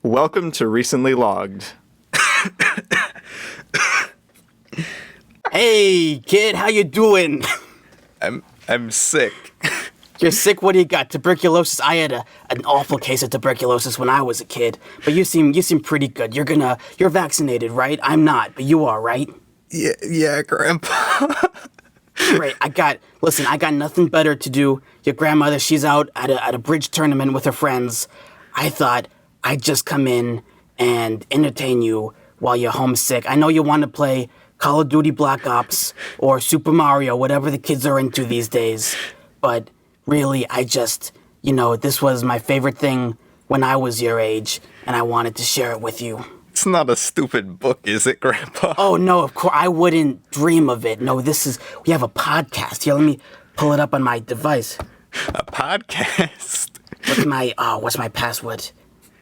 Welcome to Recently Logged. Hey, kid, how you doing? I'm sick. You're sick? What do you got? Tuberculosis? I had an awful case of tuberculosis when I was a kid. But you seem pretty good. You're vaccinated, right? I'm not, but you are, right? Yeah, Grandpa. Great. I got nothing better to do. Your grandmother, she's out at a bridge tournament with her friends. I thought I'd just come in and entertain you while you're homesick. I know you want to play Call of Duty Black Ops or Super Mario, whatever the kids are into these days. But really, this was my favorite thing when I was your age, and I wanted to share it with you. It's not a stupid book, is it, Grandpa? Oh, no, of course, I wouldn't dream of it. No, we have a podcast. Here, let me pull it up on my device. A podcast? What's my password?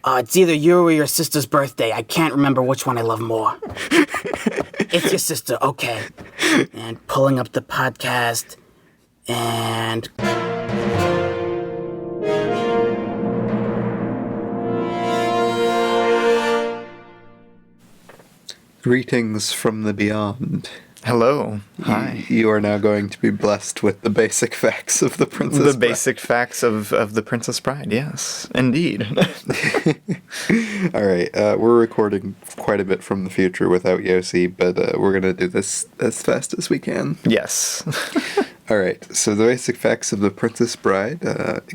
It's either you or your sister's birthday. I can't remember which one I love more. It's your sister, okay. And pulling up the podcast, and... Greetings from the beyond. Hello. Hi. You are now going to be blessed with the basic facts of the Princess Bride. The basic facts of the Princess Bride, yes. Indeed. All right, we're recording quite a bit from the future without Yossi, but we're going to do this as fast as we can. Yes. All right, so the basic facts of the Princess Bride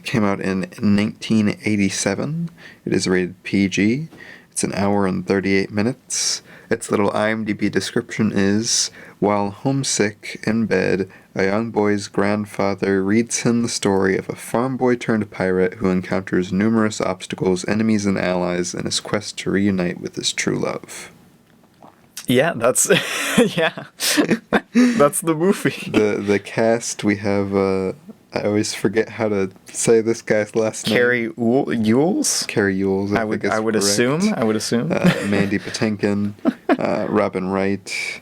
came out in 1987. It is rated PG. It's an hour and 38 minutes. Its little IMDb description is, while homesick in bed, a young boy's grandfather reads him the story of a farm boy turned pirate who encounters numerous obstacles, enemies, and allies in his quest to reunite with his true love. Yeah, that's that's the movie. The cast, we have, I always forget how to say this guy's last name. Carrie Ewells? Carrie Ewells, I think I would assume. Mandy Patinkin, Robin Wright,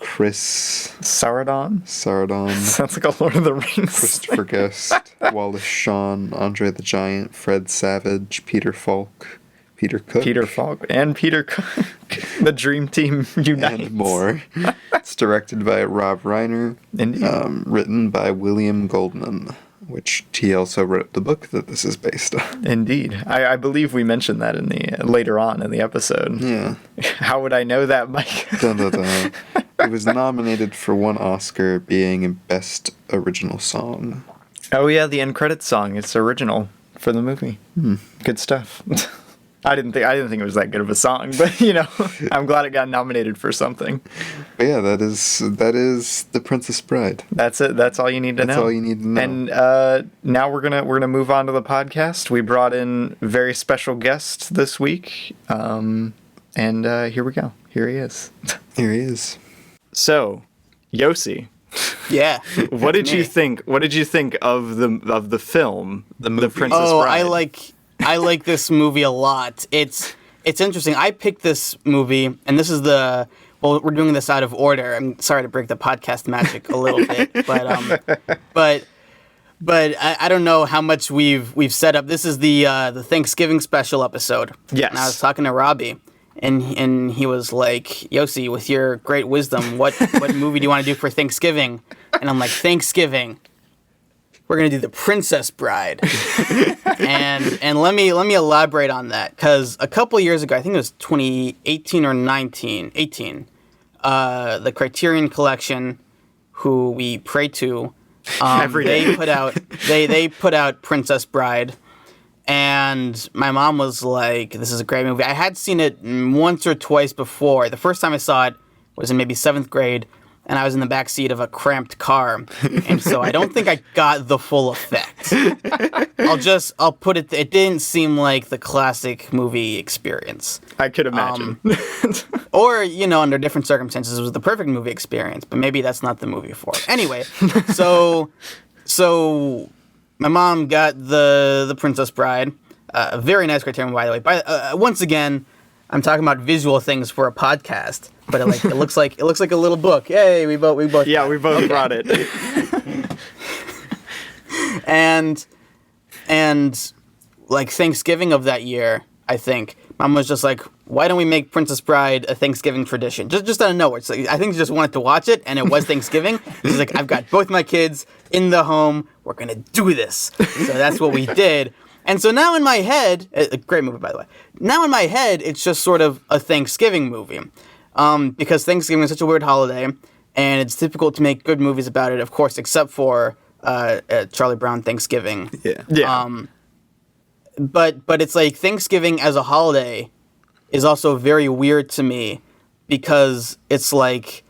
Chris Saradon? Sounds like a Lord of the Rings. Christopher Guest, Wallace Shawn, Andre the Giant, Fred Savage, Peter Falk, Peter Cook. And Peter Cook. The Dream Team unites. And more. It's directed by Rob Reiner. Indeed. Written by William Goldman, which he also wrote the book that this is based on. Indeed. I believe we mentioned that in the later on in the episode. Yeah. How would I know that, Mike? Dun, dun, dun. It was nominated for one Oscar, being Best Original Song. Oh yeah, the end credits song. It's original for the movie. Good stuff. I didn't think it was that good of a song, but I'm glad it got nominated for something. But yeah, that is The Princess Bride. That's it. That's all you need to know. That's all you need to know. And now we're gonna move on to the podcast. We brought in a very special guest this week, and here we go. Here he is. Here he is. So, Yossi. Yeah. What did you think? What did you think of the film, The Princess Bride? I like this movie a lot. It's interesting. I picked this movie, and this is we're doing this out of order. I'm sorry to break the podcast magic a little bit, but I don't know how much we've set up. This is the Thanksgiving special episode. Yes. And I was talking to Robbie, and he was like, Yossi, with your great wisdom, what movie do you want to do for Thanksgiving? And I'm like, Thanksgiving. We're gonna do The Princess Bride, and let me elaborate on that, because a couple years ago, I think it was 2018 or 18, the Criterion Collection, who we pray to, every day, they put out Princess Bride, and my mom was like, "This is a great movie." I had seen it once or twice before. The first time I saw it was in maybe 7th grade. And I was in the back seat of a cramped car, and so I don't think I got the full effect. I'll put it. It didn't seem like the classic movie experience. I could imagine. Or under different circumstances, it was the perfect movie experience. But maybe that's not the movie for it. Anyway, so my mom got the Princess Bride, a very nice Criterion, by the way. Once again, I'm talking about visual things for a podcast. But it looks like a little book. Yay, we both. Yeah, we both brought it. and like Thanksgiving of that year, I think. Mom was just like, why don't we make Princess Bride a Thanksgiving tradition? Just out of nowhere. It's like, I think she just wanted to watch it, and it was Thanksgiving. She's like, I've got both my kids in the home. We're going to do this. So that's what we did. And so now in my head, a great movie, by the way. Now in my head, it's just sort of a Thanksgiving movie. Because Thanksgiving is such a weird holiday, and it's difficult to make good movies about it, of course, except for Charlie Brown Thanksgiving. Yeah. But it's like Thanksgiving as a holiday is also very weird to me because it's like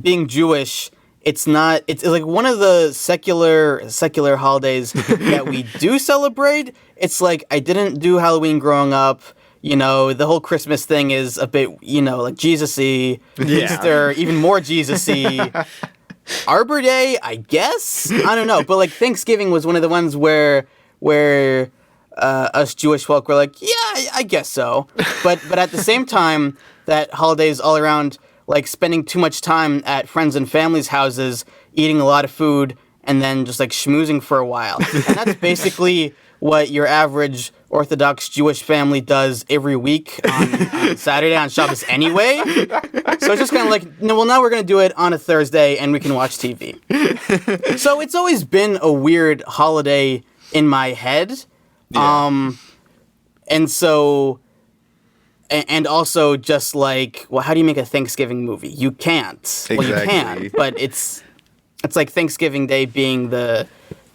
being Jewish. It's like one of the secular holidays that we do celebrate. It's like I didn't do Halloween growing up. You know, the whole Christmas thing is a bit, like Jesus-y. Easter, even more Jesus-y. Arbor Day, I guess? I don't know. But like Thanksgiving was one of the ones where us Jewish folk were like, yeah, I guess so. But at the same time, that holidays all around, like spending too much time at friends and family's houses, eating a lot of food, and then just like schmoozing for a while. And that's basically what your average Orthodox Jewish family does every week on Saturday on Shabbos anyway. So it's just kind of like, no, well, now we're going to do it on a Thursday and we can watch TV. So it's always been a weird holiday in my head. Yeah. And so, and also just like, well, how do you make a Thanksgiving movie? You can't. Well, you can, but it's like Thanksgiving Day being the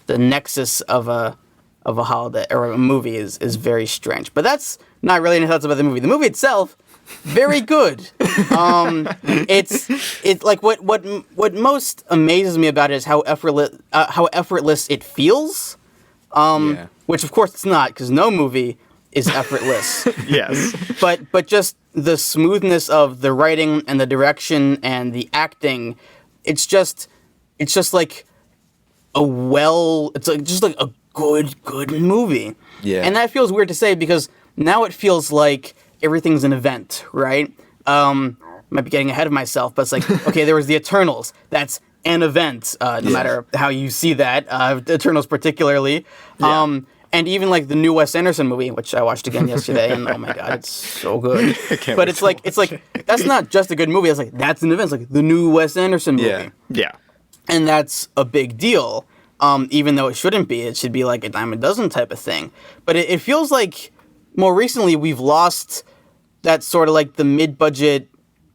nexus of a holiday or a movie is very strange. But that's not really any thoughts about the movie. The movie itself, very good. It's like what most amazes me about it is how effortless it feels. Which of course it's not, because no movie is effortless. Yes. But just the smoothness of the writing and the direction and the acting, it's just like just like a good movie. Yeah. And that feels weird to say because now it feels like everything's an event, right? Might be getting ahead of myself, but it's like, okay, there was the Eternals. That's an event, no matter how you see that. Eternals particularly. Yeah. And even like the new Wes Anderson movie, which I watched again yesterday, and oh my god, it's so good. But it's like that's not just a good movie. It's like that's an event. It's like the new Wes Anderson movie. Yeah. And that's a big deal. Even though it shouldn't be. It should be like a dime a dozen type of thing. But it feels like more recently we've lost that sort of like the mid-budget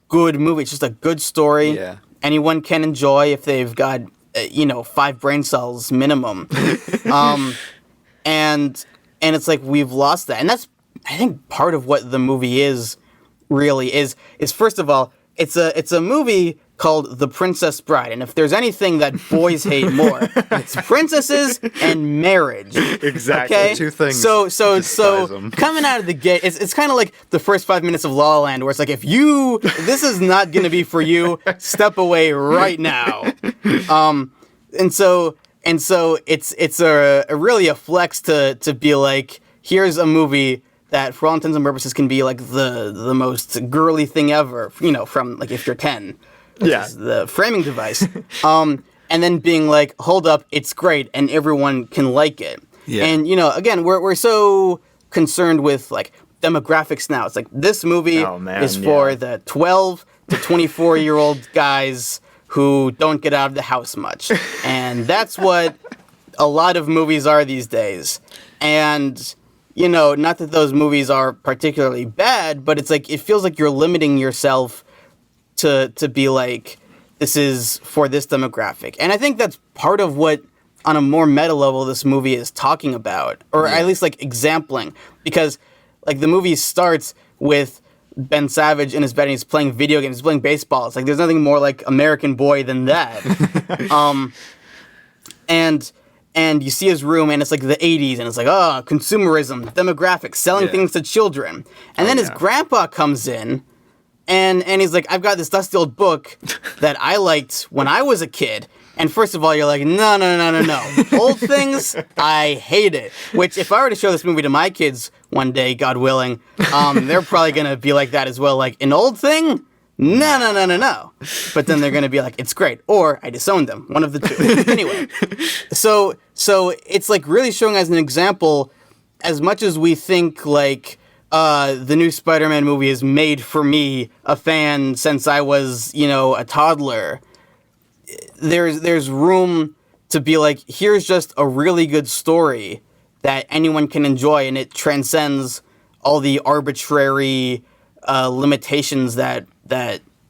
good movie. It's just a good story. Yeah. Anyone can enjoy if they've got 5 brain cells minimum. And it's like we've lost that. And that's, I think, part of what the movie is first of all, it's a movie called The Princess Bride. And if there's anything that boys hate more, it's princesses and marriage. Exactly. Okay? Two things. So despise 'em. coming out of the gate, it's kind of like the first 5 minutes of La La Land, where it's like, if this is not going to be for you, step away right now. And so it's a really a flex to be like, here's a movie that for all intents and purposes can be like the most girly thing ever, from like if you're 10. Yeah. Is the framing device. And then being like, hold up, it's great and everyone can like it. Yeah. And again, we're so concerned with like demographics now. It's like this movie is for the 12 to 24-year-old guys who don't get out of the house much. And that's what a lot of movies are these days. And not that those movies are particularly bad, but it's like it feels like you're limiting yourself to be like, this is for this demographic. And I think that's part of what, on a more meta level, this movie is talking about, or at least like exempling, because like the movie starts with Ben Savage in his bed and he's playing video games, he's playing baseball. It's like there's nothing more like American Boy than that. And you see his room and it's like the 80s and it's like, consumerism, demographics, selling things to children. And then his grandpa comes in and he's like, I've got this dusty old book that I liked when I was a kid. And first of all, you're like, no. Old things, I hate it. Which, if I were to show this movie to my kids one day, God willing, they're probably going to be like that as well. Like, an old thing? No. But then they're going to be like, it's great. Or I disowned them. One of the two. Anyway, so it's like really showing as an example, as much as we think like, the new Spider-Man movie is made for me, a fan since I was, a toddler. There's room to be like, here's just a really good story that anyone can enjoy, and it transcends all the arbitrary limitations that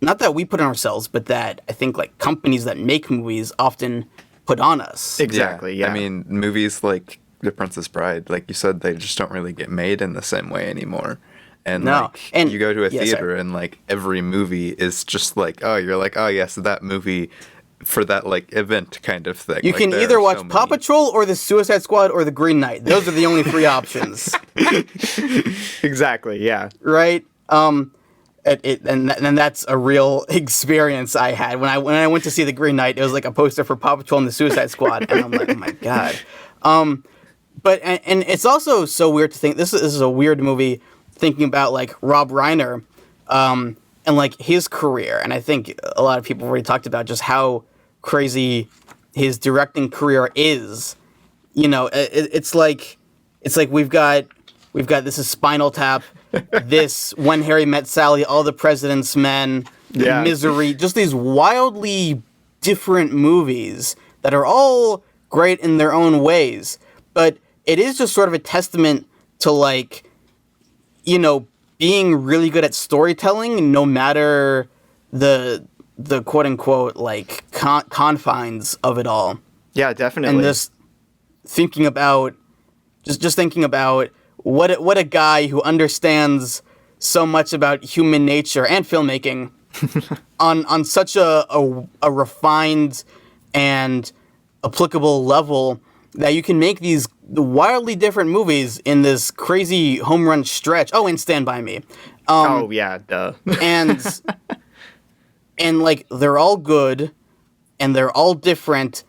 not that we put on ourselves, but that I think like companies that make movies often put on us. Exactly, yeah. I mean, movies like The Princess Bride, like you said, they just don't really get made in the same way anymore. And No. And you go to a yeah, theater sorry. and like every movie is just like, oh, you're like, oh yes, that movie for that like event kind of thing. You Like, can there either are watch so Paw many. Patrol or the Suicide Squad or the Green Knight. Those are the only three options, Exactly, yeah. right? And that's a real experience I had when I went to see the Green Knight. It was like a poster for Paw Patrol and the Suicide Squad, and I'm like, oh my god. But it's also so weird to think this is a weird movie. Thinking about like Rob Reiner, and like his career, and I think a lot of people already talked about just how crazy his directing career is. It's like we've got this is Spinal Tap, this When Harry Met Sally, All the President's Men, Yeah. Misery, just these wildly different movies that are all great in their own ways, but it is just sort of a testament to like, being really good at storytelling, no matter the quote unquote like confines of it all. Yeah, definitely. And just thinking about what a guy who understands so much about human nature and filmmaking on such a refined and applicable level that you can make these wildly different movies in this crazy home run stretch. Oh, and Stand By Me. Oh, yeah, duh. and like they're all good and they're all different,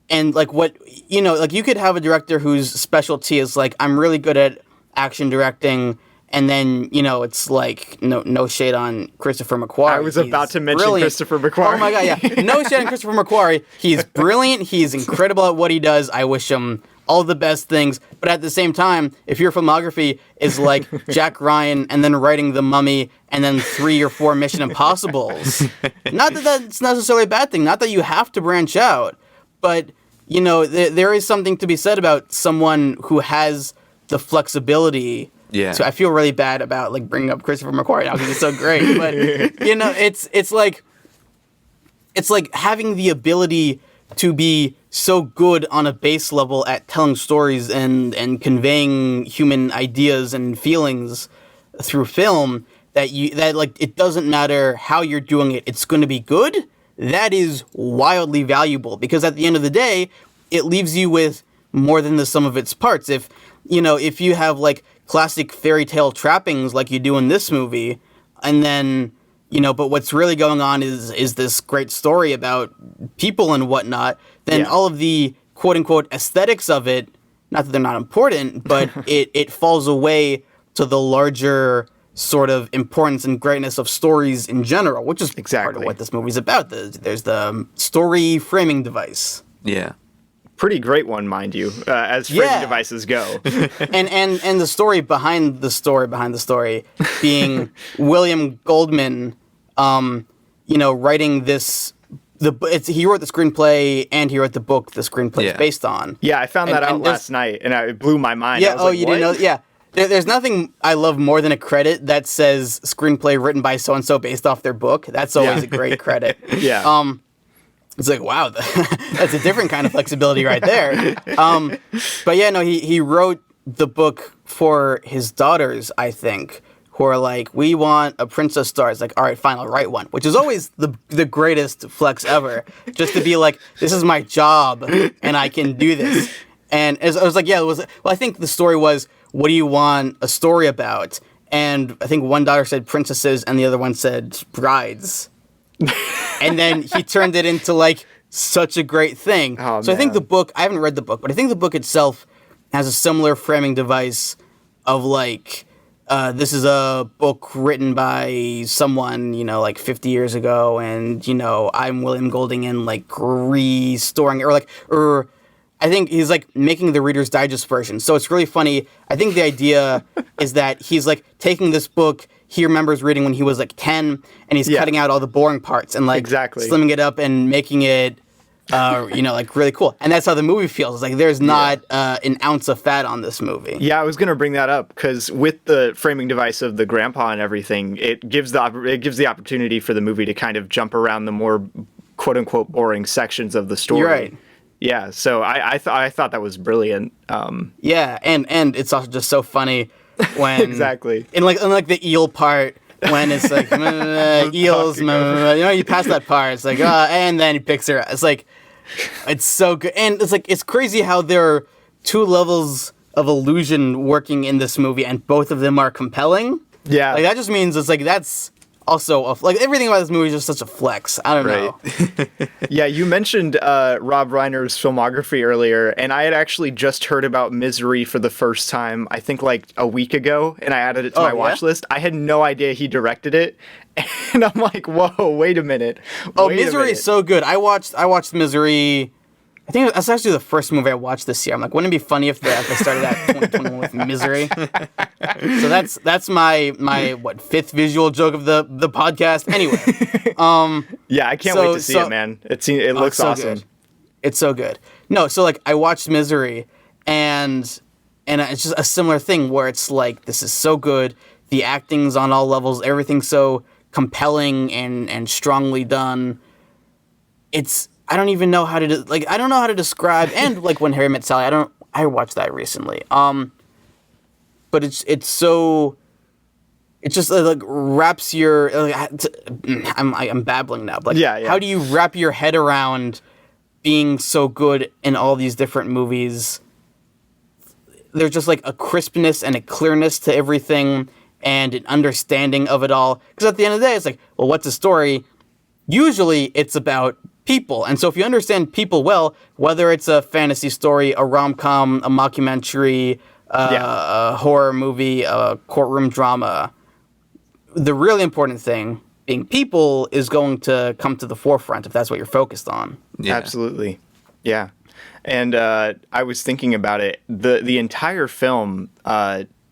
and like what like you could have a director whose specialty is like, I'm really good at action directing, and then it's like no shade on Christopher McQuarrie. I was about to mention brilliant. Christopher McQuarrie. Oh my god, yeah. No shade on Christopher McQuarrie. He's brilliant. He's incredible at what he does. I wish him all the best things. But at the same time, if your filmography is like Jack Ryan and then writing The Mummy and then 3 or 4 Mission Impossibles, not that that's necessarily a bad thing. Not that you have to branch out, but there is something to be said about someone who has the flexibility. Yeah. So I feel really bad about like bringing up Christopher McQuarrie now because he's so great, but it's like having the ability to be so good on a base level at telling stories and conveying human ideas and feelings through film that like it doesn't matter how you're doing it, it's going to be good. That is wildly valuable because at the end of the day, it leaves you with more than the sum of its parts. If you have like classic fairy tale trappings like you do in this movie, and then but what's really going on is this great story about people and whatnot, then Yeah. all of the quote unquote aesthetics of it, not that they're not important, but it falls away to the larger sort of importance and greatness of stories in general, which is part of Exactly. what this movie's about. There's the story framing device. Yeah. Pretty great one, mind you, as framing Yeah. devices go. and the story behind the story being William Goldman, writing this. He wrote the screenplay and he wrote the book the screenplay is based on. Yeah, I found that And out last night, and it blew my mind. Yeah. I was Oh, like, you what? didn't know? Yeah. There's nothing I love more than a credit that says screenplay written by so and so based off their book. That's always Yeah. a great credit. Yeah. It's like, wow, that's a different kind of flexibility right there. But yeah, no, he wrote the book for his daughters, I think, who are like, we want a princess star. It's like, all right, fine, I'll write one, which is always the greatest flex ever. Just to be like, this is my job and I can do this. And I was like, I think the story was, what do you want a story about? And I think one daughter said princesses and the other one said brides. And then he turned it into like such a great thing. Oh, so I think man. the book, I haven't read the book, but I think the book itself has a similar framing device of like, this is a book written by someone, like 50 years ago. And, I'm William Golding in like restoring it, or I think he's like making the Reader's Digest version. So it's really funny. I think the idea is that he's like taking this book he remembers reading when he was like 10, and he's cutting out all the boring parts and like slimming it up and making it, like really cool. And that's how the movie feels. It's like there's not an ounce of fat on this movie. Yeah, I was gonna bring that up because with the framing device of the grandpa and everything, it gives the opportunity for the movie to kind of jump around the more quote unquote boring sections of the story. You're right. Yeah, so I thought that was brilliant. Yeah, and it's also just so funny when exactly in like the eel part when it's like eels, you pass that part, it's like and then he picks her. It's like it's so good, and it's like it's crazy how there are two levels of illusion working in this movie, and both of them are compelling. Yeah, like that just means it's like that's. Also, like everything about this movie is just such a flex. I don't know. Yeah, you mentioned Rob Reiner's filmography earlier, and I had actually just heard about Misery for the first time, I think like a week ago, and I added it to my watch list. I had no idea he directed it, and I'm like, whoa, wait a minute. Misery is so good. I watched Misery. I think that's actually the first movie I watched this year. I'm like, wouldn't it be funny if they started out 2021 with Misery? So that's my fifth visual joke of the podcast. Anyway, yeah, I can't wait to see it, man. It looks so awesome. Good. It's so good. No, so like I watched Misery, and it's just a similar thing where it's like this is so good. The acting's on all levels. Everything's so compelling and strongly done. I don't even know how to I don't know how to describe, and like When Harry Met Sally, I watched that recently. But it's just like wraps your I'm babbling now, but how do you wrap your head around being so good in all these different movies? There's just like a crispness and a clearness to everything and an understanding of it all. Because at the end of the day, it's like, well, what's a story? Usually it's about people. And so if you understand people well, whether it's a fantasy story, a rom-com, a mockumentary, a horror movie, a courtroom drama, the really important thing, being people, is going to come to the forefront if that's what you're focused on. Yeah. Absolutely. Yeah. And I was thinking about it. The entire film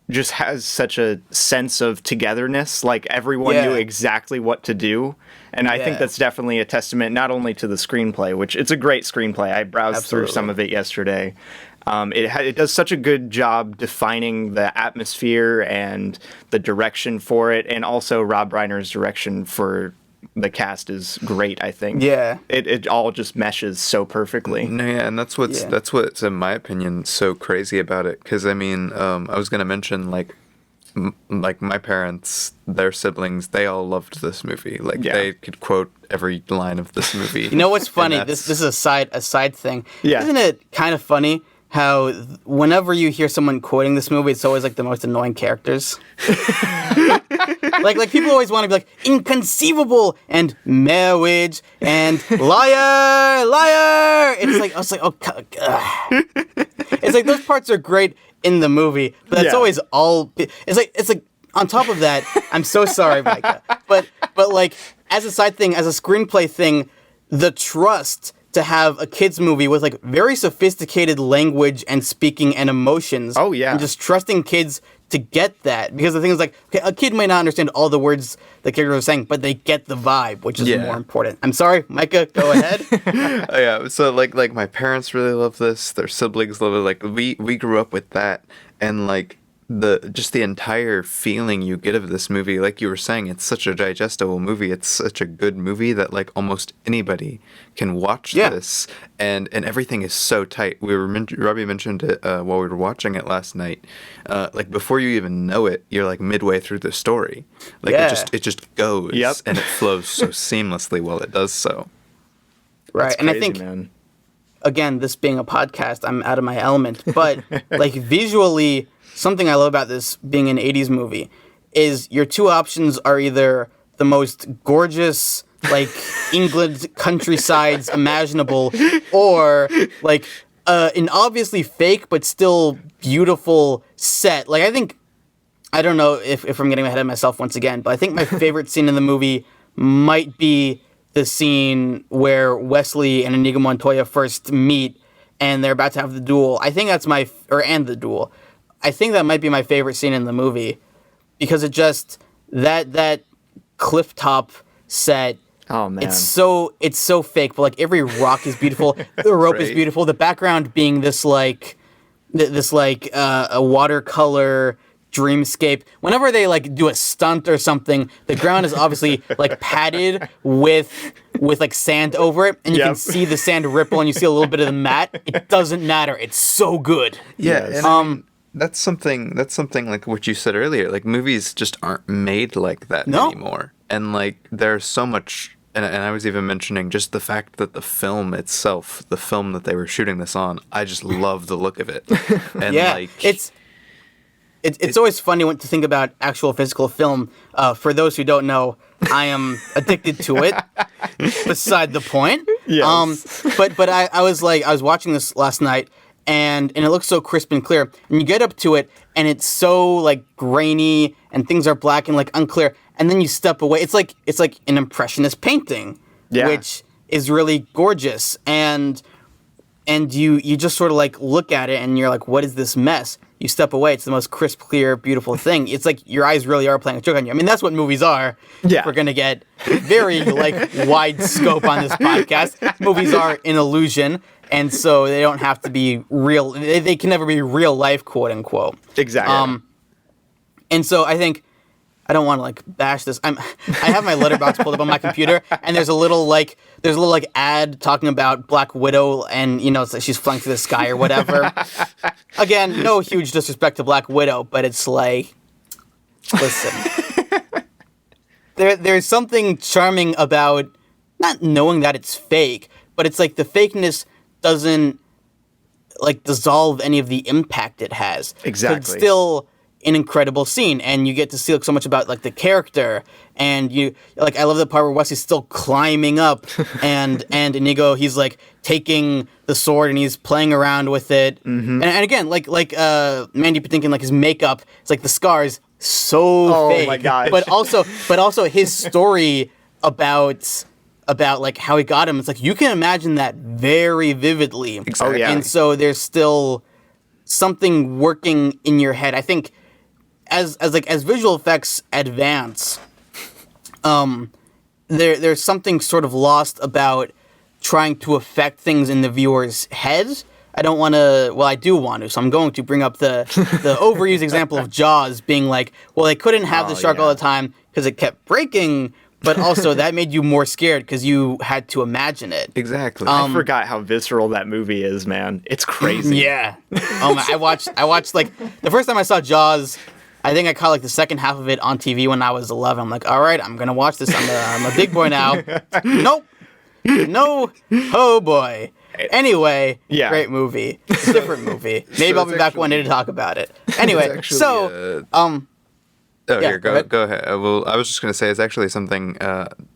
just has such a sense of togetherness. Like everyone knew exactly what to do. And I think that's definitely a testament not only to the screenplay, which it's a great screenplay. I browsed through some of it yesterday. It does such a good job defining the atmosphere and the direction for it. And also Rob Reiner's direction for the cast is great, I think. Yeah. It all just meshes so perfectly. No, yeah, and that's what's in my opinion so crazy about it. Because I mean, I was gonna mention like my parents, their siblings, they all loved this movie. Like they could quote every line of this movie. You know what's funny? This is a side thing. Yeah. Isn't it kind of funny how whenever you hear someone quoting this movie, it's always like the most annoying characters? like people always want to be like inconceivable and marriage and liar. It's like I was like, oh, it's like those parts are great in the movie, but that's always all. It's like on top of that. I'm so sorry, Micah, but like as a side thing, as a screenplay thing, the trust to have a kids movie with like very sophisticated language and speaking and emotions. Oh yeah, and just trusting kids to get that, because the thing is like, okay, a kid may not understand all the words the characters are saying, but they get the vibe, which is more important. I'm sorry, Micah, go ahead. Yeah, so like my parents really love this. Their siblings love it. Like we grew up with that, and like the entire feeling you get of this movie, like you were saying, it's such a digestible movie. It's such a good movie that like almost anybody can watch this, and everything is so tight. Robbie mentioned it while we were watching it last night. Like before you even know it, you're like midway through the story. Like it just goes, and it flows so seamlessly while it does so. Right, That's and crazy, I think, man. Again, this being a podcast, I'm out of my element, but like visually, something I love about this being an 80s movie is your two options are either the most gorgeous, like, England countrysides imaginable, or, like, an obviously fake but still beautiful set. Like, I don't know if I'm getting ahead of myself once again, but I think my favorite scene in the movie might be the scene where Westley and Inigo Montoya first meet, and they're about to have the duel. I think that's the duel. I think that might be my favorite scene in the movie because it just that cliff top set. Oh man, it's so fake, but like every rock is beautiful. The rope is beautiful. The background being this a watercolor dreamscape. Whenever they like do a stunt or something, the ground is obviously like padded with like sand over it, and you can see the sand ripple, and you see a little bit of the mat. It doesn't matter. It's so good. Yeah, yes. And I mean, that's something like what you said earlier. Like movies just aren't made like that anymore, and like there's so much. And I was even mentioning just the fact that the film itself, the film that they were shooting this on, I just love the look of it. And like it's always funny to think about actual physical film. For those who don't know, I am addicted to it. Beside the point. Yes. But I was watching this last night, and it looks so crisp and clear. And you get up to it, and it's so like grainy, and things are black and like unclear. And then you step away. It's like an impressionist painting, which is really gorgeous. And you just sort of like look at it, and you're like, what is this mess? You step away. It's the most crisp, clear, beautiful thing. It's like your eyes really are playing a trick on you. I mean, that's what movies are. Yeah. We're going to get very like wide scope on this podcast. Movies are an illusion. And so they don't have to be real. They can never be real life, quote unquote. Exactly. And so I think, I don't want to like bash this. I have my Letterboxd pulled up on my computer, and there's a little ad talking about Black Widow, and it's like she's flying through the sky or whatever. Again, no huge disrespect to Black Widow, but it's like, listen, there's something charming about not knowing that it's fake, but it's like the fakeness doesn't like dissolve any of the impact it has. Exactly. It's still an incredible scene, and you get to see like so much about like the character, and you like I love the part where Wesley's still climbing up, and Inigo, he's like taking the sword and he's playing around with it, and again like Mandy Patinkin, like his makeup, it's like the scars so fake. My gosh. but also his story about like how he got him, it's like you can imagine that very vividly. Exactly. Oh, yeah. And so there's still something working in your head. I think as visual effects advance, there's something sort of lost about trying to affect things in the viewer's heads. I don't want to. Well, I do want to, so I'm going to bring up the overused example of Jaws being like, well, they couldn't have the shark all the time because it kept breaking, but also that made you more scared because you had to imagine it. Exactly. I forgot how visceral that movie is, man. It's crazy. Yeah. Oh man, I watched like the first time I saw Jaws. I think I caught like the second half of it on TV when I was 11. I'm like, all right, I'm gonna watch this. I'm a big boy now. Nope. No. Oh boy. Anyway, great movie. Different movie. Maybe I'll be back one day to talk about it. Anyway, so Go ahead. Well, I was just going to say it's actually something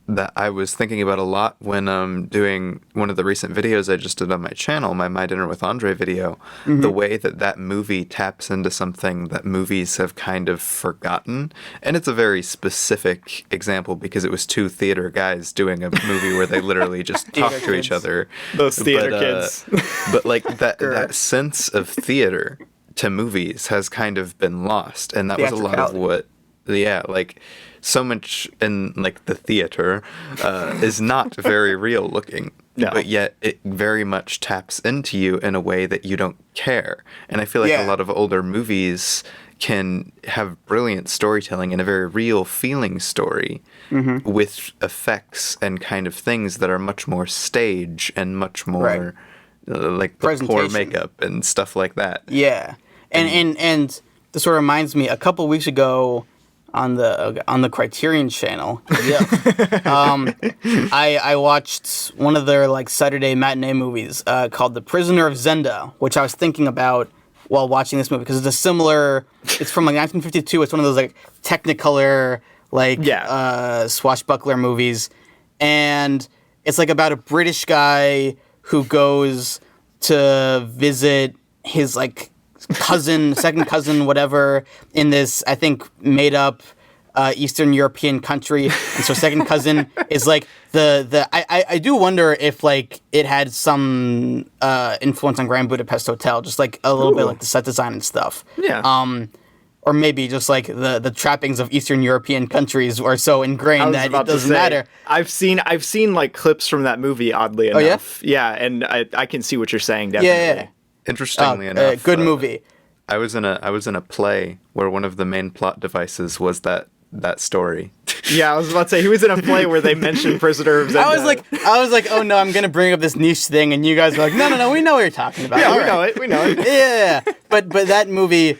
that I was thinking about a lot when doing one of the recent videos I just did on my channel, my Dinner with Andre video. Mm-hmm. The way that movie taps into something that movies have kind of forgotten. And it's a very specific example because it was two theater guys doing a movie where they literally just talk to each other. Those theater kids. But like that sense of theater to movies has kind of been lost. And that was a lot of what... Yeah, like so much in like the theater is not very real looking, but yet it very much taps into you in a way that you don't care. And I feel like a lot of older movies can have brilliant storytelling and a very real feeling story with effects and kind of things that are much more stage and much more like the poor makeup and stuff like that. Yeah, and this sort of reminds me, a couple weeks ago on the Criterion channel, I watched one of their like Saturday matinee movies called The Prisoner of Zenda, which I was thinking about while watching this movie because it's from like 1952. It's one of those like Technicolor like swashbuckler movies, and it's like about a British guy who goes to visit his like second cousin, whatever, in this, I think, made up Eastern European country, and so second cousin is like I do wonder if like it had some influence on Grand Budapest Hotel, just like a little bit like the set design and stuff. Yeah. Or maybe just like the trappings of Eastern European countries are so ingrained that it doesn't matter. I've seen like clips from that movie, oddly enough. Yeah, and I can see what you're saying, definitely. Yeah. Interestingly enough, good movie. I was in a play where one of the main plot devices was that story. Yeah, I was about to say he was in a play where they mentioned Prisoner of Zenda. I was like, oh no, I'm gonna bring up this niche thing, and you guys are like, no, we know what you're talking about. Yeah, we know it. Yeah, but that movie,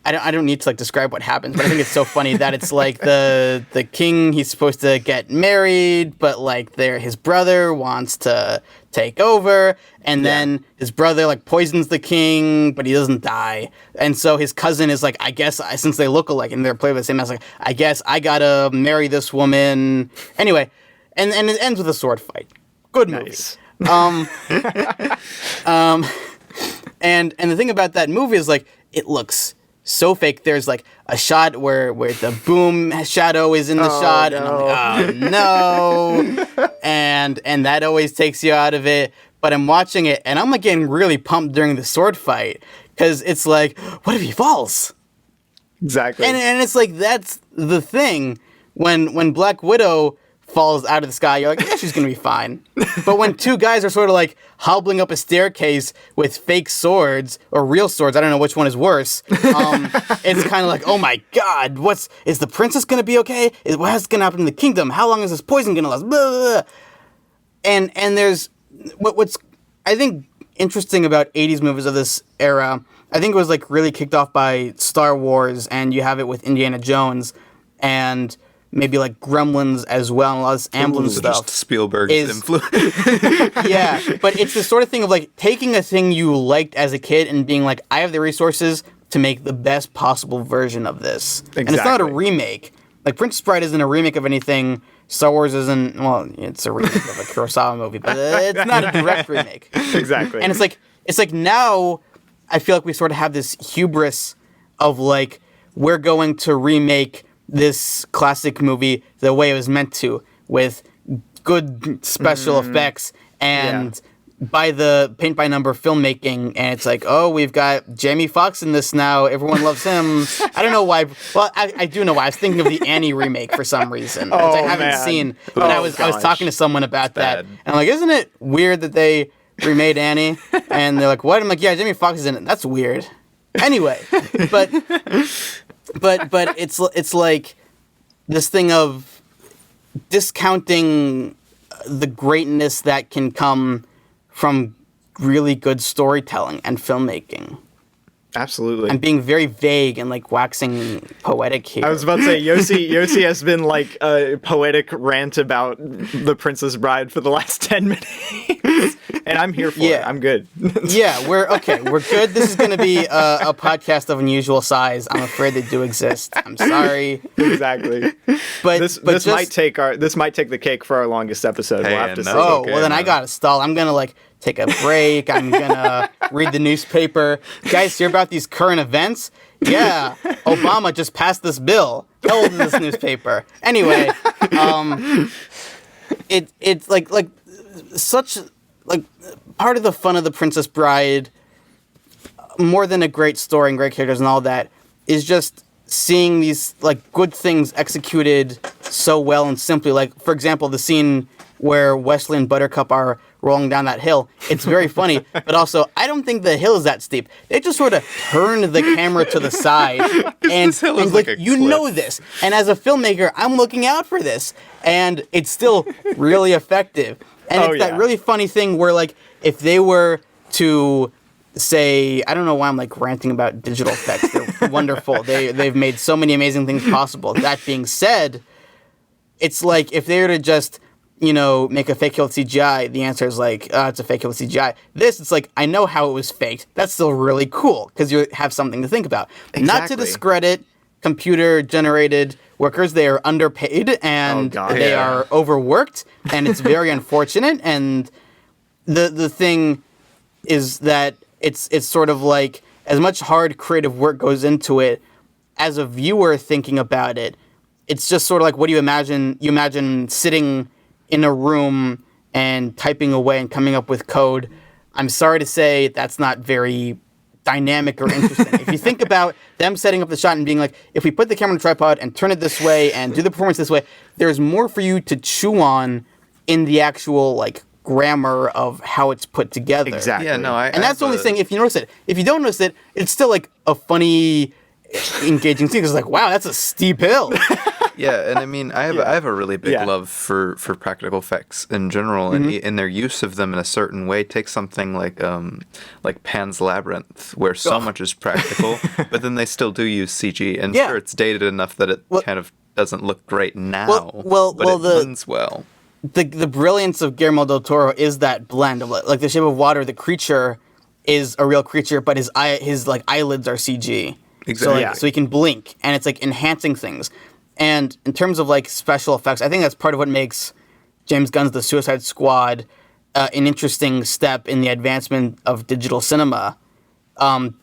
I don't need to like describe what happens, but I think it's so funny that it's like the king, he's supposed to get married, but like his brother wants to take over, and then his brother like poisons the king, but he doesn't die, and so his cousin is like, I guess since they look alike and they're played by the same house, like I guess I gotta marry this woman anyway, and it ends with a sword fight. Good movie. Nice. And the thing about that movie is like it looks so fake. There's like a shot where the boom shadow is in the shot, and I'm like, oh no, and that always takes you out of it. But I'm watching it, and I'm like getting really pumped during the sword fight because it's like, what if he falls? Exactly. And it's like that's the thing when Black Widow falls out of the sky, you're like, yeah, she's gonna be fine. But when two guys are sort of like hobbling up a staircase with fake swords or real swords, I don't know which one is worse. It's kind of like, oh my god, is the princess gonna be okay? What's gonna happen in the kingdom? How long is this poison gonna last? Blah, blah, blah. And there's what's I think interesting about 80s movies of this era. I think it was like really kicked off by Star Wars, and you have it with Indiana Jones and maybe like Gremlins as well, and a lot of this Amblin stuff. Just Spielberg's influence. Yeah, but it's the sort of thing of like taking a thing you liked as a kid and being like, I have the resources to make the best possible version of this. Exactly. And it's not a remake. Like Princess Bride isn't a remake of anything. Star Wars isn't, well, it's a remake of a Kurosawa movie, but it's not a direct remake. Exactly. And it's like now I feel like we sort of have this hubris of like, we're going to remake this classic movie the way it was meant to, with good special effects and by the paint-by-number filmmaking, and it's like, oh, we've got Jamie Foxx in this now, everyone loves him. I don't know why. Well, I do know why. I was thinking of the Annie remake for some reason, which I haven't seen, but I was talking to someone about that, and I'm like, isn't it weird that they remade Annie? And they're like, what? I'm like, yeah, Jamie Foxx is in it. That's weird. Anyway, but it's like this thing of discounting the greatness that can come from really good storytelling and filmmaking. Absolutely. And being very vague and like waxing poetic here. I was about to say, Yossi has been like a poetic rant about The Princess Bride for the last 10 minutes. And I'm here for it. I'm good. Yeah, we're good. This is going to be a podcast of unusual size. I'm afraid they do exist. I'm sorry. Exactly. But this might take the cake for our longest episode. We'll have to see. Oh, okay, well then I got to stall. I'm going to like take a break. I'm going to read the newspaper. Guys, hear about these current events? Yeah, Obama just passed this bill. How old is this newspaper? Anyway, it's like such like part of the fun of The Princess Bride, more than a great story and great characters and all that, is just seeing these like good things executed so well and simply. Like, for example, the scene where Westley and Buttercup are rolling down that hill. It's very funny, but also I don't think the hill is that steep. They just sort of turn the camera to the side, and like you know this. And as a filmmaker, I'm looking out for this, and it's still really effective. And it's that really funny thing where like if they were to say, I don't know why I'm like ranting about digital effects. They're wonderful. They've made so many amazing things possible. That being said, it's like if they were to just, you know, make a fake hill with CGI, the answer is like, it's a fake hill with CGI. This, it's like, I know how it was faked. That's still really cool because you have something to think about. Exactly. Not to discredit computer-generated workers. They are underpaid and they are overworked, and it's very unfortunate. And the thing is that it's sort of like as much hard creative work goes into it, as a viewer thinking about it, it's just sort of like, what do you imagine? You imagine sitting in a room and typing away and coming up with code. I'm sorry to say that's not very dynamic or interesting. If you think about them setting up the shot and being like, if we put the camera on a tripod and turn it this way and do the performance this way, there's more for you to chew on in the actual like grammar of how it's put together. Exactly. Yeah, no, And that's the only thing, if you notice it. If you don't notice it, it's still like a funny, engaging scene. It's like, wow, that's a steep hill. Yeah, and I mean, I have a really big love for practical effects in general, and in their use of them in a certain way. Take something like Pan's Labyrinth, where so much is practical, but then they still do use CG, and sure, it's dated enough that it kind of doesn't look great now, but it blends well. The brilliance of Guillermo del Toro is that blend of like The Shape of Water. The creature is a real creature, but his like eyelids are CG. Exactly. So he can blink, and it's like enhancing things. And in terms of like special effects, I think that's part of what makes James Gunn's The Suicide Squad an interesting step in the advancement of digital cinema.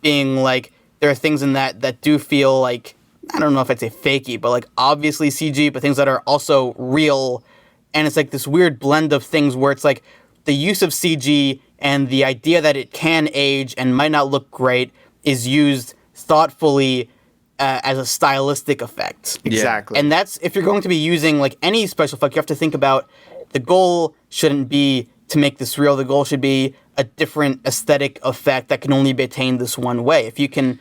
Being like, there are things in that do feel like, I don't know if I'd say fakey, but like obviously CG, but things that are also real. And it's like this weird blend of things where it's like the use of CG and the idea that it can age and might not look great is used thoughtfully as a stylistic effect. Exactly. And that's, if you're going to be using like any special effect, you have to think about the goal shouldn't be to make this real. The goal should be a different aesthetic effect that can only be attained this one way. If you can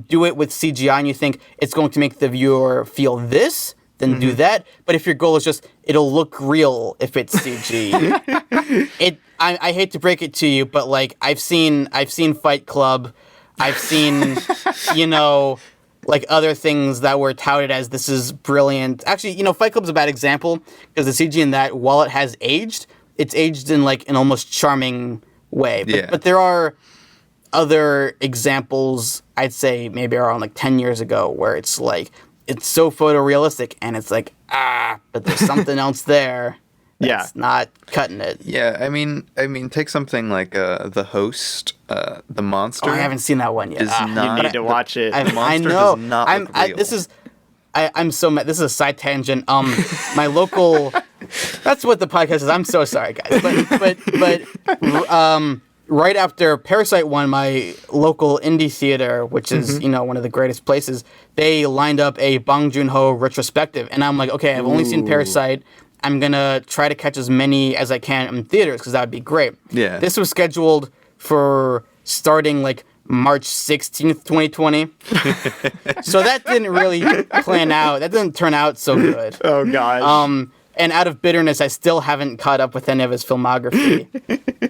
do it with CGI and you think it's going to make the viewer feel this, then do that. But if your goal is just, it'll look real if it's CG. I hate to break it to you, but like I've seen Fight Club. I've seen, like other things that were touted as this is brilliant. Actually, Fight Club's a bad example because the CG in that, while it has aged, it's aged in like an almost charming way. But there are other examples, I'd say maybe around like 10 years ago, where it's like, it's so photorealistic and it's like, but there's something else there. That's not cutting it. Yeah, I mean, take something like The Host, the monster. Oh, I haven't seen that one yet. You need to watch it. The monster does not look real. I'm so mad. This is a side tangent. My local. That's what the podcast is. I'm so sorry, guys. But right after Parasite won, my local indie theater, which is one of the greatest places, they lined up a Bong Joon-ho retrospective, and I'm like, okay, I've only seen Parasite. I'm gonna try to catch as many as I can in theaters because that would be great. Yeah. This was scheduled for starting like March 16th, 2020. So that didn't really plan out. That didn't turn out so good. Oh gosh. And out of bitterness, I still haven't caught up with any of his filmography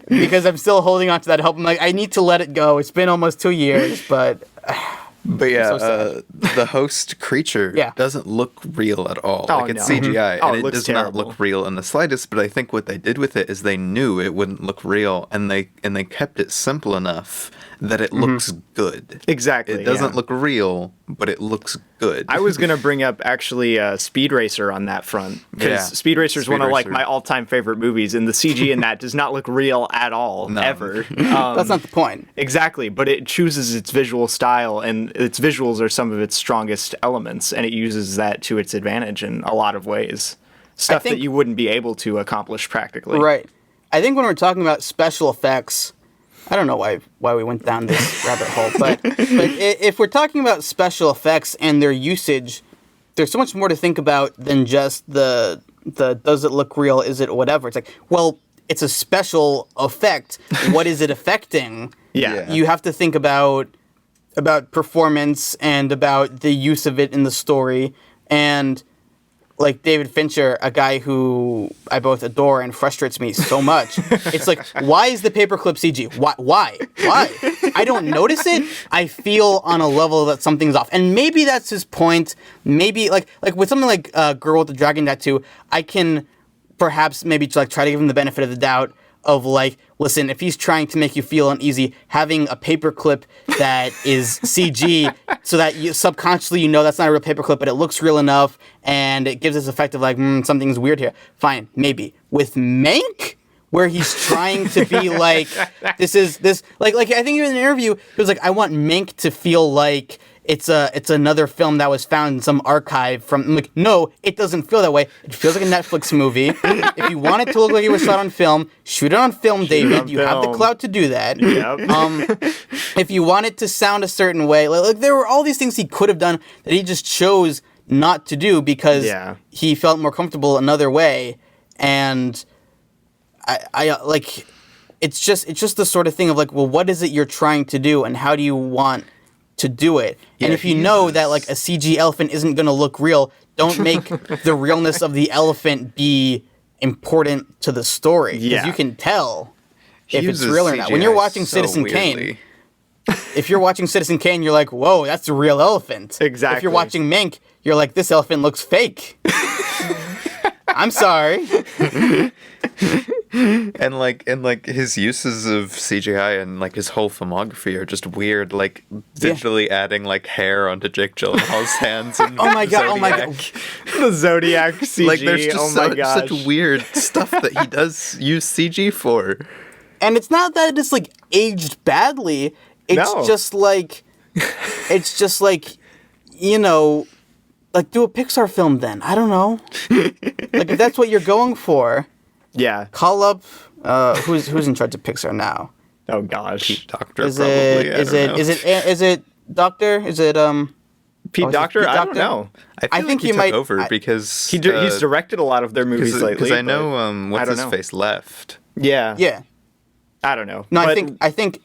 because I'm still holding on to that hope. I'm like, I need to let it go. It's been almost 2 years, but. But the host creature doesn't look real at all. Oh, like it's CGI, and it does terrible. not look real in the slightest. But I think what they did with it is they knew it wouldn't look real, and they kept it simple enough that it looks good. Exactly. It doesn't look real, but it looks good. I was gonna bring up actually Speed Racer on that front because Speed Racer is one of like my all-time favorite movies, and the CG in that does not look real at all ever. That's not the point. Exactly, but it chooses its visual style, and its visuals are some of its strongest elements, and it uses that to its advantage in a lot of ways. Stuff that you wouldn't be able to accomplish practically. Right. I think when we're talking about special effects, I don't know why we went down this rabbit hole, but if we're talking about special effects and their usage, there's so much more to think about than just the does it look real, is it whatever. It's like, well, it's a special effect. What is it affecting? Yeah. You have to think about performance and about the use of it in the story. And like David Fincher, a guy who I both adore and frustrates me so much. It's like, why is the paperclip CG? Why? I don't notice it. I feel on a level that something's off. And maybe that's his point. Maybe like with something like Girl with the Dragon Tattoo, I can perhaps maybe like try to give him the benefit of the doubt of like, listen, if he's trying to make you feel uneasy, having a paperclip that is CG so that you subconsciously that's not a real paperclip, but it looks real enough and it gives this effect of like, something's weird here. Fine, maybe. With Mank, where he's trying to be like, this like I think in an interview, he was like, I want Mank to feel like it's another film that was found in some archive from. I'm like, no, it doesn't feel that way. It feels like a Netflix movie. If you want it to look like it was shot on film, shoot it on film, David. You have the clout to do that. Yep. If you want it to sound a certain way, like there were all these things he could have done that he just chose not to do because he felt more comfortable another way. And I like, it's just the sort of thing of like, well, what is it you're trying to do, and how do you want to do it? And if you know that like a CG elephant isn't going to look real, don't make the realness of the elephant be important to the story, because you can tell if it's real or not. When you're watching Citizen Kane, if you're watching Citizen Kane, you're like, whoa, that's a real elephant. Exactly. If you're watching Mink, you're like, this elephant looks fake. I'm sorry. And like his uses of CGI and like his whole filmography are just weird. Like digitally adding like hair onto Jake Gyllenhaal's hands. And oh my god! The Zodiac CG. Like there's just such weird stuff that he does use CG for. And it's not that it's like aged badly. It's just like, you know, like do a Pixar film then. I don't know. Like if that's what you're going for. Yeah. Call up who's in charge of Pixar now? Oh gosh. Pete Docter is probably. Is it Doctor? Is it Pete Docter? I don't know. I think he took over because he's directed a lot of their movies lately. Because I know what's his face left. Yeah. Yeah. I don't know. No, I think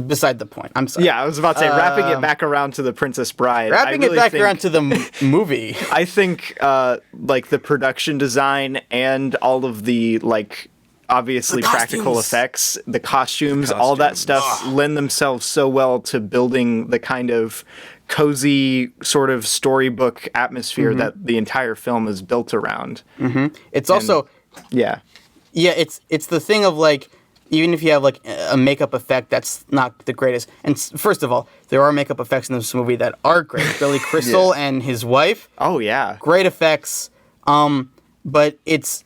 beside the point. I'm sorry. Yeah, I was about to say, wrapping it back around to The Princess Bride. Wrapping it back around to the movie. I think, like, the production design and all of the, like, obviously practical effects, the costumes, all that stuff lend themselves so well to building the kind of cozy sort of storybook atmosphere that the entire film is built around. It's also... Yeah. Yeah, it's the thing of, like, even if you have like a makeup effect that's not the greatest, and first of all, there are makeup effects in this movie that are great. Billy Crystal and his wife. Oh yeah, great effects. But it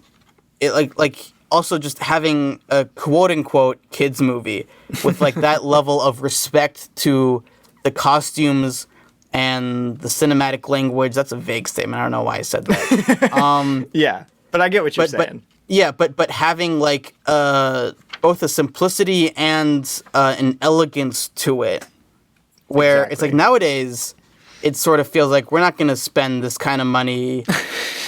also just having a quote unquote kids movie with like that level of respect to the costumes and the cinematic language. That's a vague statement. I don't know why I said that. Yeah, but I get what you're saying. But having like both a simplicity and an elegance to it, where it's like nowadays, it sort of feels like we're not going to spend this kind of money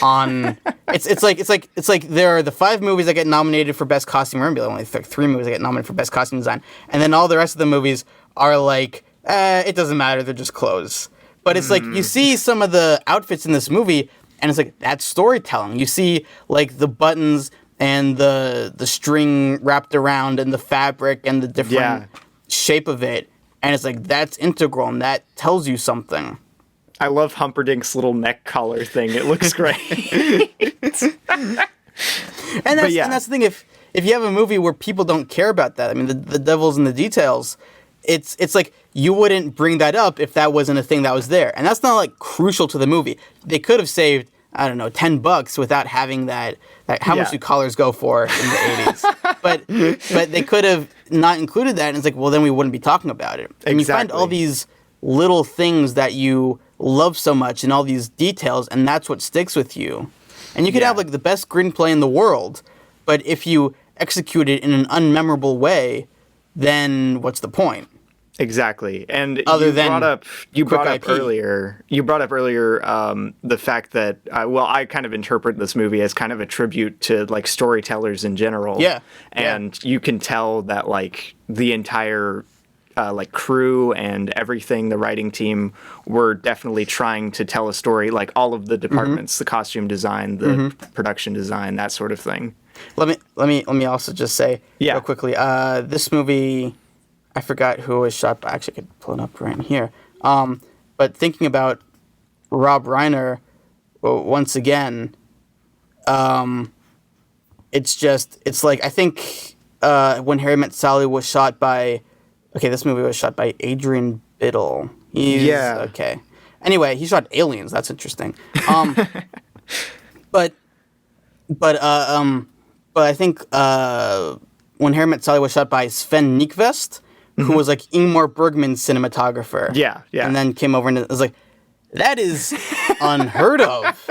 on. It's like there are the 5 movies that get nominated for best costume. Remember, only 3 movies that get nominated for best costume design, and then all the rest of the movies are like, it doesn't matter, they're just clothes. But it's like you see some of the outfits in this movie, and it's like that's storytelling. You see like the buttons and the string wrapped around and the fabric and the different shape of it. And it's like, that's integral and that tells you something. I love Humperdinck's little neck collar thing. It looks great. And that's the thing. If you have a movie where people don't care about that, I mean, the devil's in the details. It's like you wouldn't bring that up if that wasn't a thing that was there. And that's not like crucial to the movie. They could have saved, I don't know, $10 without having that how much do collars go for in the 80s? But they could have not included that, and it's like, well, then we wouldn't be talking about it. And you find all these little things that you love so much and all these details, and that's what sticks with you. And you could have like the best screenplay in the world, but if you execute it in an unmemorable way, then what's the point? Exactly. And you brought up earlier the fact that I kind of interpret this movie as kind of a tribute to like storytellers in general. Yeah. And you can tell that like the entire like crew and everything, the writing team were definitely trying to tell a story, like all of the departments, the costume design, the production design, that sort of thing. Let me also just say real quickly, this movie, I forgot who it was shot by. Actually, I could pull it up right here. But thinking about Rob Reiner, once again, it's like, I think When Harry Met Sally was shot by, this movie was shot by Adrian Biddle. Okay. Anyway, he shot Aliens. That's interesting. But I think When Harry Met Sally was shot by Sven Nykvist, who was like Ingmar Bergman's cinematographer. Yeah, yeah. And then came over and it was like, that is unheard of.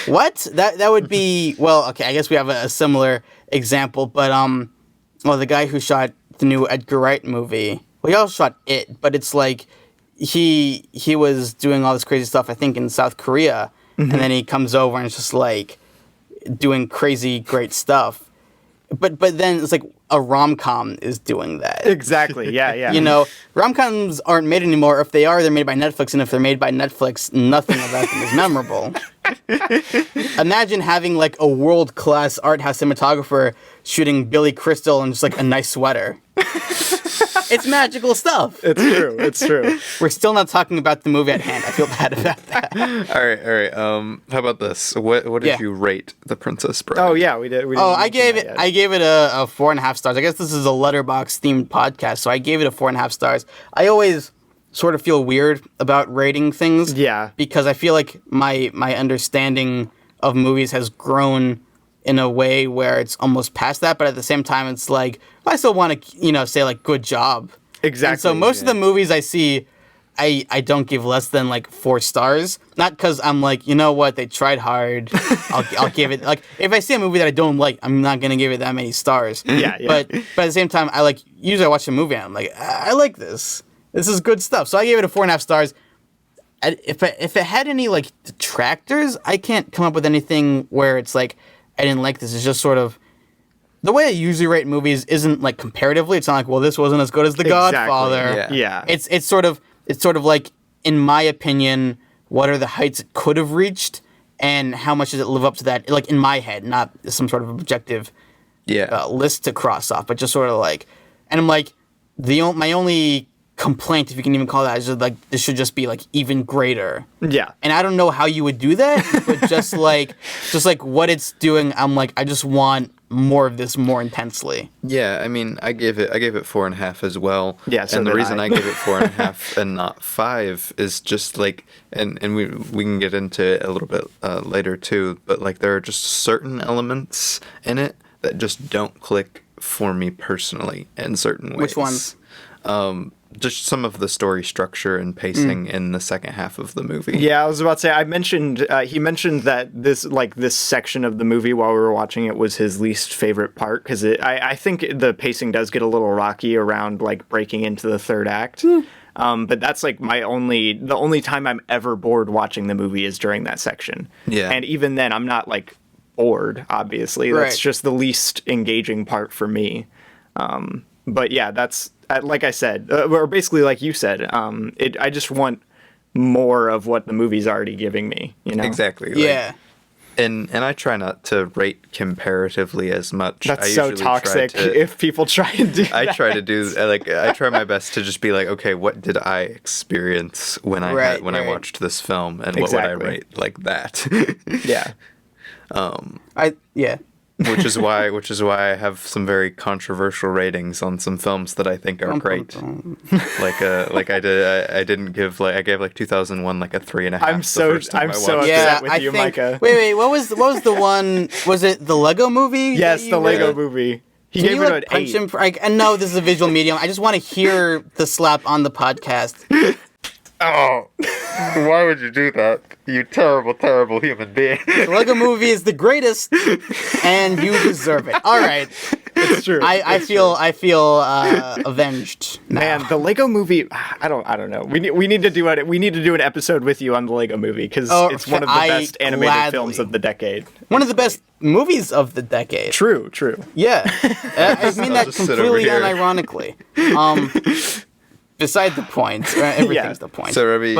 What? That would be, well, okay, I guess we have a similar example, but well, the guy who shot the new Edgar Wright movie, well, he also shot It, but it's like he was doing all this crazy stuff, I think, in South Korea, and then he comes over and it's just like doing crazy great stuff. But then it's like a rom-com is doing that. Exactly, yeah, yeah. You know, rom-coms aren't made anymore. If they are, they're made by Netflix, and if they're made by Netflix, nothing about them is memorable. Imagine having like a world-class art house cinematographer shooting Billy Crystal in just like a nice sweater. It's magical stuff. It's true. It's true. We're still not talking about the movie at hand. I feel bad about that. All right. How about this? What did you rate The Princess Bride? Oh yeah, we did. I gave it a 4.5 stars. I guess this is a Letterboxd themed podcast, so I gave it a 4.5 stars. I always sort of feel weird about rating things. Yeah. Because I feel like my understanding of movies has grown in a way where it's almost past that, but at the same time, it's like, I still want to, say like, good job. Exactly. And so most of the movies I see, I don't give less than like 4 stars. Not because I'm like, you know what, they tried hard. I'll give it, like, if I see a movie that I don't like, I'm not going to give it that many stars. Yeah. But at the same time, usually I watch a movie and I'm like, I like this. This is good stuff. So I gave it a 4.5 stars. If it had any like detractors, I can't come up with anything where it's like, I didn't like this. It's just sort of the way I usually rate movies isn't like comparatively. It's not like, well, this wasn't as good as The Godfather. Yeah. It's sort of like, in my opinion, what are the heights it could have reached, and how much does it live up to that? Like in my head, not some sort of objective list to cross off, but just sort of like, and I'm like, my only complaint, if you can even call that, is just like, this should just be like even greater. Yeah. And I don't know how you would do that, but just like what it's doing, I'm like, I just want more of this more intensely. Yeah, I mean, I gave it 4.5 as well. Yeah, so and the reason I gave it 4.5 and not 5 is just like, and we can get into it a little bit later too, but like there are just certain elements in it that just don't click for me personally in certain ways. Which ones? Just some of the story structure and pacing in the second half of the movie. Yeah, I was about to say, he mentioned that this section of the movie while we were watching it was his least favorite part, because I think the pacing does get a little rocky around like breaking into the third act. But that's like the only time I'm ever bored watching the movie is during that section. Yeah. And even then I'm not like bored, obviously. That's just the least engaging part for me. But yeah, that's, like I said, or basically like you said, I just want more of what the movie's already giving me, you know? Exactly. Yeah. And I try not to rate comparatively as much. That's so toxic if people try and do that. I try to do, I try my best to just be like, okay, what did I experience when I watched this film, and what would I rate like that? Yeah. Which is why I have some very controversial ratings on some films that I think are great. I gave like 2001 like a 3.5. I'm so upset with you, Micah. Wait, what was the one? Was it the Lego Movie? Yes, the Lego Movie. He gave it an 8. And no, this is a visual medium. I just want to hear the slap on the podcast. Oh, why would you do that? You terrible, terrible human being. The Lego Movie is the greatest, and you deserve it. All right, it's true. I feel avenged now. Man, the Lego Movie. I don't know. We need to do it. We need to do an episode with you on the Lego Movie, because it's one of the best animated films of the decade. One of the best movies of the decade. True. Yeah, I mean that completely unironically. Beside the point, everything's the point. So, Rebby,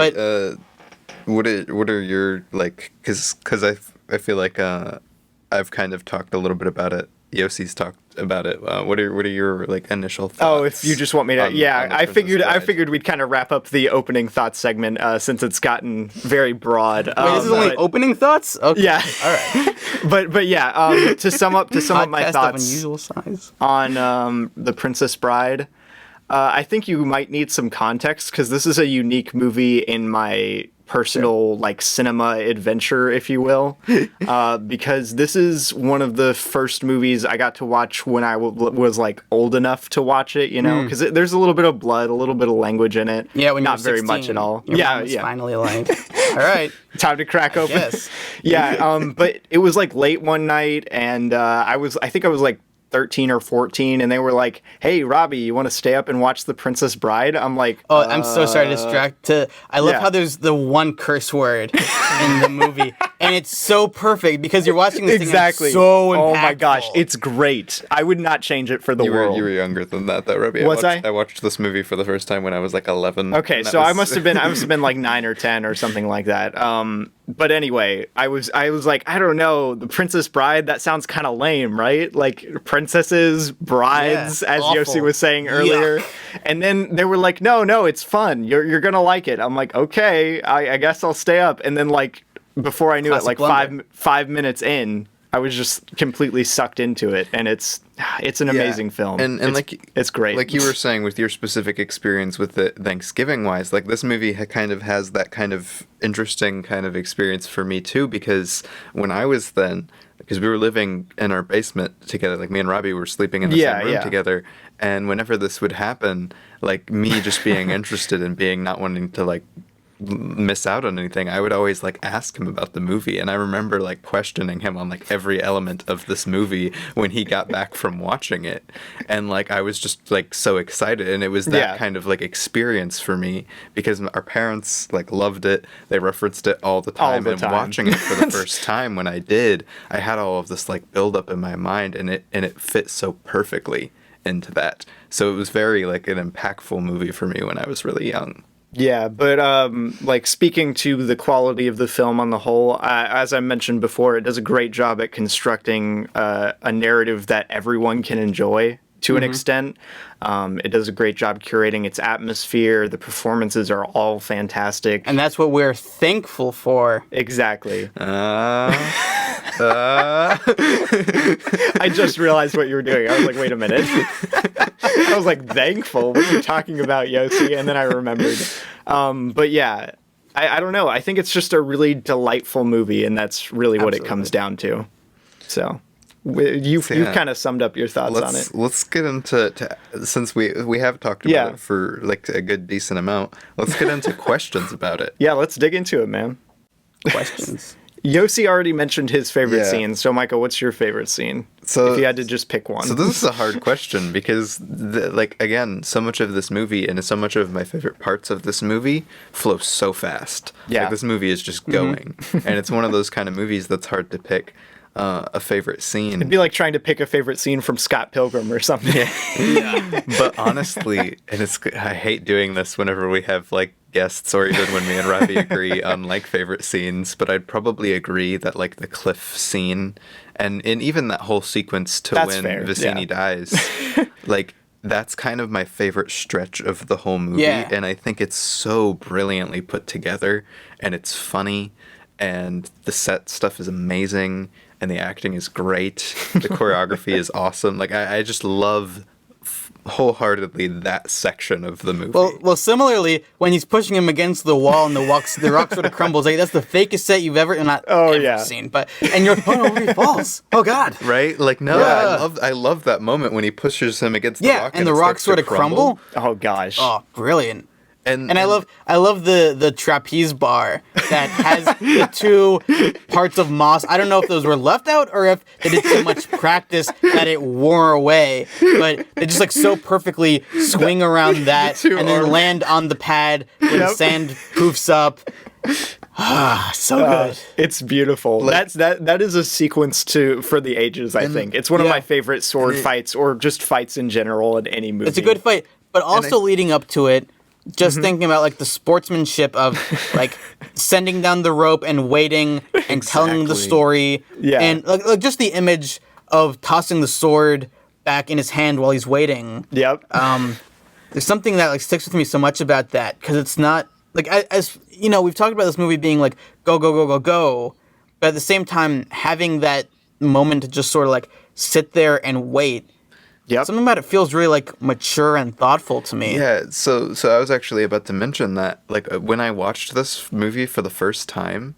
what are your, like, because I feel like I've kind of talked a little bit about it. Yossi's talked about it. What are your like initial thoughts? Oh, if you just want me to, I figured we'd kind of wrap up the opening thoughts segment since it's gotten very broad. Wait, this is only opening thoughts? Okay. Yeah. All right. but yeah, to sum up my thoughts of unusual size on The Princess Bride. I think you might need some context, because this is a unique movie in my personal like cinema adventure, if you will, because this is one of the first movies I got to watch when I was like old enough to watch it, you know, because there's a little bit of blood, a little bit of language in it. Yeah, when not you're 16, very much at all. Your mom was finally like, all right, time to crack open. Yes. Yeah, but it was like late one night, and I think I was like 13 or 14, and they were like, "Hey, Robbie, you want to stay up and watch The Princess Bride?" I'm like, "Oh, I'm so sorry to distract." I love how there's the one curse word in the movie, and it's so perfect because you're watching this exactly. thing. So impactful. Oh my gosh, it's great. I would not change it for the world. You were younger than that, though, Robbie. I watched this movie for the first time when I was like 11. Okay, so I must have been like 9 or 10 or something like that. But anyway, I was like, I don't know, The Princess Bride, that sounds kind of lame, right? Like princesses, brides, as awful. Yossi was saying earlier. Yuck. And then they were like, no, it's fun. You're going to like it. I'm like, okay, I guess I'll stay up. And then like, before I knew it, like five minutes in, I was just completely sucked into it, and it's an amazing film, and it's great. Like you were saying with your specific experience with it Thanksgiving wise, like this movie kind of has that kind of interesting kind of experience for me too, because when I was then, because we were living in our basement together, like me and Robbie were sleeping in the same room together, and whenever this would happen, like me just being interested and being not wanting to like miss out on anything, I would always like ask him about the movie, and I remember like questioning him on like every element of this movie when he got back from watching it, and like I was just like so excited, and it was that kind of like experience for me because our parents like loved it, they referenced it all the time, and watching it for the first time when I did, I had all of this like build up in my mind, and it fit so perfectly into that, so it was very like an impactful movie for me when I was really young. Yeah, but like speaking to the quality of the film on the whole, as I mentioned before, it does a great job at constructing a narrative that everyone can enjoy to an extent. It does a great job curating its atmosphere. The performances are all fantastic. And that's what we're thankful for. Exactly. I just realized what you were doing. I was like, wait a minute. I was like, thankful? What are you talking about, Yossi? And then I remembered. But yeah, I don't know. I think it's just a really delightful movie, and that's really what it comes down to. So you've kind of summed up your thoughts on it. Let's get into, since we have talked about it for like a good decent amount, let's get into questions about it. Yeah, let's dig into it, man. Questions. Yossi already mentioned his favorite scene, so Michael, what's your favorite scene? So, if you had to just pick one. So this is a hard question because, like, again, so much of this movie and so much of my favorite parts of this movie flow so fast. Yeah. Like, this movie is just going. And it's one of those kind of movies that's hard to pick a favorite scene. It'd be like trying to pick a favorite scene from Scott Pilgrim or something. Yeah. But honestly, and I hate doing this whenever we have, like, guests or even when me and Robbie agree on like favorite scenes, but I'd probably agree that like the cliff scene and even that whole sequence to when Vicini dies, like that's kind of my favorite stretch of the whole movie, and I think it's so brilliantly put together, and it's funny, and the set stuff is amazing, and the acting is great, the choreography is awesome. Like I just love wholeheartely that section of the movie. Well, similarly, when he's pushing him against the wall and the rock sort of crumbles, like that's the fakest set you've ever seen. But and you're he falls. Oh God! Right? Like no, I love that moment when he pushes him against the rock and the rock sort of crumble. Oh gosh! Oh, brilliant! And I love the trapeze bar that has the two parts of moss. I don't know if those were left out or if they did so much practice that it wore away. But they just like so perfectly swing around that and then land on the pad when the sand poofs up. So good. It's beautiful. Like, that is a sequence for the ages, I think. It's one of my favorite sword fights or just fights in general in any movie. It's a good fight, but also leading up to it, just thinking about like the sportsmanship of like sending down the rope and waiting and telling the story, and like just the image of tossing the sword back in his hand while he's waiting. Yep. There's something that like sticks with me so much about that because it's not like as you know we've talked about this movie being like go go go go go, but at the same time having that moment to just sort of like sit there and wait. Yep. Something about it feels really like mature and thoughtful to me. Yeah, so I was actually about to mention that, like, when I watched this movie for the first time,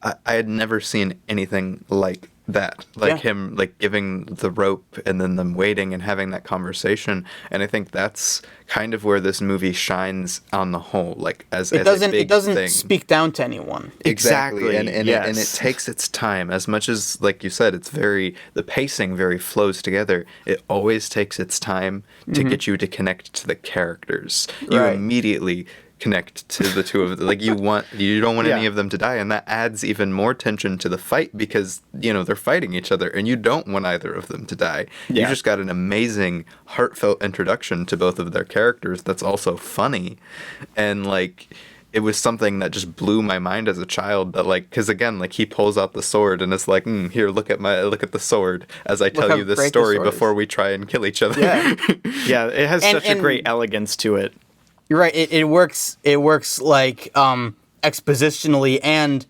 I had never seen anything like that. Like him, like, giving the rope and then them waiting and having that conversation. And I think that's kind of where this movie shines on the whole, like, as a big doesn't thing. speak down to anyone. Exactly. And yes. it takes its time. As much as, like you said, the pacing very flows together, it always takes its time to get you to connect to the characters. You Right. immediately connect to the two of them. Like, you don't want any of them to die, and that adds even more tension to the fight because, they're fighting each other, and you don't want either of them to die. You just got an amazing, heartfelt introduction to both of their characters that's also funny, and, like, it was something that just blew my mind as a child. That, like, because again, like, he pulls out the sword and it's like, here, look at the sword as I tell you this story before we try and kill each other. Yeah. Yeah, it has such a great elegance to it. You're right. It works. It works like expositionally and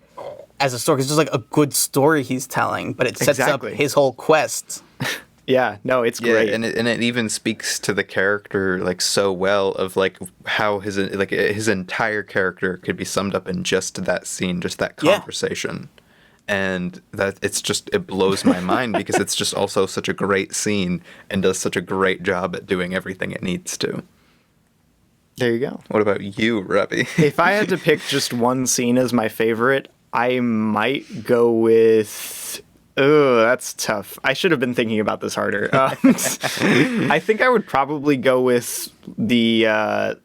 as a story. It's just like a good story he's telling, but it sets up his whole quest. Yeah, no, it's great, and it even speaks to the character like so well of like how his entire character could be summed up in just that scene, just that conversation. And that it blows my mind because it's just also such a great scene and does such a great job at doing everything it needs to. There you go. What about you, Robbie? If I had to pick just one scene as my favorite, I might go with... Oh, that's tough. I should have been thinking about this harder. I think I would probably go with the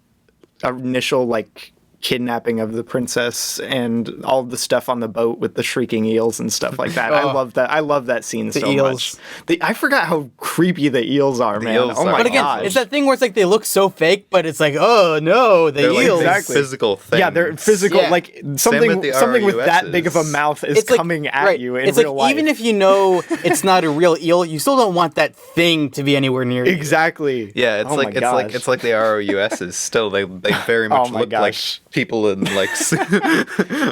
initial, like, kidnapping of the princess and all the stuff on the boat with the shrieking eels and stuff like that. I love that. I love that scene so much. I forgot how creepy the eels are, man. Oh my But again, gosh. it's that thing where it's like they look so fake, but it's like, oh no, they're eels. Like physical things. Yeah, they're physical. Yeah. Like something with that big of a mouth is It's like, coming at you in it's real like, life. even if you know it's not a real eel, you still don't want that thing to be anywhere near you. Exactly. Yeah, it's like the ROUSs still. They very much look like people in like,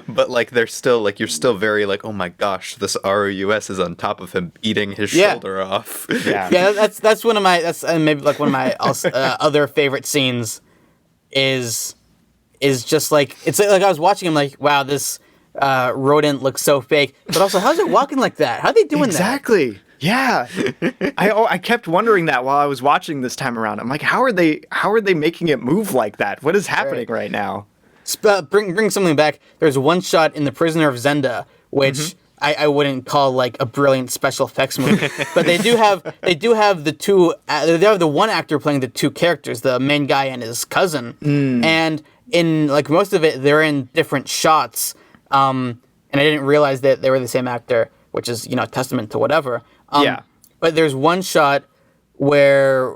but like they're still like you're still very like, oh my gosh, this ROUS is on top of him eating his shoulder off. Yeah, that's one of my maybe like one of my other favorite scenes is just like it's like I was watching him like, wow, this rodent looks so fake, but also how's it walking like that? How are they doing exactly. Yeah, I kept wondering that while I was watching this time around. I'm like, how are they making it move like that? What is happening right now? Bring something back. There's one shot in The Prisoner of Zenda, which I wouldn't call like a brilliant special effects movie, but they do have the two. They have the one actor playing the two characters, the main guy and his cousin, and in like most of it, they're in different shots. And I didn't realize that they were the same actor, which is a testament to whatever. But there's one shot where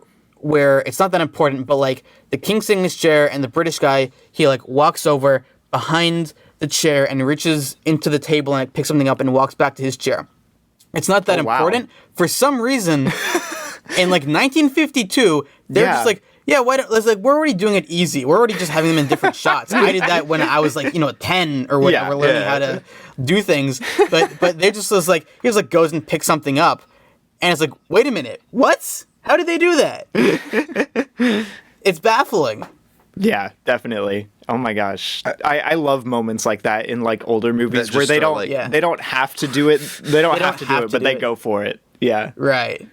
it's not that important, but like the king sitting in his chair and the British guy, he like walks over behind the chair and reaches into the table and like, picks something up and walks back to his chair. It's not that important. For some reason, in like 1952, they're just like, we're already doing it easy. We're already just having them in different shots. I did that when I was like, 10 or whatever, learning how to do things. But they just was like, he just like goes and picks something up. And it's like, wait a minute, what? How did they do that? It's baffling. Yeah, definitely. Oh my gosh, I love moments like that in like older movies where they don't have to do it. They don't have to do it, but they go for it. Yeah, right.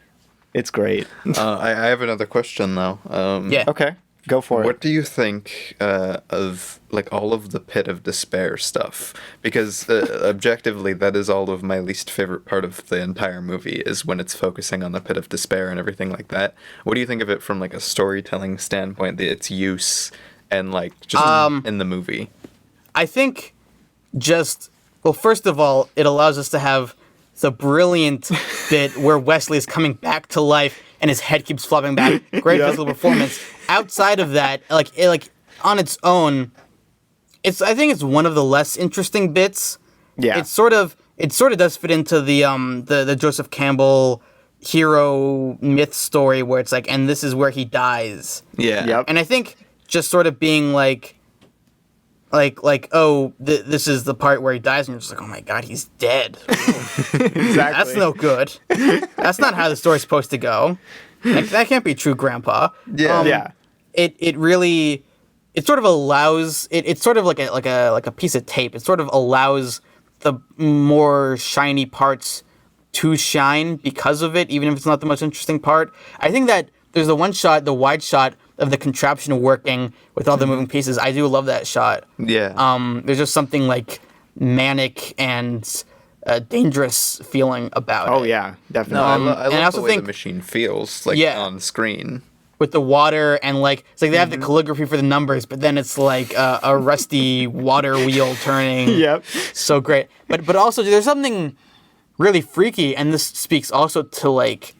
It's great. I have another question though. Okay, go for it. What do you think of like all of the Pit of Despair stuff? Because objectively, that is all of my least favorite part of the entire movie is when it's focusing on the Pit of Despair and everything like that. What do you think of it from like a storytelling standpoint, its use and like just in the movie? I think first of all, it allows us to have the brilliant bit where Wesley is coming back to life and his head keeps flopping back. Great physical performance. Outside of that, like on its own, I think it's one of the less interesting bits. Yeah. It sort of does fit into the Joseph Campbell hero myth story where it's like, and this is where he dies. Yeah. Yep. And I think just sort of being this is the part where he dies, and you're just like, oh my god, he's dead. Exactly. That's no good. That's not how the story's supposed to go. that can't be true, Grandpa. Yeah. Yeah. It really, it sort of allows it's sort of like a piece of tape. It sort of allows the more shiny parts to shine because of it, even if it's not the most interesting part. I think that there's the wide shot of the contraption working with all the moving pieces. I do love that shot. Yeah. There's just something like manic and dangerous feeling about it. Oh yeah, definitely. No, I and I love also the way think- the machine feels like Yeah. on screen. With the water and like it's like they have the calligraphy for the numbers, but then it's like a rusty water wheel turning. Yep. So great. But also there's something really freaky, and this speaks also to like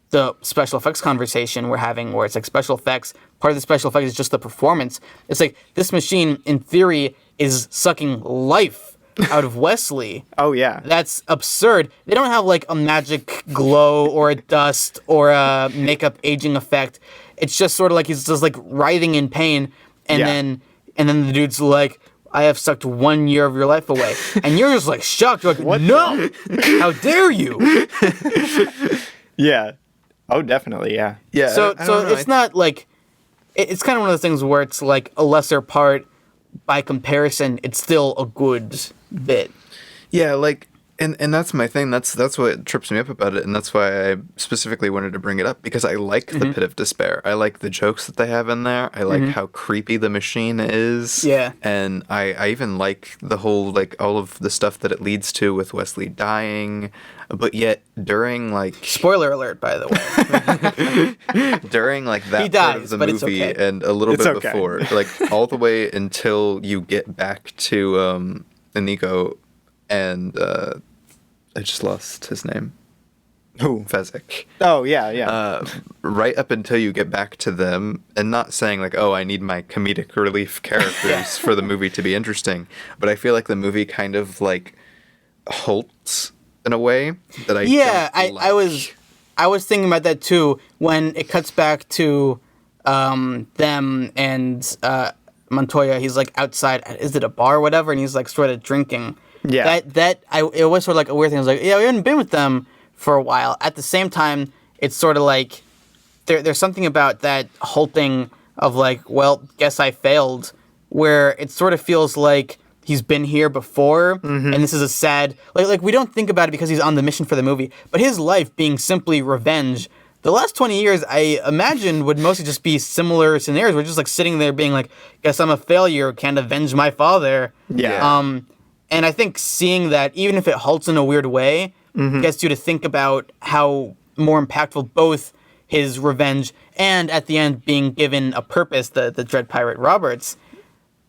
the special effects conversation we're having, where it's like special effects. Part of the special effects is just the performance. It's like this machine, in theory, is sucking life out of Westley. Oh yeah. That's absurd. They don't have like a magic glow or a dust or a makeup aging effect. It's just sort of like he's just like writhing in pain, and Yeah. then the dude's like, "I have sucked 1 year of your life away," and you're just like shocked. You're like, "No, how dare you?" Yeah. Oh, definitely. Yeah. Yeah. So I don't know, it's not like it's kind of one of those things where it's like a lesser part by comparison. It's still a good bit. Yeah, like, and that's my thing. That's what trips me up about it, and that's why I specifically wanted to bring it up, because I like the Pit of Despair. I like the jokes that they have in there. I like how creepy the machine is. Yeah. And I even like the whole, like, all of the stuff that it leads to with Wesley dying. But yet, during, like... Spoiler alert, by the way. during, like, that He part dies, of the but it's movie okay. and a little It's bit okay. before, like, all the way until you get back to Inigo and... I just lost his name. Who? Fezzik. Oh yeah, yeah. Right up until you get back to them, and not saying like, oh, I need my comedic relief characters for the movie to be interesting, but I feel like the movie kind of like halts in a way that I Yeah, don't I was thinking about that too when it cuts back to them and Montoya. He's like outside. Is it a bar or whatever? And he's like sort of drinking. Yeah. It was sort of like a weird thing. I was like, yeah, we haven't been with them for a while. At the same time, it's sort of like there's something about that halting of like, well, guess I failed, where it sort of feels like he's been here before, and this is a sad like we don't think about it because he's on the mission for the movie, but his life being simply revenge. The last 20 years, I imagine, would mostly just be similar scenarios. We're just like sitting there being like, guess I'm a failure, can't avenge my father. Yeah. And I think seeing that, even if it halts in a weird way, gets you to think about how more impactful both his revenge and at the end being given a purpose, the Dread Pirate Roberts,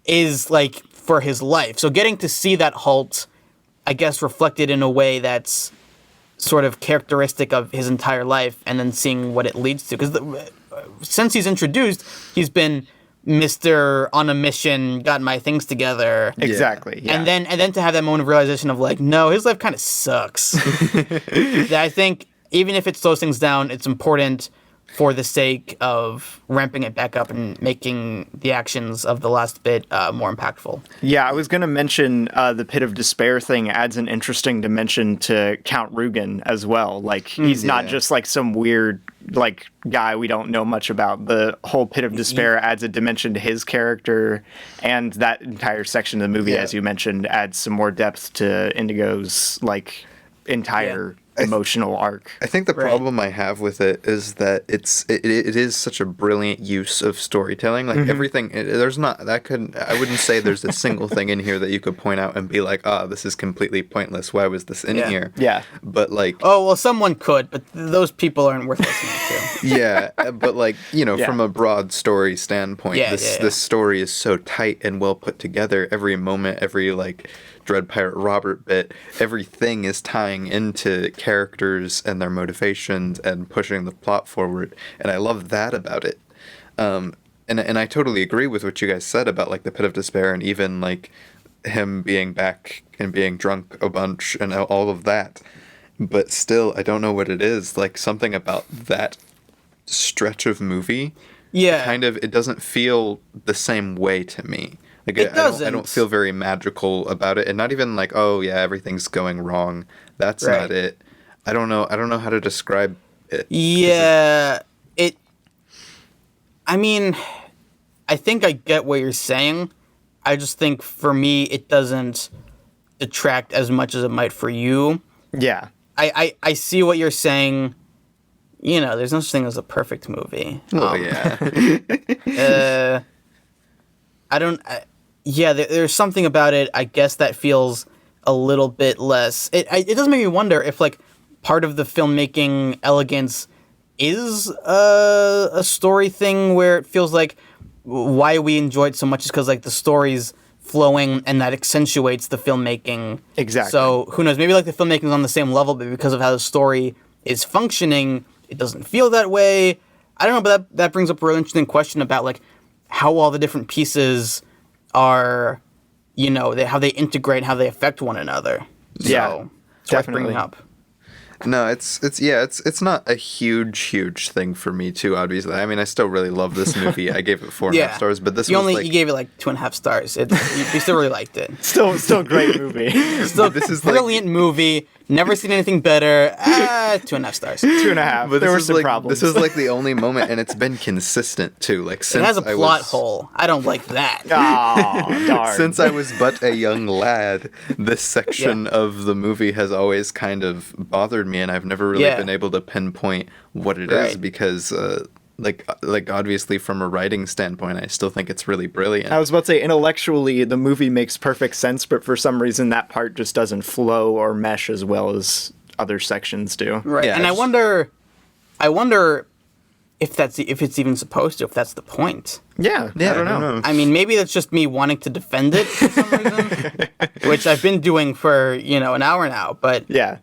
is like for his life. So getting to see that halt, I guess, reflected in a way that's sort of characteristic of his entire life, and then seeing what it leads to. Because since he's introduced, he's been Mr. on a mission, got my things together. Exactly. Yeah. And then to have that moment of realization of like, no, his life kind of sucks. That I think even if it slows things down, it's important for the sake of ramping it back up and making the actions of the last bit more impactful. Yeah, I was going to mention the Pit of Despair thing adds an interesting dimension to Count Rugen as well. Like, he's not just like some weird like guy we don't know much about. The whole Pit of Despair adds a dimension to his character, and that entire section of the movie, as you mentioned, adds some more depth to Indigo's like entire emotional arc. I think the problem I have with it is that it is such a brilliant use of storytelling. Like everything, I wouldn't say there's a single thing in here that you could point out and be like, this is completely pointless. Why was this in here? Yeah. But like, Oh, well, someone could, but those people aren't worth listening to. yeah, but like, from a broad story standpoint, this story is so tight and well put together. Every moment, every like Dread Pirate Robert bit, everything is tying into characters and their motivations and pushing the plot forward, and I love that about it. And I totally agree with what you guys said about like the Pit of Despair, and even like him being back and being drunk a bunch and all of that. But still, I don't know what it is. Like something about that stretch of movie, it doesn't feel the same way to me. Like It doesn't. I don't feel very magical about it, and not even like, oh yeah, everything's going wrong. That's not it. I don't know how to describe it. Yeah, I mean, I think I get what you're saying. I just think for me, it doesn't detract as much as it might for you. Yeah. I see what you're saying. You know, there's no such thing as a perfect movie. Oh, yeah. There's something about it, I guess, that feels a little bit less. It does make me wonder if, like, part of the filmmaking elegance is a story thing where it feels like why we enjoy it so much is because, like, the story's flowing and that accentuates the filmmaking. Exactly. So, who knows, maybe, like, the filmmaking's on the same level, but because of how the story is functioning, it doesn't feel that way. I don't know, but that brings up a really interesting question about, like, how all the different pieces are, you know, how they integrate, how they affect one another. Yeah, so, it's worth bringing up. No, it's not a huge thing for me too. Obviously, I mean, I still really love this movie. I gave it 4.5 stars, but you gave it like 2.5 stars. You still really liked it. Still great movie. Still, this is brilliant movie. Never seen anything better. 2.5 stars. 2.5. But there were some problems. This is like the only moment, and it's been consistent too. Like since it has a plot hole. I don't like that. Oh, darn. Since I was but a young lad, this section of the movie has always kind of bothered me, and I've never really been able to pinpoint what it is because. Like obviously from a writing standpoint, I still think it's really brilliant. I was about to say intellectually the movie makes perfect sense, but for some reason that part just doesn't flow or mesh as well as other sections do. Right. Yeah, and I wonder if it's even supposed to, if that's the point. Yeah, I don't know. I mean, maybe that's just me wanting to defend it for some reason, which I've been doing for, an hour now, but yeah.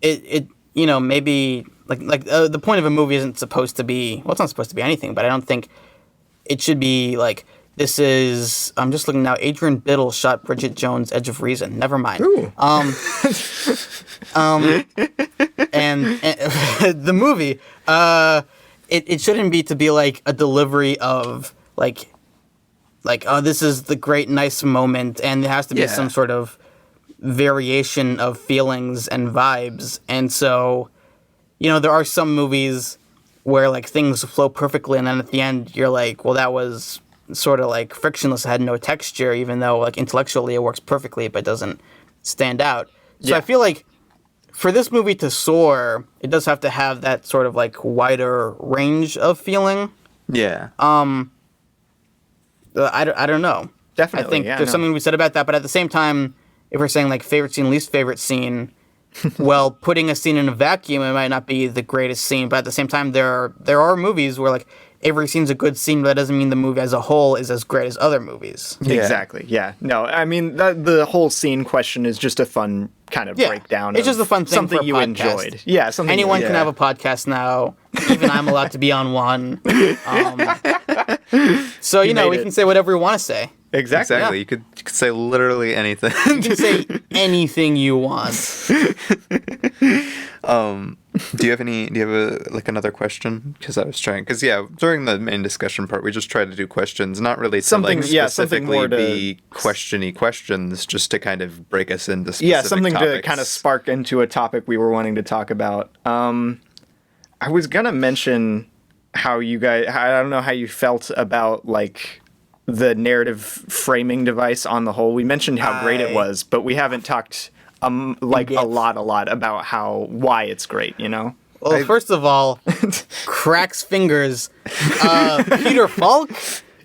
It maybe the point of a movie isn't supposed to be, well, it's not supposed to be anything, but I don't think it should be like, this is, I'm just looking now, Adrian Biddle shot Bridget Jones' Edge of Reason. Never mind. Ooh. And the movie, it shouldn't be to be like a delivery of like, oh, this is the great, nice moment, and there has to be some sort of variation of feelings and vibes, and so, there are some movies where, like, things flow perfectly, and then at the end, you're like, well, that was sort of, like, frictionless, it had no texture, even though, like, intellectually it works perfectly, but it doesn't stand out. So I feel like for this movie to soar, it does have to have that sort of, like, wider range of feeling. Yeah. I don't know. Definitely, I think there's something to be said about that, but at the same time, if we're saying, like, favorite scene, least favorite scene, well, putting a scene in a vacuum, it might not be the greatest scene, but at the same time, there are movies where, like, every scene's a good scene, but that doesn't mean the movie as a whole is as great as other movies. Yeah. Exactly, yeah. No, I mean, the whole scene question is just a fun kind of breakdown. It's just a fun thing something for a you podcast. Enjoyed. Yeah, something anyone can have a podcast now. Even I'm allowed to be on one. So, we can say whatever we want to say. Exactly. Yeah. You could say literally anything. You can say anything you want. Do you have another question? Because I was trying, during the main discussion part, we just tried to do questions, not really to specifically be questiony questions, just to kind of break us into specific topics. To kind of spark into a topic we were wanting to talk about. I was gonna mention how you guys, I don't know how you felt about, like, the narrative framing device on the whole. We mentioned how great it was, but we haven't talked a lot about why it's great, Well, first of all, cracks fingers. Peter Falk?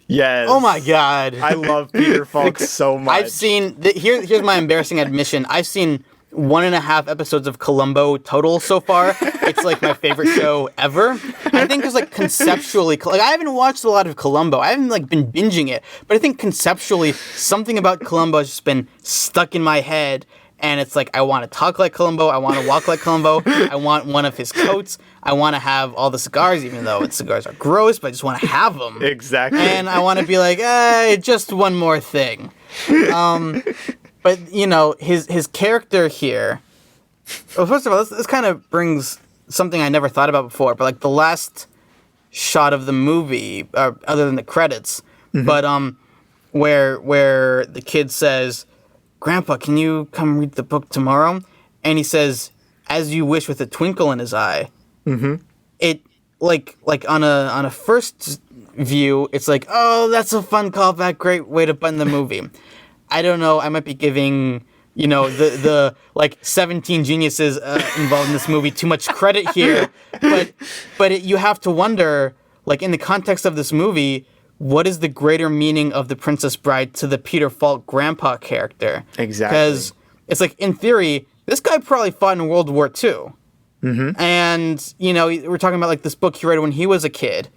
Yes. Oh my god. I love Peter Falk so much. I've seen, here's my embarrassing admission. I've seen 1.5 episodes of Columbo total so far. It's like my favorite show ever. I think there's like conceptually, like I haven't watched a lot of Columbo. I haven't like been binging it, but I think conceptually something about Columbo has just been stuck in my head. And it's like, I want to talk like Columbo. I want to walk like Columbo. I want one of his coats. I want to have all the cigars, even though cigars are gross, but I just want to have them. Exactly. And I want to be like, just one more thing. But, his character here... Well, first of all, this kind of brings something I never thought about before, but, like, the last shot of the movie, other than the credits, but where the kid says, Grandpa, can you come read the book tomorrow? And he says, as you wish, with a twinkle in his eye. Mm-hmm. like on a first view, it's like, oh, that's a fun callback, great way to button the movie. I don't know, I might be giving, the like 17 geniuses involved in this movie too much credit here, but you have to wonder, like, in the context of this movie, what is the greater meaning of the Princess Bride to the Peter Falk grandpa character? Exactly. Because it's like, in theory, this guy probably fought in World War II. Mm-hmm. And, we're talking about, like, this book he read when he was a kid.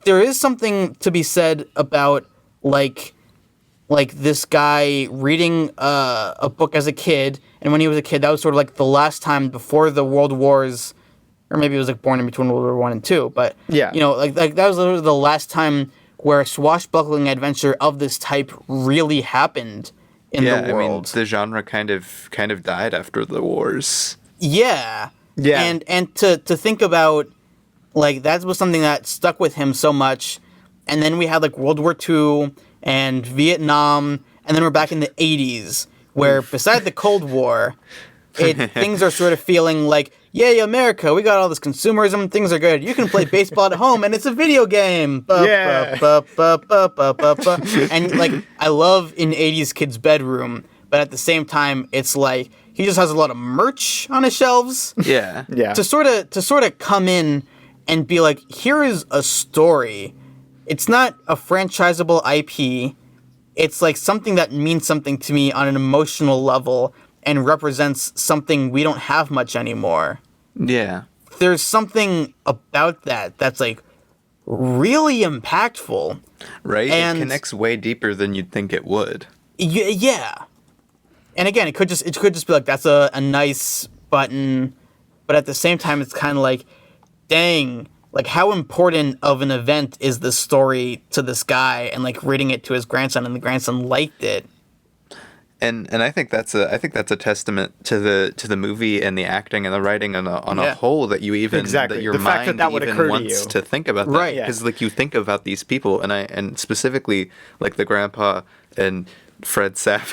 There is something to be said about, like this guy reading a book as a kid, and when he was a kid, that was sort of like the last time before the World Wars, or maybe it was like born in between World War I and II, but, yeah. Like that was literally the last time where a swashbuckling adventure of this type really happened in the world. Yeah, I mean, the genre kind of died after the wars. Yeah. Yeah. And to think about, like, that was something that stuck with him so much, and then we had, like, World War II and Vietnam, and then we're back in the 80s, where beside the Cold War, things are sort of feeling like, yay, America, we got all this consumerism, things are good. You can play baseball at home, and it's a video game. Yeah. And, like, I love in 80s kids' bedroom, but at the same time, it's like, he just has a lot of merch on his shelves. Yeah. Yeah. To sort of come in and be like, here is a story. It's not a franchisable IP. It's like something that means something to me on an emotional level and represents something we don't have much anymore. Yeah. There's something about that that's, like, really impactful. Right? And it connects way deeper than you'd think it would. Yeah. And again, it could just be like, that's a nice button, but at the same time, it's kind of like, dang, like, how important of an event is this story to this guy, and, like, reading it to his grandson, and the grandson liked it. And I think that's a testament to the movie and the acting and the writing on a whole, that you even exactly. that your the mind fact that would even occur wants to think about that, right? Because like, you think about these people, and specifically, like, the grandpa and Fred Sapp,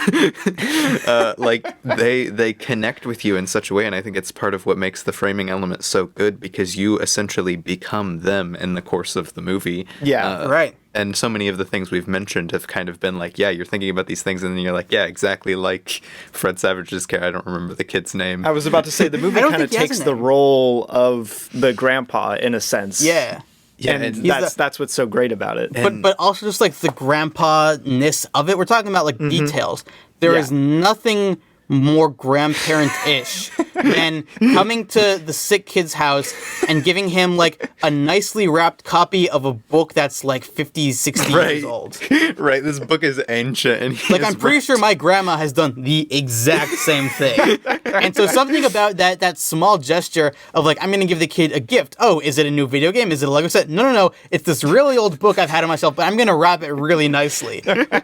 like, they connect with you in such a way, and I think it's part of what makes the framing element so good, because you essentially become them in the course of the movie. Yeah, right. And so many of the things we've mentioned have kind of been like, yeah, you're thinking about these things, and then you're like, yeah, exactly like Fred Savage's character. I don't remember the kid's name. I was about to say, the movie kind of takes the role of the grandpa in a sense. Yeah. Yeah, and that's what's so great about it. But also just, like, the grandpa-ness of it. We're talking about, like, details. There is nothing more grandparent-ish than coming to the sick kid's house and giving him, like, a nicely wrapped copy of a book that's, like, 50, 60 years old. Right, this book is ancient. And like, I'm pretty sure my grandma has done the exact same thing. And so something about that small gesture of, like, I'm going to give the kid a gift. Oh, is it a new video game? Is it a Lego set? No. It's this really old book I've had on my shelf, but I'm going to wrap it really nicely.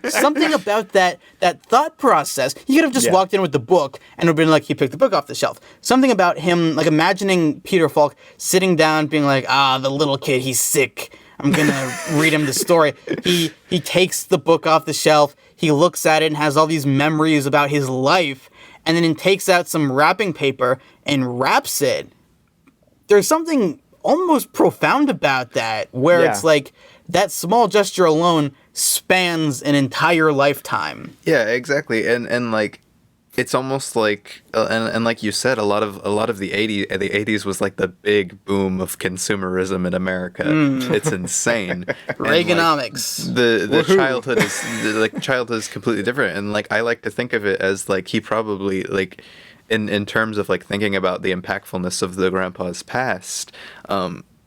Something about that thought process. He could have just walked in with the book and it would have been like he picked the book off the shelf. Something about him, like, imagining Peter Falk sitting down being like, the little kid, he's sick. I'm going to read him the story. He takes the book off the shelf. He looks at it and has all these memories about his life, and then he takes out some wrapping paper and wraps it. There's something almost profound about that, where it's like that small gesture alone spans an entire lifetime. Yeah, exactly. And like, it's almost like, and like you said, a lot of the 80s was like the big boom of consumerism in America. It's insane. Reaganomics. Like, the childhood is completely different, and like, I like to think of it as like, he probably, like, in terms of like thinking about the impactfulness of the grandpa's past,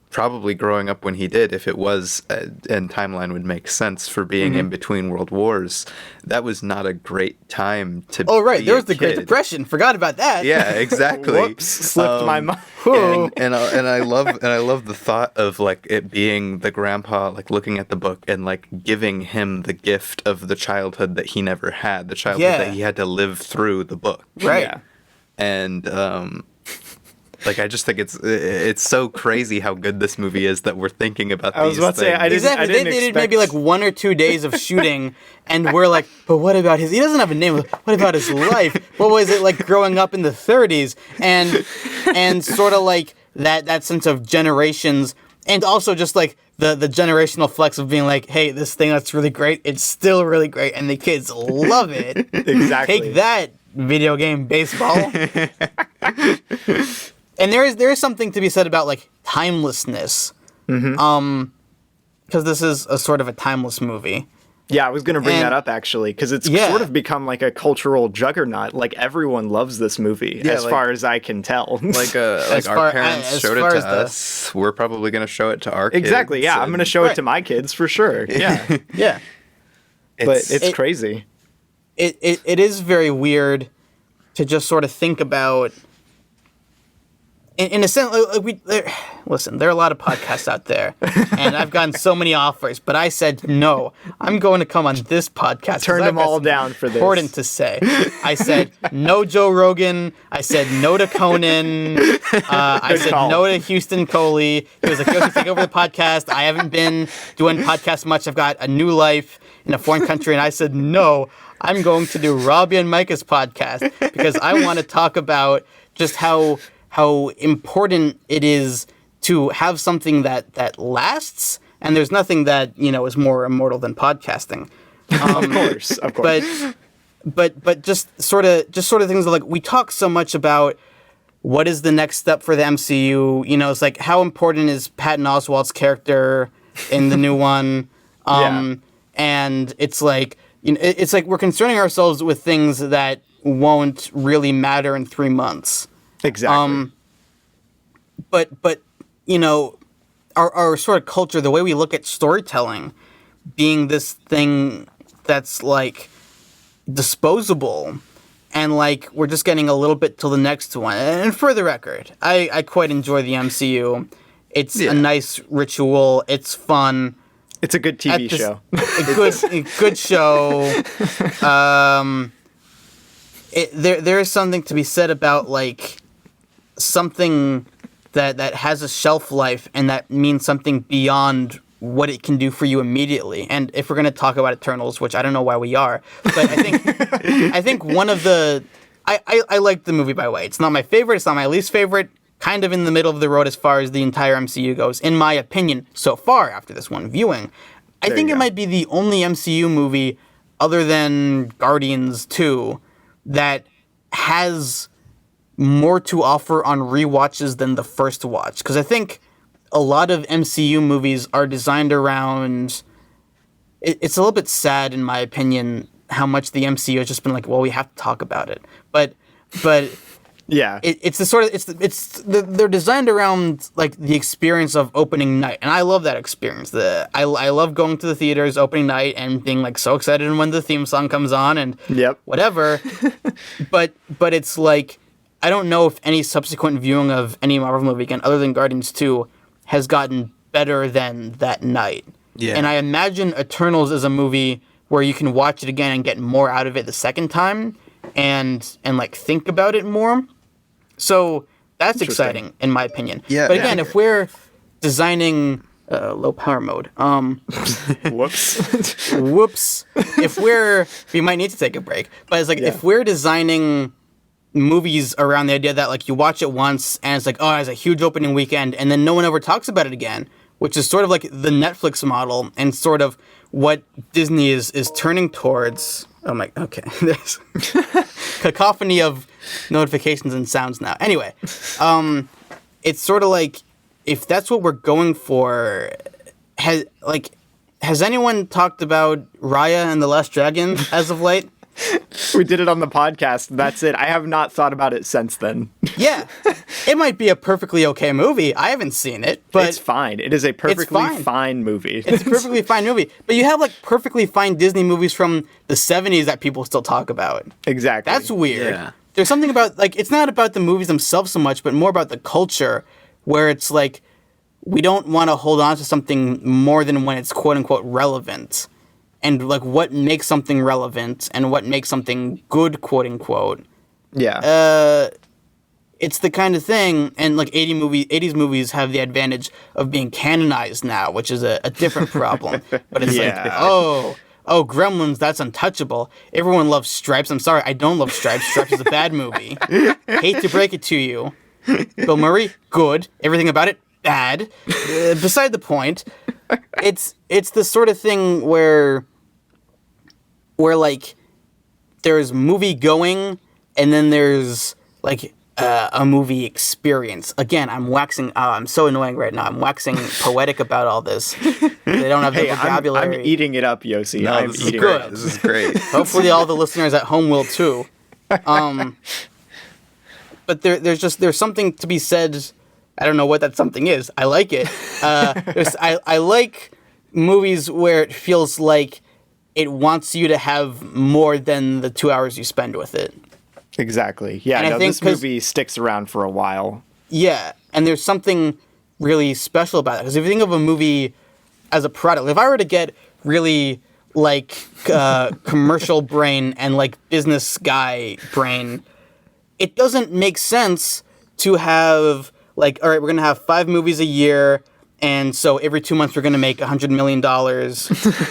probably growing up when he did, if it was, and timeline would make sense for being in between world wars, that was not a great time to be there was the kid. Great Depression. Forgot about that. Yeah, exactly. Whoops, slipped my mind. And I love the thought of, like, it being the grandpa, like, looking at the book and, like, giving him the gift of the childhood that he never had, the childhood that he had to live through the book. Right. Yeah. And like, I just think it's so crazy how good this movie is that we're thinking about these things. I was about to say, I didn't they did maybe like 1 or 2 days of shooting, and we're like, but what about he doesn't have a name. What about his life? What was it like growing up in the 30s? And sort of like that sense of generations, and also just like the generational flex of being like, hey, this thing that's really great, it's still really great, and the kids love it. Exactly. Take that, video game baseball. And there is something to be said about like timelessness. Because this is a sort of a timeless movie. Yeah, I was going to bring that up, actually, because it's sort of become like a cultural juggernaut. Like, everyone loves this movie, as far as I can tell. Like our parents showed it to us. We're probably going to show it to our kids. Exactly, yeah. I'm going to show it to my kids, for sure. Yeah. Yeah. But it's crazy. It is very weird to just sort of think about... In a sense, listen, there are a lot of podcasts out there, and I've gotten so many offers, but I said, no, I'm going to come on this podcast. Turned them all down for this. Important to say. I said, no Joe Rogan. I said, no to Conan. I said, no to Houston Coley. He was like, Yossi, take over the podcast. I haven't been doing podcasts much. I've got a new life in a foreign country, and I said, no, I'm going to do Robbie and Micah's podcast, because I want to talk about just how important it is to have something that lasts, and there's nothing that, is more immortal than podcasting. Of course. But just sort of things like, we talk so much about what is the next step for the MCU. It's like, how important is Patton Oswalt's character in the new one? And it's like, it's like we're concerning ourselves with things that won't really matter in 3 months. Exactly. But our sort of culture, the way we look at storytelling being this thing that's like disposable, and like we're just getting a little bit till the next one. And for the record, I quite enjoy the MCU. It's a nice ritual. It's fun. It's a good TV show. A good show. There is something to be said about like something that has a shelf life, and that means something beyond what it can do for you immediately. And if we're going to talk about Eternals, which I don't know why we are, but I think one of the... I like the movie, by the way. It's not my favorite. It's not my least favorite. Kind of in the middle of the road as far as the entire MCU goes, in my opinion, so far after this one viewing. I think it might be the only MCU movie, other than Guardians 2, that has more to offer on rewatches than the first watch. Because I think a lot of MCU movies are designed around... It's a little bit sad, in my opinion, how much the MCU has just been like, well, we have to talk about it. But yeah, it's the sort of they're designed around like the experience of opening night, and I love that experience. I love going to the theaters opening night and being like so excited when the theme song comes on and whatever. but it's like, I don't know if any subsequent viewing of any Marvel movie again, other than Guardians 2, has gotten better than that night. Yeah. And I imagine Eternals is a movie where you can watch it again and get more out of it the second time and like think about it more. So that's exciting, in my opinion. Yeah. But again, if we're designing low power mode, whoops. We might need to take a break. But it's like, if we're designing movies around the idea that like you watch it once and it's like, oh, it has a huge opening weekend, and then no one ever talks about it again, which is sort of like the Netflix model and sort of what Disney is turning towards. Oh my, okay. There's cacophony of notifications and sounds now. Anyway, it's sort of like, if that's what we're going for, has anyone talked about Raya and the Last Dragon as of late? We did it on the podcast. That's it. I have not thought about it since then. Yeah. It might be a perfectly okay movie. I haven't seen it, but... It's fine. It is a perfectly fine movie. It's a perfectly fine movie. But you have, like, perfectly fine Disney movies from the 70s that people still talk about. Exactly. That's weird. Yeah. There's something about, like, it's not about the movies themselves so much, but more about the culture, where it's like, we don't want to hold on to something more than when it's quote-unquote relevant. And, like, what makes something relevant and what makes something good, quote-unquote. Yeah. It's the kind of thing, and, like, 80s movies have the advantage of being canonized now, which is a different problem. But it's like, oh, Gremlins, that's untouchable. Everyone loves Stripes. I'm sorry, I don't love Stripes. Stripes is a bad movie. Hate to break it to you. Bill Murray, good. Everything about it, bad. Beside the point, it's the sort of thing where like there's movie going and then there's like a movie experience. Again, I'm so annoying right now. I'm waxing poetic about all this. They don't have the vocabulary. I'm eating it up, Yossi. No, I'm this is eating great. it. This is great. Hopefully all the listeners at home will too. But there's something to be said. I don't know what that something is. I like it. I like movies where it feels like it wants you to have more than the 2 hours you spend with it. Exactly. Yeah, And I no, think this movie sticks around for a while. Yeah, and there's something really special about it. Because if you think of a movie as a product, if I were to get really like commercial brain and like business guy brain, it doesn't make sense to have like, all right, we're going to have 5 movies a year, and so every 2 months we're going to make $100 million.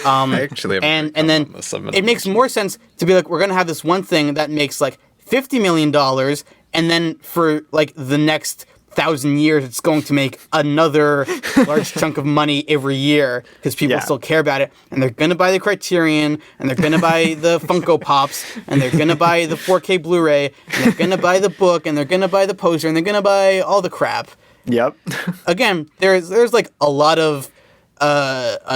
Actually, and then it makes more sense to be like, we're going to have this one thing that makes like $50 million, and then for like the next 1,000 years, it's going to make another large chunk of money every year because people still care about it, and they're going to buy the Criterion, and they're going to buy the Funko Pops, and they're going to buy the 4K Blu-ray, and they're going to buy the book, and they're going to buy the poster, and they're going to buy all the crap. Yep. Again, there's like a lot of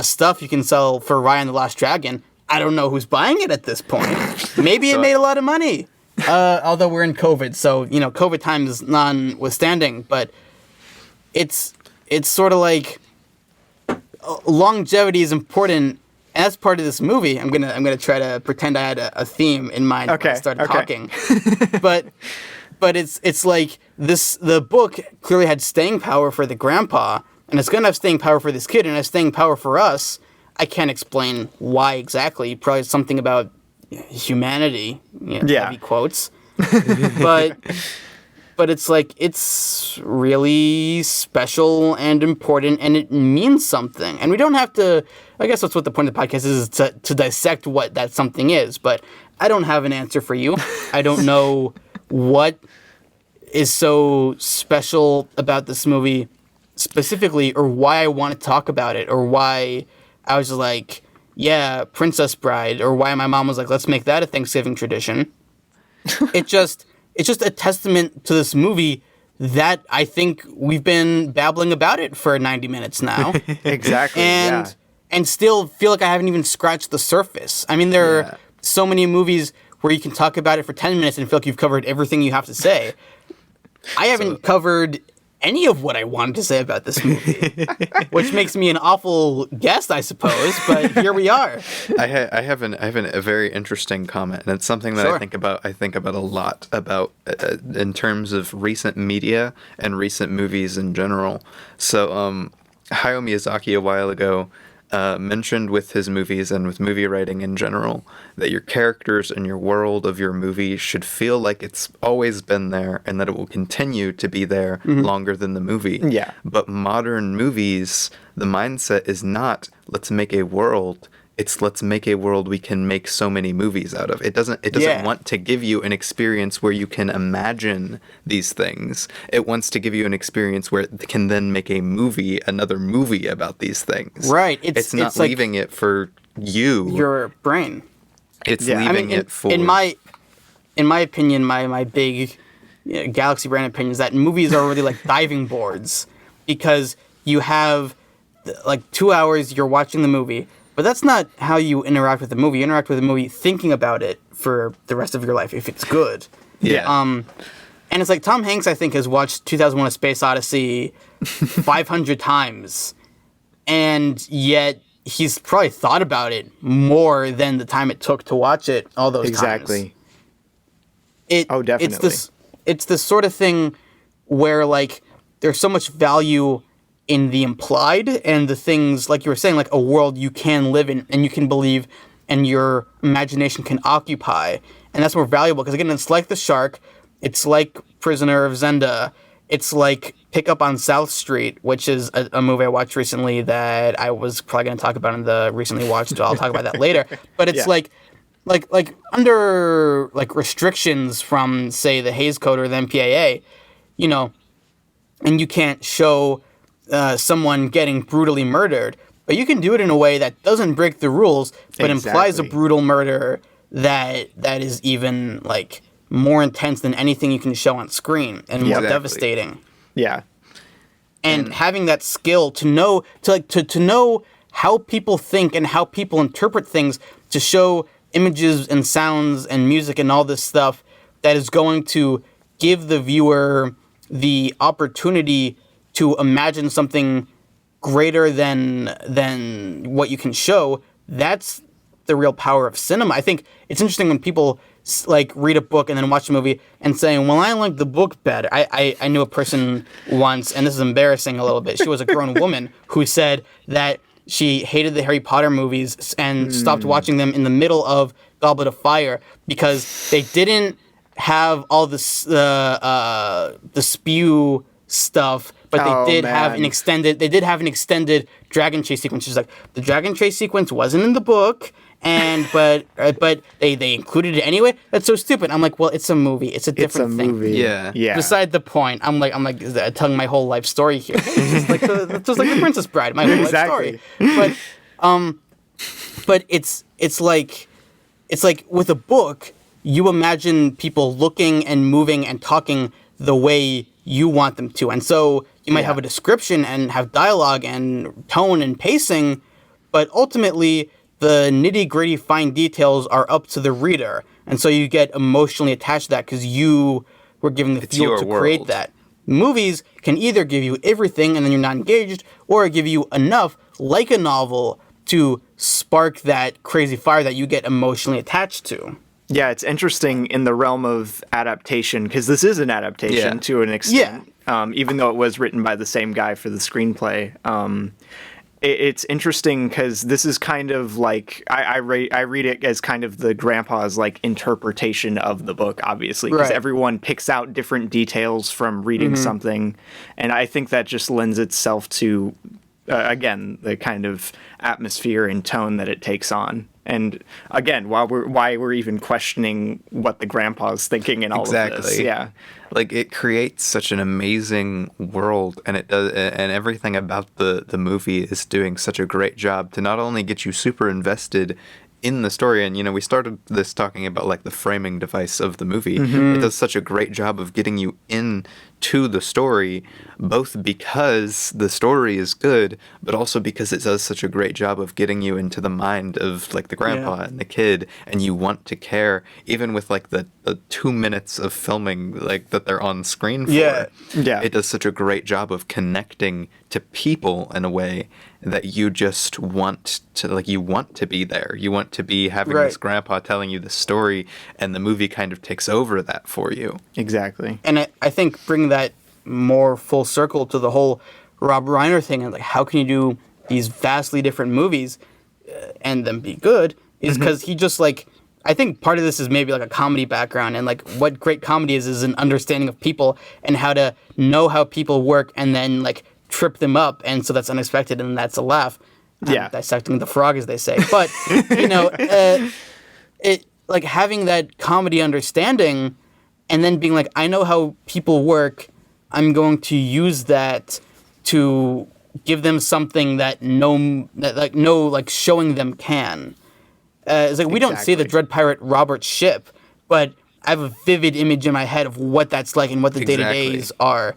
stuff you can sell for Raya and the Last Dragon. I don't know who's buying it at this point. Maybe it made a lot of money. Although we're in COVID, so COVID times notwithstanding, but it's sort of like longevity is important, and that's part of this movie. I'm gonna try to pretend I had a theme in mind when I started talking, but it's like the book clearly had staying power for the grandpa, and it's gonna have staying power for this kid, and it has staying power for us. I can't explain why exactly. Probably something about humanity, heavy quotes, but it's like it's really special and important, and it means something. And we don't have to. I guess that's what the point of the podcast is to dissect what that something is. But I don't have an answer for you. I don't know what is so special about this movie specifically, or why I want to talk about it, or why I was like, yeah, Princess Bride, or why my mom was like, let's make that a Thanksgiving tradition. It's just a testament to this movie that I think we've been babbling about it for 90 minutes now. Exactly. And still feel like I haven't even scratched the surface. I mean, there are so many movies where you can talk about it for 10 minutes and feel like you've covered everything you have to say. I haven't covered any of what I wanted to say about this movie, which makes me an awful guest, I suppose. But here we are. I have a very interesting comment, and it's something that I think about. I think about a lot about in terms of recent media and recent movies in general. So, Hayao Miyazaki a while ago mentioned with his movies and with movie writing in general that your characters and your world of your movie should feel like it's always been there and that it will continue to be there longer than the movie. Yeah. But modern movies, the mindset is not let's make a world. It's let's make a world we can make so many movies out of. It doesn't want to give you an experience where you can imagine these things. It wants to give you an experience where it can then make another movie about these things. Right. It's not leaving it for you. Your brain. It's leaving it for... In my opinion, my big galaxy brain opinion is that movies are really like diving boards, because you have like 2 hours you're watching the movie. But that's not how you interact with the movie. You interact with the movie thinking about it for the rest of your life, if it's good. Yeah. And it's like Tom Hanks, I think, has watched 2001: A Space Odyssey 500 times. And yet he's probably thought about it more than the time it took to watch it all those times. Exactly. Definitely. It's this sort of thing where, like, there's so much value in the implied and the things, like you were saying, like a world you can live in and you can believe and your imagination can occupy. And that's more valuable because, again, it's like The Shark. It's like Prisoner of Zenda. It's like Pick Up on South Street, which is a movie I watched recently that I was probably going to talk about in the recently watched. I'll talk about that later. But it's like under like restrictions from, say, the Hays Code or the MPAA, and you can't show someone getting brutally murdered, but you can do it in a way that doesn't break the rules, but implies a brutal murder that is even like more intense than anything you can show on screen and more devastating. Yeah. And having that skill to know to know how people think and how people interpret things, to show images and sounds and music and all this stuff that is going to give the viewer the opportunity to imagine something greater than what you can show. That's the real power of cinema. I think it's interesting when people like read a book and then watch a movie and saying, well, I like the book better. I knew a person once, and this is embarrassing a little bit. She was a grown woman who said that she hated the Harry Potter movies and stopped watching them in the middle of Goblet of Fire because they didn't have all the spew stuff, but they did have an extended. They did have an extended dragon chase sequence. She's like, the dragon chase sequence wasn't in the book, but they included it anyway. That's so stupid. I'm like, well, it's a movie. It's a different thing. Movie. Yeah. Beside the point. I'm like telling my whole life story here. It's just like the Princess Bride, my whole life story. But it's like with a book, you imagine people looking and moving and talking the way you want them to. And so you might have a description and have dialogue and tone and pacing, but ultimately the nitty-gritty fine details are up to the reader. And so you get emotionally attached to that because you were given the fuel to create that. Movies can either give you everything and then you're not engaged, or give you enough, like a novel, to spark that crazy fire that you get emotionally attached to. Yeah, it's interesting in the realm of adaptation, because this is an adaptation to an extent, even though it was written by the same guy for the screenplay. It's interesting because this is kind of like, I read it as kind of the grandpa's like interpretation of the book, obviously, because everyone picks out different details from reading something, and I think that just lends itself to, again, the kind of atmosphere and tone that it takes on. And again, why we're even questioning what the grandpa's thinking and all of this. Yeah. Like, it creates such an amazing world, and it does, and everything about the movie is doing such a great job to not only get you super invested in the story, and we started this talking about like the framing device of the movie. It does such a great job of getting you into the story, both because the story is good, but also because it does such a great job of getting you into the mind of like the grandpa and the kid, and you want to care, even with like the 2 minutes of filming like that they're on screen for. It does such a great job of connecting to people in a way that you just want to be there. You want to be having this grandpa telling you the story, and the movie kind of takes over that for you. Exactly. And I think bringing that more full circle to the whole Rob Reiner thing, and like, how can you do these vastly different movies and them be good, is because he just like, I think part of this is maybe like a comedy background, and like what great comedy is an understanding of people and how to know how people work and then like trip them up, and so that's unexpected and that's a laugh. Dissecting the frog, as they say. But it like having that comedy understanding, and then being like, I know how people work. I'm going to use that to give them something that no showing them can. It's like we don't see the Dread Pirate Robert's ship, but I have a vivid image in my head of what that's like and what the day-to-days are,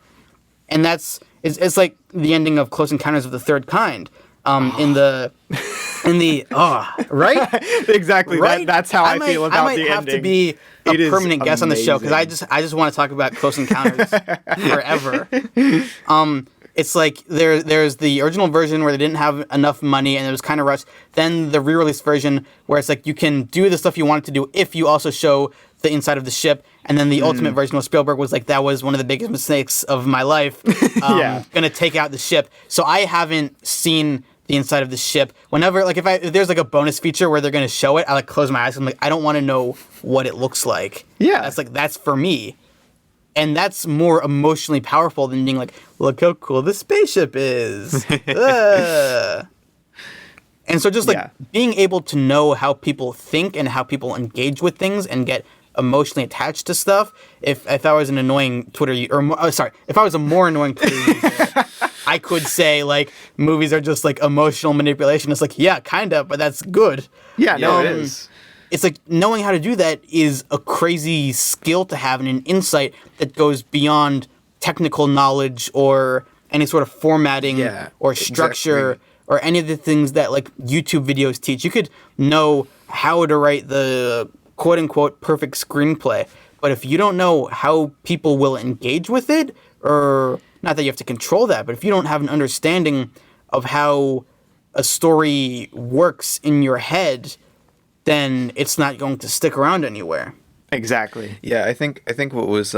and it's like the ending of Close Encounters of the Third Kind. Right? Exactly. Right? That's how I feel about the ending. I might have to be a permanent guest on the show, because I just want to talk about Close Encounters forever. It's like there's the original version where they didn't have enough money and it was kind of rushed. Then the re-release version where it's like you can do the stuff you want to do if you also show the inside of the ship. And then the ultimate version of Spielberg was like, that was one of the biggest mistakes of my life. Gonna take out the ship. So I haven't seen the inside of the ship. Whenever, like, if there's like a bonus feature where they're gonna show it, I like close my eyes. I'm like, I don't want to know what it looks like. Yeah, that's for me, and that's more emotionally powerful than being like, look how cool this spaceship is. And so just like being able to know how people think and how people engage with things and get emotionally attached to stuff. If I was an annoying Twitter if I was a more annoying Twitter user, I could say like movies are just like emotional manipulation. It's like, yeah, kind of, but that's good. Yeah, no, it is. It's like knowing how to do that is a crazy skill to have and an insight that goes beyond technical knowledge or any sort of formatting or structure or any of the things that like YouTube videos teach. You could know how to write the quote unquote perfect screenplay, but if you don't know how people will engage with it, or not that you have to control that, but if you don't have an understanding of how a story works in your head, then it's not going to stick around anywhere. Exactly. Yeah, I think what was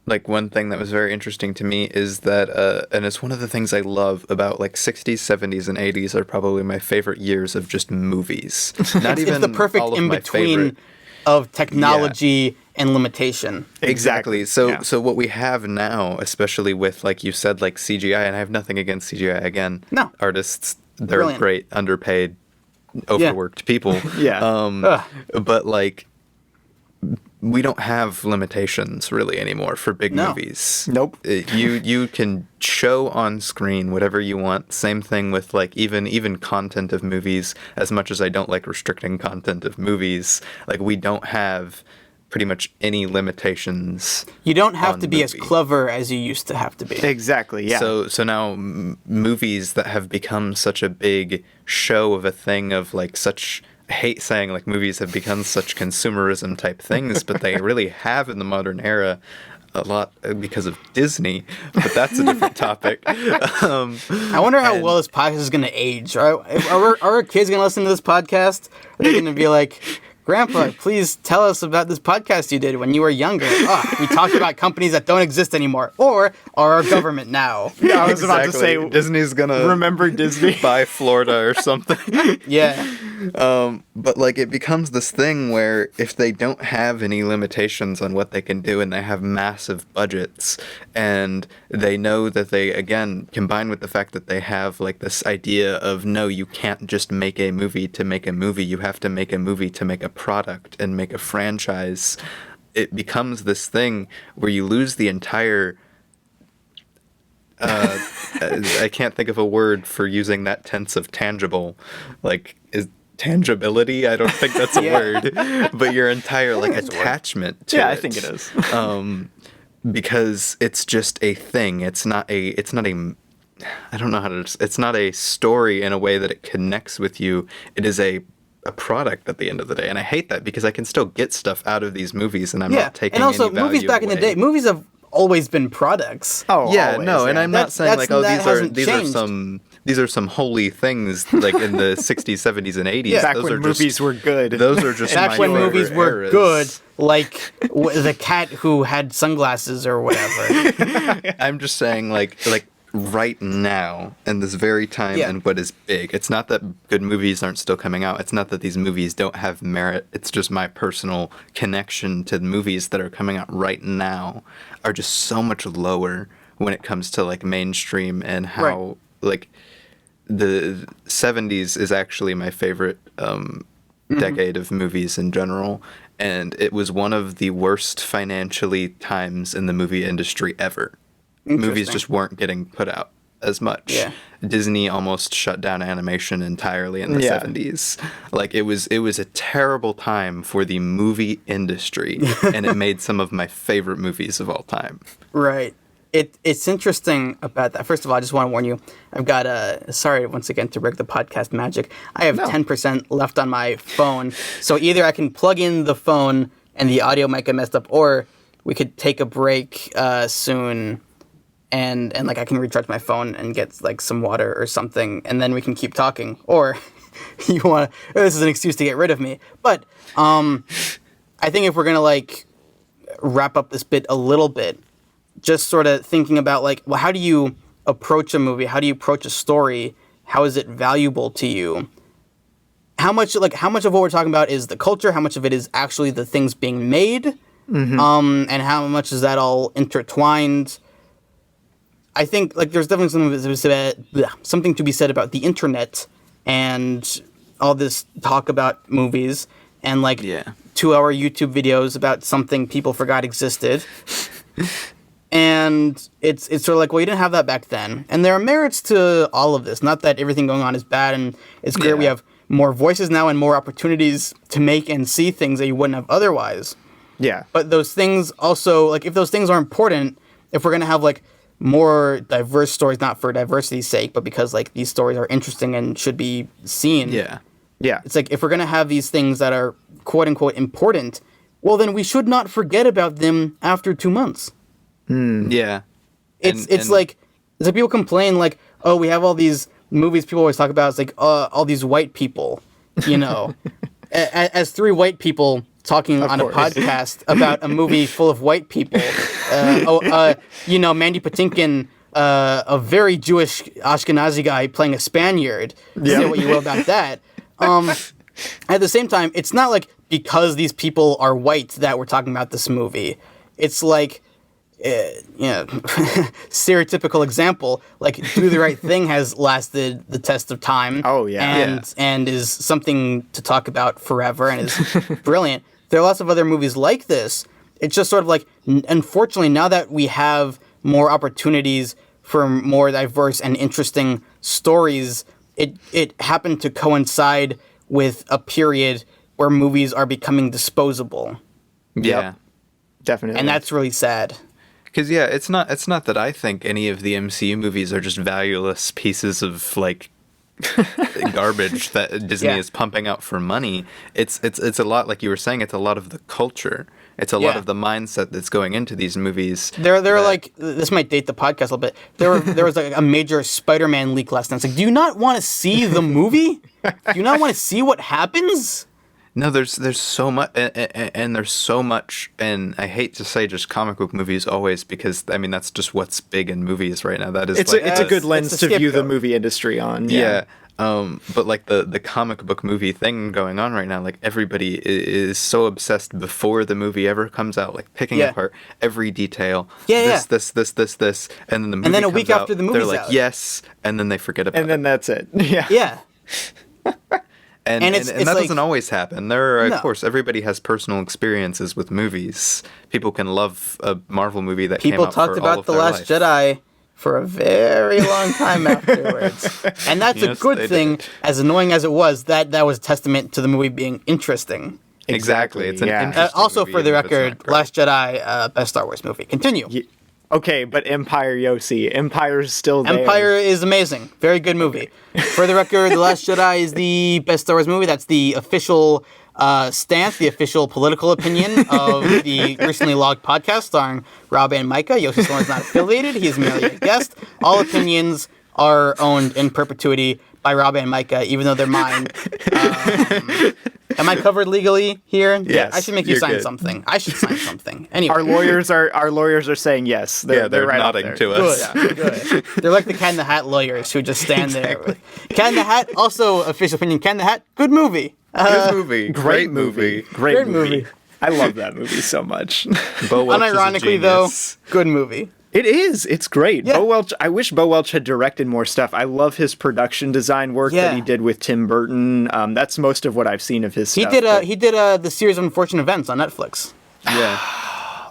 like one thing that was very interesting to me is that and it's one of the things I love about like 60s, 70s, and 80s are probably my favorite years of just movies. Not even it's the perfect all of in my between favorite. of technology and limitation. Exactly. So what we have now, especially with like you said, like CGI, and I have nothing against CGI again. No. Artists, they're Brilliant. Great, underpaid, overworked people. But like we don't have limitations really anymore for big movies. Nope. You can show on screen whatever you want. Same thing with like even content of movies. As much as I don't like restricting content of movies, like we don't have pretty much any limitations. You don't have to be as clever as you used to have to be. Exactly, yeah. So now movies that have become such a big show of a thing of like such, I hate saying like movies have become such consumerism type things, but they really have in the modern era a lot because of Disney, but that's a different topic. I wonder how well this podcast is going to age. Are our kids going to listen to this podcast? Are they going to be like, Grandpa, please tell us about this podcast you did when you were younger. We talked about companies that don't exist anymore, or are our government now. Yeah, I was about to say, Disney's gonna remember Disney? Buy Florida or something. Yeah. But like it becomes this thing where if they don't have any limitations on what they can do and they have massive budgets and they know that they, again, combined with the fact that they have like this idea of no, you can't just make a movie to make a movie, you have to make a movie to make a product and make a franchise. It becomes this thing where you lose the entire I can't think of a word for using that tense of tangible, like is tangibility. I don't think that's a word, but your entire like attachment to it. Yeah, I think it is. Because it's just a thing. It's not a I don't know how to. It's not a story in a way that it connects with you. It is a product at the end of the day, and I hate that because I can still get stuff out of these movies, and I'm not taking and also any value movies back away. in the day. Movies have always been products. Oh, yeah, always, no, yeah. and I'm not saying like, oh, these are some holy things like in the 60s, 70s, and 80s. Back those when are movies were good. Those are just Back my when favorite movies were eras. good, like the cat who had sunglasses or whatever. I'm just saying like right now in this very time and what is big. It's not that good movies aren't still coming out. It's not that these movies don't have merit. It's just my personal connection to the movies that are coming out right now are just so much lower when it comes to like mainstream and how like the 70s is actually my favorite decade of movies in general. And it was one of the worst financially times in the movie industry ever. Movies just weren't getting put out as much. Yeah. Disney almost shut down animation entirely in the 70s. Like it was a terrible time for the movie industry, and it made some of my favorite movies of all time. Right. It's interesting about that. First of all, I just want to warn you. I've got sorry once again to break the podcast magic. I have 10% left on my phone, so either I can plug in the phone and the audio might get messed up, or we could take a break soon. And like I can recharge my phone and get like some water or something, and then we can keep talking. Or you want this is an excuse to get rid of me. But I think if we're gonna like wrap up this bit a little bit, just sort of thinking about like, well, how do you approach a movie? How do you approach a story? How is it valuable to you? How much of what we're talking about is the culture? How much of it is actually the things being made? And how much is that all intertwined? I think like there's definitely something to be said about the internet and all this talk about movies and like 2-hour YouTube videos about something people forgot existed. And it's sort of like, well, you didn't have that back then. And there are merits to all of this. Not that everything going on is bad, and it's great we have more voices now and more opportunities to make and see things that you wouldn't have otherwise. Yeah. But those things also, like, if those things are important, if we're going to have, like, more diverse stories, not for diversity's sake, but because, like, these stories are interesting and should be seen. Yeah. Yeah. It's like, if we're going to have these things that are quote-unquote important, well, then we should not forget about them after 2 months. Yeah. It's like people complain, like, oh, we have all these movies people always talk about. It's like, all these white people, you know. As three white people talking on a podcast about a movie full of white people. You know, Mandy Patinkin, a very Jewish Ashkenazi guy playing a Spaniard. Say what you will about that. At the same time, it's not like because these people are white that we're talking about this movie. It's like, stereotypical example, like Do the Right Thing has lasted the test of time. Oh, yeah. And is something to talk about forever and is brilliant. There are lots of other movies like this. It's just sort of like, unfortunately, now that we have more opportunities for more diverse and interesting stories, it happened to coincide with a period where movies are becoming disposable. Yeah. Definitely. And that's really sad. Because it's not that I think any of the MCU movies are just valueless pieces of like garbage that Disney is pumping out for money. It's a lot, like you were saying, it's a lot of the culture. It's a lot of the mindset that's going into these movies. There are like, this might date the podcast a little bit. There was like a major Spider-Man leak last night. It's like, do you not want to see the movie? Do you not want to see what happens? No, there's so much, and there's so much, and I hate to say just comic book movies always, because I mean that's just what's big in movies right now. That is, it's a good lens to view the movie industry on. Yeah. But like the comic book movie thing going on right now, like everybody is so obsessed before the movie ever comes out, like picking apart every detail. This, and then the movie and then a comes week out, after the movie's they're like, out. yes, and then they forget about it. And then that's it. Yeah. Yeah. And it's that like, doesn't always happen. There are, of course, everybody has personal experiences with movies. People can love a Marvel movie that people came out talked for all about of The their Last life. Jedi for a very long time afterwards. And that's a Yes, good they thing, did. as annoying as it was, that was a testament to the movie being interesting. Exactly. It's an Yeah. interesting Also, movie, for the even if it's record, not great. Last Jedi, best Star Wars movie. Continue. Okay, but Empire, Yossi. Empire's still there. Empire is amazing. Very good movie. For the record, The Last Jedi is the best Star Wars movie. That's the official stance, the official political opinion of the recently logged podcast starring Rob and Micah. Yossi Sloane is not affiliated. He is merely a guest. All opinions are owned in perpetuity by Rob and Micah, even though they're mine. Am I covered legally here? Yes, I should make you you're sign good. something. I should sign something. Anyway. Our lawyers are saying yes. They're right up nodding there. to us. Good, good. They're like the Cat in the Hat lawyers who just stand there. With, Cat in the Hat, also official opinion, Cat in the Hat, good movie. Good movie. Great movie. Great Great movie. movie. I love that movie so much. Bo Welch is a Unironically, though, genius. good movie. It is. It's great. Yeah. Bo Welch. I wish Bo Welch had directed more stuff. I love his production design work that he did with Tim Burton. That's most of what I've seen of his stuff. He did the series of Unfortunate Events on Netflix. Yeah.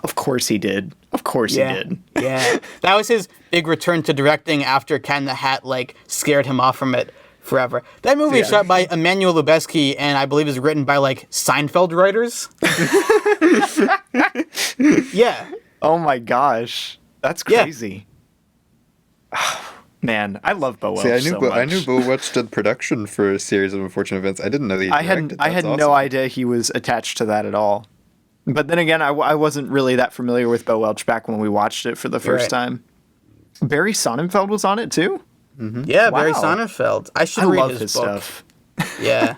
Of course he did. Of course he did. Yeah. That was his big return to directing after Cat in the Hat scared him off from it forever. That movie is shot by Emmanuel Lubezki and I believe is written by Seinfeld writers. Yeah. Oh my gosh. That's crazy. Man, I love Bo Welch See, so much. I knew Bo Welch did production for a series of Unfortunate Events. I didn't know that he directed. I had That's no awesome. idea he was attached to that at all. But then again, I wasn't really that familiar with Bo Welch back when we watched it for the first time. Barry Sonnenfeld was on it too? Yeah, Barry Wow. Sonnenfeld. I should I read love his his book. stuff. Yeah.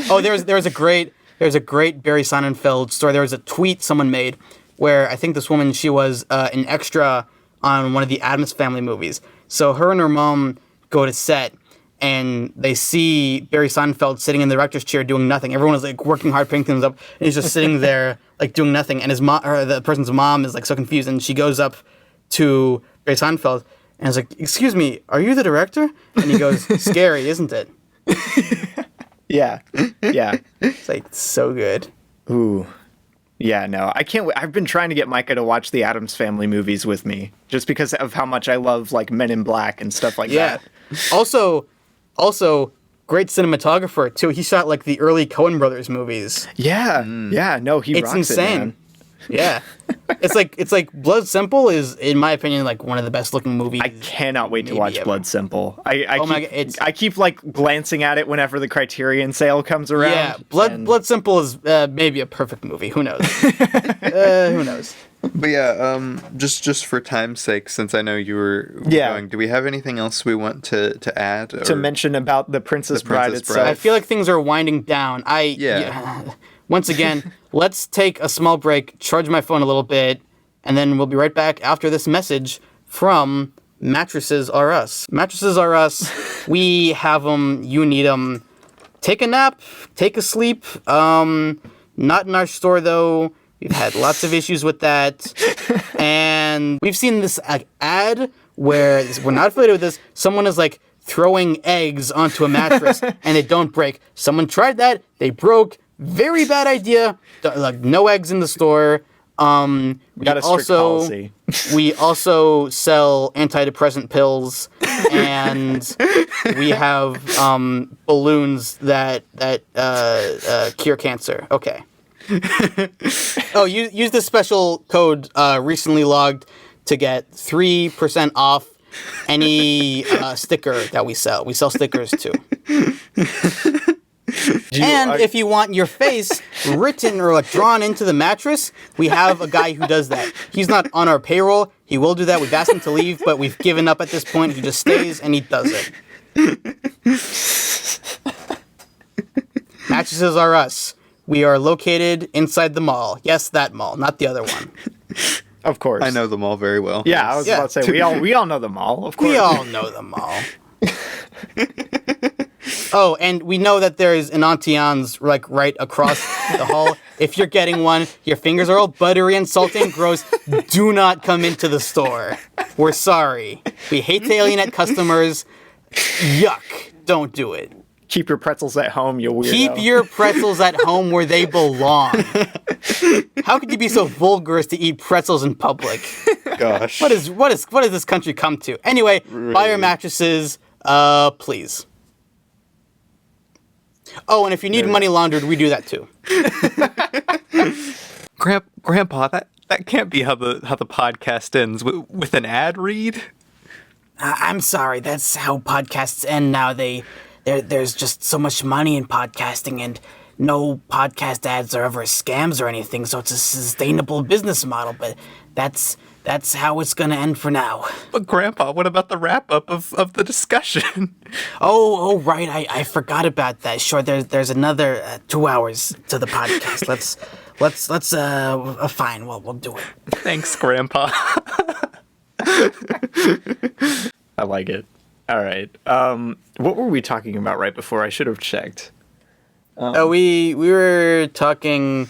Oh, there was a great Barry Sonnenfeld story. There was a tweet someone made where I think this woman, she was an extra on one of the Addams Family movies. So her and her mom go to set and they see Barry Sonnenfeld sitting in the director's chair doing nothing. Everyone is working hard, picking things up, and he's just sitting there doing nothing. And his mom, or the person's mom, is so confused, and she goes up to Barry Sonnenfeld and is like, "Excuse me, are you the director?" And he goes, "Scary, isn't it?" Yeah. Yeah. It's so good. Ooh. Yeah, no, I can't. I've been trying to get Micah to watch the Addams Family movies with me, just because of how much I love like Men in Black and stuff like that. Also, great cinematographer too. He shot like the early Coen Brothers movies. Yeah, yeah. No, he It's rocks insane. it, man. Yeah, it's like Blood Simple is, in my opinion, like one of the best looking movies. I cannot wait to maybe watch ever. Blood Simple. I keep like glancing at it whenever the Criterion sale comes around. Yeah, Blood Simple is maybe a perfect movie. Who knows? Who knows? But yeah, just for time's sake, since I know you were going, do we have anything else we want to add? To mention about the Princess Bride itself? I feel like things are winding down. Once again, let's take a small break, charge my phone a little bit, and then we'll be right back after this message from Mattresses Are Us. Mattresses Are Us. We have them. You need them. Take a nap. Take a sleep. Not in our store, though. We've had lots of issues with that. And we've seen this ad where we're not affiliated with this. Someone is like throwing eggs onto a mattress and they don't break. Someone tried that. They broke. Very bad idea. Like no eggs in the store. We got a strict policy. We also sell antidepressant pills, and we have balloons that cure cancer. Okay. Oh, use the special code recently logged to get 3% off any sticker that we sell. We sell stickers too. If you want your face written or like drawn into the mattress, we have a guy who does that. He's not on our payroll. He will do that. We've asked him to leave, but we've given up at this point. He just stays and he does it. Mattresses Are Us. We are located inside the mall. Yes, that mall, not the other one. Of course. I know the mall very well. Yeah, I was about to say, we all know the mall, of course. We all know the mall. Oh, and we know that there's an Auntie Anne's like right across the hall. If you're getting one, your fingers are all buttery and salty and gross. Do not come into the store. We're sorry. We hate to alienate customers. Yuck. Don't do it. Keep your pretzels at home, you weirdo. Keep your pretzels at home where they belong. How could you be so vulgar as to eat pretzels in public? Gosh. What does this country come to? Anyway, buy your mattresses, please. Oh, and if you need money laundered, we do that too. Grandpa, that can't be how the podcast ends with an ad read. I'm sorry, that's how podcasts end now. There's just so much money in podcasting, and no podcast ads are ever scams or anything. So it's a sustainable business model. But that's how it's gonna end for now. But Grandpa, what about the wrap up of the discussion? Oh, right. I forgot about that. Sure, there's another 2 hours to the podcast. Let's fine. Well, we'll do it. Thanks, Grandpa. I like it. All right. What were we talking about right before? I should have checked. We were talking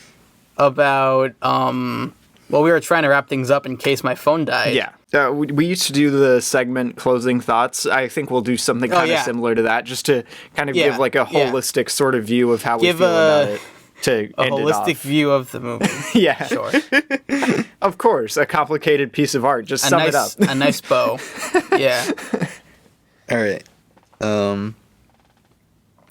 about we were trying to wrap things up in case my phone died. Yeah. We used to do the segment closing thoughts. I think we'll do something kind of similar to that, just to kind of give like a holistic sort of view of how we feel about it. To a end holistic it off. view of the movie. Yeah. Sure. Of course, a complicated piece of art. Just sum it up. A nice bow. Yeah. All right.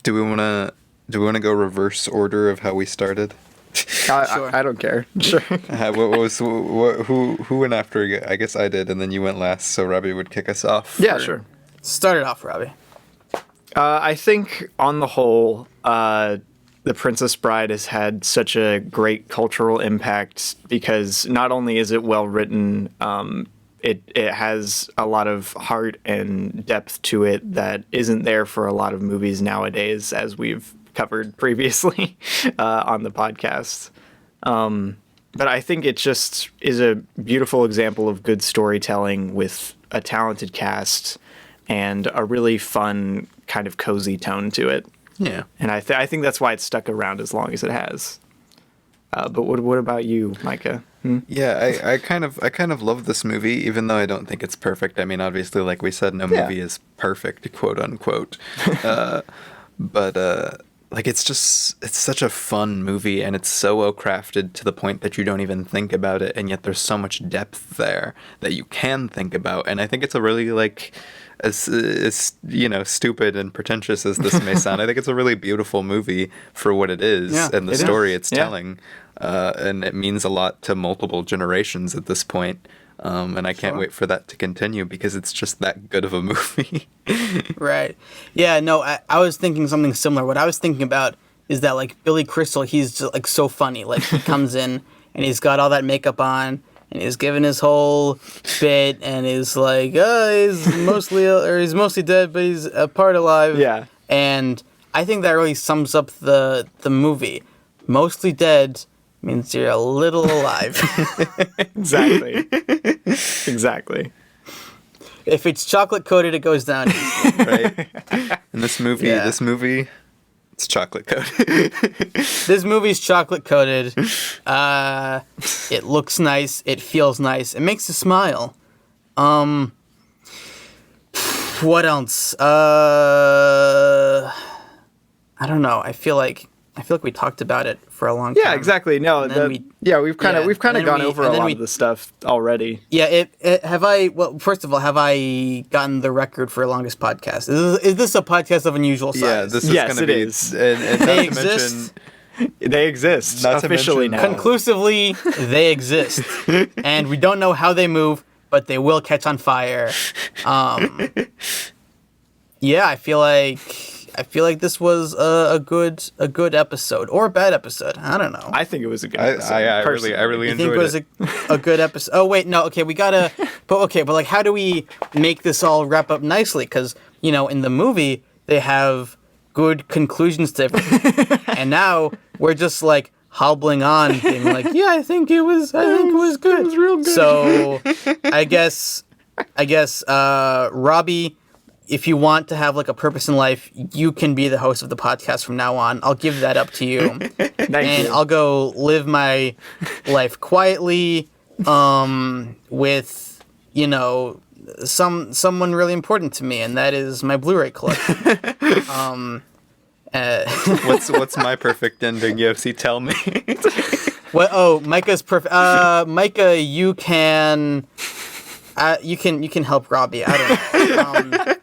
Do we want to go reverse order of how we started? Sure. I don't care. Sure. Who went after you? I guess I did, and then you went last, so Robbie would kick us off. Yeah, sure. Start it off, Robbie. I think on the whole, The Princess Bride has had such a great cultural impact because not only is it well written, it has a lot of heart and depth to it that isn't there for a lot of movies nowadays, as we've covered previously on the podcast. But I think it just is a beautiful example of good storytelling with a talented cast and a really fun kind of cozy tone to it. Yeah. And I think that's why it's stuck around as long as it has. But what about you, Micah? Yeah, I kind of love this movie, even though I don't think it's perfect. I mean, obviously, like we said, no movie is perfect, quote unquote. But like it's such a fun movie, and it's so well crafted to the point that you don't even think about it, and yet there's so much depth there that you can think about. And I think it's a really, like, as stupid and pretentious as this may sound, I think it's a really beautiful movie for what it is, and the story it's telling, and it means a lot to multiple generations at this point. And I can't wait for that to continue because it's just that good of a movie. Right. Yeah, no, I was thinking something similar. What I was thinking about is that, like, Billy Crystal, he's just, like, so funny. Like, he comes in and he's got all that makeup on and he's giving his whole bit and he's like, he's mostly dead, but he's a part alive. Yeah. And I think that really sums up the movie. Mostly dead means you're a little alive. Exactly. If it's chocolate coated, it goes down easy. Right? And this movie, it's chocolate coated. This movie's chocolate coated. It looks nice. It feels nice. It makes you smile. What else? I don't know. I feel like we talked about it for a long time. Yeah, exactly. No, we've kind of gone over a lot of the stuff already. Yeah, first of all, have I gotten the record for longest podcast? Is this a podcast of unusual size? Yeah, this is yes, going to it be. is. And They not to exist. They exist Not to officially mention- now. Conclusively, they exist. And we don't know how they move, but they will catch on fire. Yeah, I feel like this was a good episode or a bad episode. I don't know. I think it was a good episode. I really You enjoyed think it was a good episode? Oh wait, no. Okay, we gotta. But like, how do we make this all wrap up nicely? Because in the movie they have good conclusions to everything, and now we're just like hobbling on, being like, yeah, I think it was good. It was real good. So I guess, Robbie, if you want to have like a purpose in life, you can be the host of the podcast from now on. I'll give that up to you. Thank you. I'll go live my life quietly, with, someone really important to me, and that is my Blu-ray collection. What's my perfect ending, Yossi? Tell me. What? Oh, Micah's perfect. Micah, you can help Robbie. I don't know.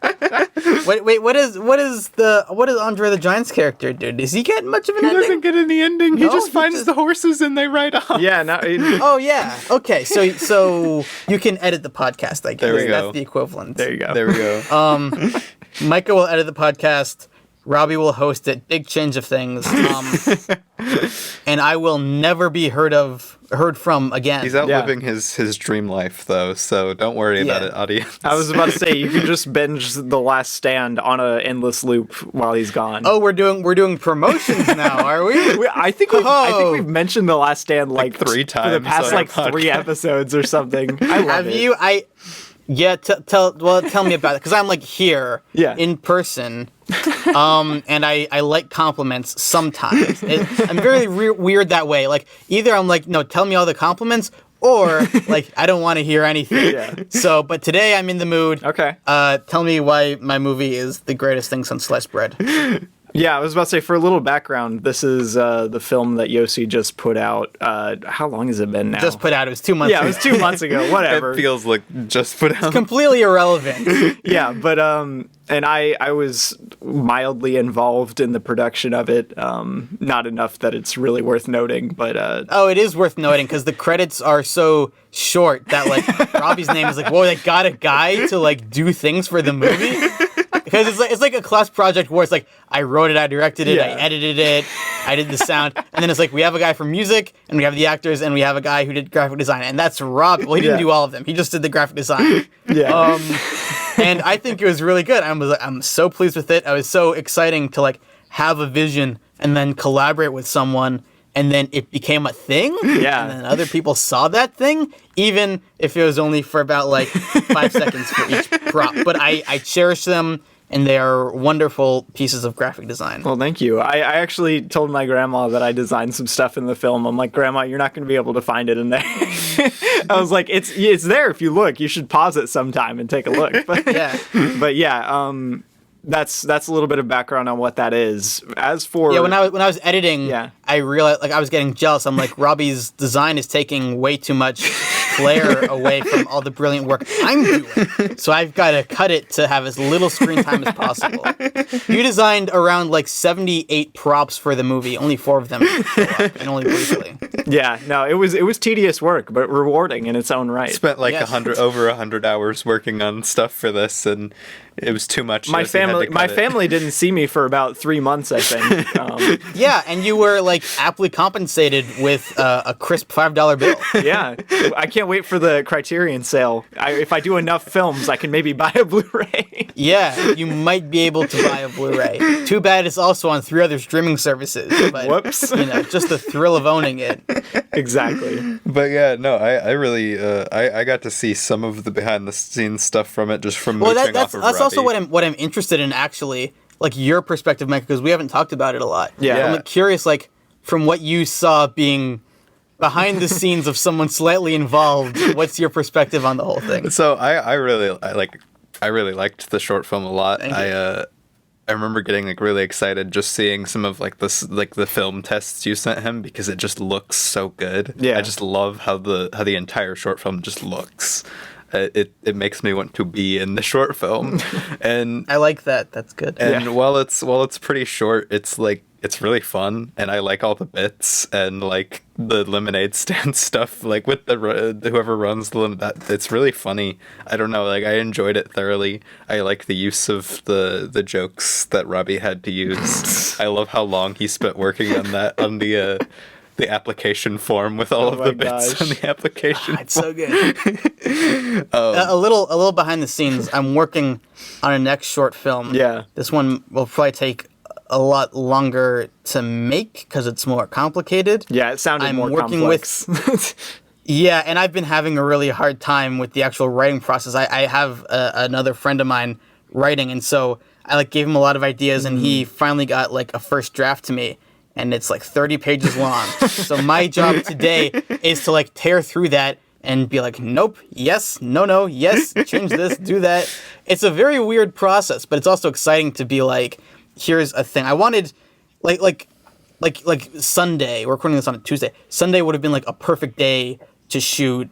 Wait, what does Andre the Giant's character do? Does he get much of an ending? He doesn't get any ending. No, he just finds the horses and they ride off. Yeah. No. Oh yeah. Okay. So you can edit the podcast. I guess There we go. That's the equivalent. There you go. There we go. Micah will edit the podcast. Robbie will host it. Big change of things. And I will never be heard from again. He's outliving his dream life, though, so don't worry about it, audience. I was about to say you can just binge The Last Stand on an endless loop while he's gone. Oh, we're doing promotions now, are we? I think we've mentioned The Last Stand like 3 for times the past on like our 3 podcast. episodes or something. I love Have it. you? Tell me about it, because I'm like here in person, and I like compliments sometimes. I'm very weird that way. Like either I'm like, no, tell me all the compliments, or like I don't want to hear anything. Yeah. So, but today I'm in the mood. Okay. Tell me why my movie is the greatest thing since sliced bread. Yeah, I was about to say, for a little background, this is the film that Yossi just put out. How long has it been now? Just put out. It was 2 months. Yeah, ago. it was 2 months ago. Whatever. It feels like just put out. Completely irrelevant. Yeah, but and I was mildly involved in the production of it. Not enough that it's really worth noting, but Oh, it is worth noting because the credits are so short that like Robbie's name is like, whoa, they got a guy to like do things for the movie. Because it's like a class project where it's like I wrote it, I directed it, I edited it, I did the sound, and then it's like we have a guy for music, and we have the actors, and we have a guy who did graphic design, and that's Rob. Well, he didn't do all of them; he just did the graphic design. yeah. And I think it was really good. I'm so pleased with it. I was so exciting to like have a vision and then collaborate with someone, and then it became a thing. Yeah. And then other people saw that thing, even if it was only for about like 5 seconds for each prop. But I cherish them. And they are wonderful pieces of graphic design. Well, thank you. I actually told my grandma that I designed some stuff in the film. I'm like, Grandma, you're not going to be able to find it in there. I was like, it's there if you look. You should pause it sometime and take a look. But Yeah. but yeah, that's a little bit of background on what that is. As for when I was editing, Yeah. I realized I was getting jealous. I'm like, Robbie's design is taking way too much flair away from all the brilliant work I'm doing. So I've got to cut it to have as little screen time as possible. You designed around 78 props for the movie. Only 4 of them show up, and only briefly. Yeah, no, it was tedious work, but rewarding in its own right. Spent Yes. over 100 hours working on stuff for this, and it was too much. My family didn't see me for about 3 months, I think. Yeah, and you were aptly compensated with a crisp $5 bill. Yeah, I can't wait for the Criterion sale. If I do enough films, I can maybe buy a Blu-ray. Yeah, you might be able to buy a Blu-ray. Too bad it's also on 3 other streaming services. But, Whoops. Just the thrill of owning it. Exactly. But yeah, no, I really I got to see some of the behind the scenes stuff from it just from mooching That's off of also Robbie. what I'm interested in, actually, your perspective, Mike, because we haven't talked about it a lot. Yeah. I'm curious, from what you saw being behind the scenes of someone slightly involved, what's your perspective on the whole thing? So I really liked the short film a lot. Thank you. I remember getting really excited just seeing some of the film tests you sent him because it just looks so good. Yeah. I just love how the entire short film just looks. It makes me want to be in the short film, and I like that. That's good. and while it's pretty short, it's really fun, and I like all the bits and the lemonade stand stuff, with the whoever runs the lemonade. It's really funny. I don't know, I enjoyed it thoroughly. I like the use of the jokes that Robbie had to use. I love how long he spent working on that on the application form with all of my the bits gosh. on the application. It's so good. A little behind the scenes. I'm working on a next short film. Yeah. This one will probably take a lot longer to make because it's more complicated. Yeah, it sounded I'm more working complex. Yeah, and I've been having a really hard time with the actual writing process. I have another friend of mine writing, and so I gave him a lot of ideas, and he finally got a first draft to me, and it's 30 pages long. So my job today is to tear through that and be nope, yes, no, yes, change this, do that. It's a very weird process, but it's also exciting to be here's a thing. I wanted like Sunday, we're recording this on a Tuesday. Sunday would have been a perfect day to shoot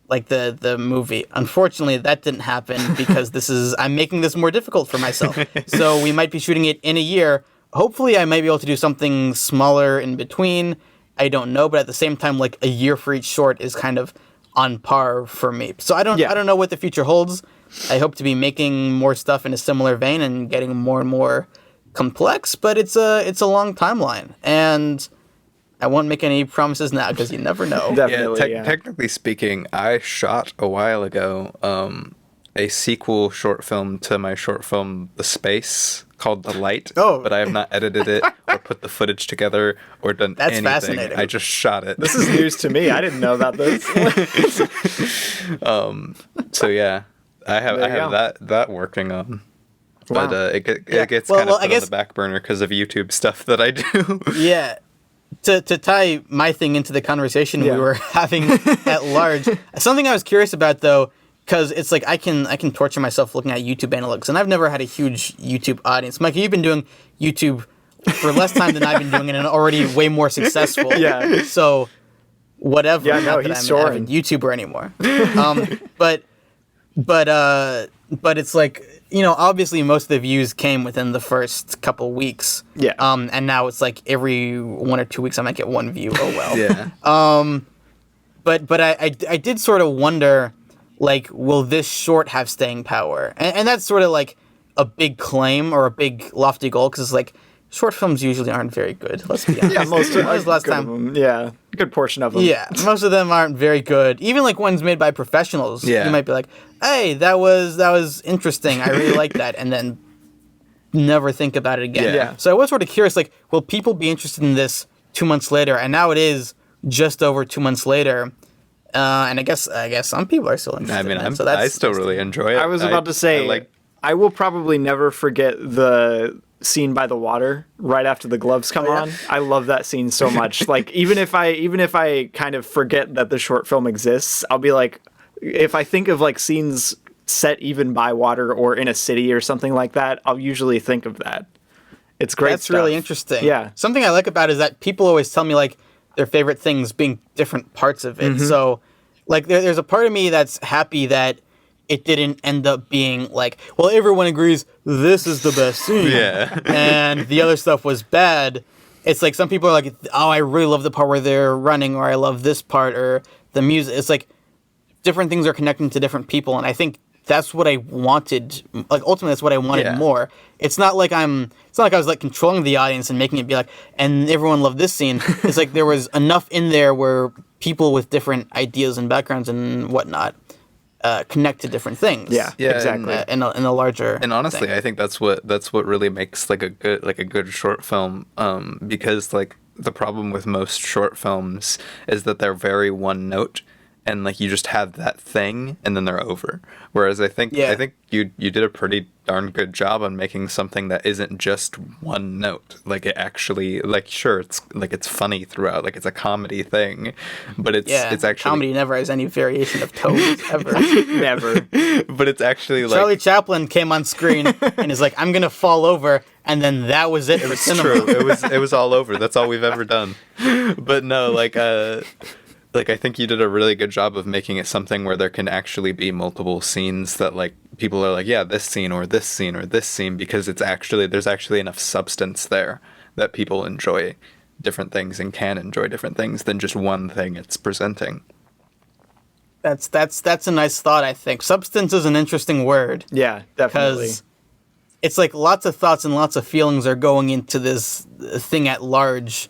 the movie. Unfortunately, that didn't happen because I'm making this more difficult for myself. So we might be shooting it in a year. Hopefully I might be able to do something smaller in between. I don't know, but at the same time, a year for each short is kind of on par for me. So I don't know what the future holds. I hope to be making more stuff in a similar vein and getting more and more complex, but it's a long timeline, and I won't make any promises now because you never know. Definitely, Technically speaking, I shot a while ago a sequel short film to my short film The Space called The Light. Oh. But I have not edited it or put the footage together or done That's anything. fascinating. I just shot it. This is news to me. I didn't know about this. So yeah, I have There you go. that working on. Wow. But it gets Well, kind of I put guess- on the back burner because of YouTube stuff that I do. Yeah. To tie my thing into the conversation Yeah. we were having at large, something I was curious about though, because it's I can torture myself looking at YouTube analytics, and I've never had a huge YouTube audience. Mike, you've been doing YouTube for less time than I've been doing it, and already way more successful. Yeah. So whatever. Yeah, no, not that he's I'm an soaring. avid YouTuber anymore. But it's obviously most of the views came within the first couple weeks. Yeah. And now it's every 1 or 2 weeks I might get one view. Oh well. Yeah. But I did sort of wonder, will this short have staying power? And that's sort of a big claim or a big lofty goal because short films usually aren't very good. Let's be honest. Yeah, most of When was the last good time? of them. Yeah, good portion of them. Yeah, most of them aren't very good. Even ones made by professionals. Yeah. You might be hey, that was interesting. I really like that, and then never think about it again. Yeah. So I was sort of curious, will people be interested in this 2 months later? And now it is just over 2 months later. And I guess some people are still interested. I mean, in it, I still really enjoy it. I was about to say, I will probably never forget the scene by the water right after the gloves come on. I love that scene so much. Even if I kind of forget that the short film exists, I'll be if I think of scenes set even by water or in a city or something like that, I'll usually think of that. It's great. That's really interesting. Yeah. Something I like about it is that people always tell me like their favorite things being different parts of it. So like there's a part of me that's happy that it didn't end up being like, well, everyone agrees this is the best scene. Yeah. And the other stuff was bad. It's like some people are like, oh, I really love the part where they're running, or I love this part, or the music. It's like different things are connecting to different people. And I think that's what I wanted. Like ultimately, that's what I wanted more. It's not like I was like controlling the audience and making it be like, and everyone loved this scene. It's like there was enough in there where people with different ideas and backgrounds and whatnot connect to different things. Yeah, exactly. In a larger. And honestly, thing. I think that's what really makes like a good short film. Because like the problem with most short films is that they're very one note, and like you just have that thing and then they're over. Whereas I think you did a pretty darn good job on making something that isn't just one note. Like it actually, like, sure, it's like it's funny throughout, like it's a comedy thing, but it's actually comedy never has any variation of tones ever. Never. But it's actually like Charlie Chaplin came on screen and is like, I'm gonna fall over, and then that was it for cinema. true. It was all over. That's all we've ever done. But no, like I think you did a really good job of making it something where there can actually be multiple scenes that like people are like, yeah, this scene or this scene or this scene, because there's actually enough substance there that people enjoy different things and can enjoy different things than just one thing it's presenting. That's a nice thought, I think. Substance is an interesting word. Yeah, definitely. Because it's like lots of thoughts and lots of feelings are going into this thing at large,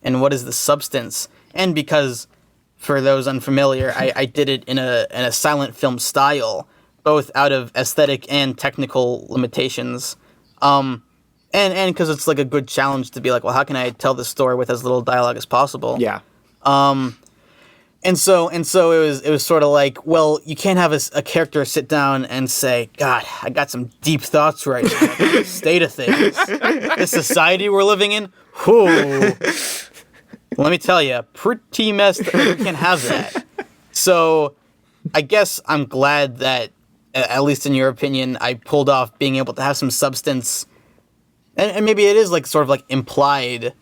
and what is the substance? And because, for those unfamiliar, I did it in a silent film style, both out of aesthetic and technical limitations, and because it's like a good challenge to be like, well, how can I tell this story with as little dialogue as possible? Yeah. And so it was sort of like, well, you can't have a character sit down and say, God, I got some deep thoughts right now about the state of things. The society we're living in, whoo. Let me tell you, pretty messed up. We can't have that. So I guess I'm glad that, at least in your opinion, I pulled off being able to have some substance. And maybe it is like sort of like implied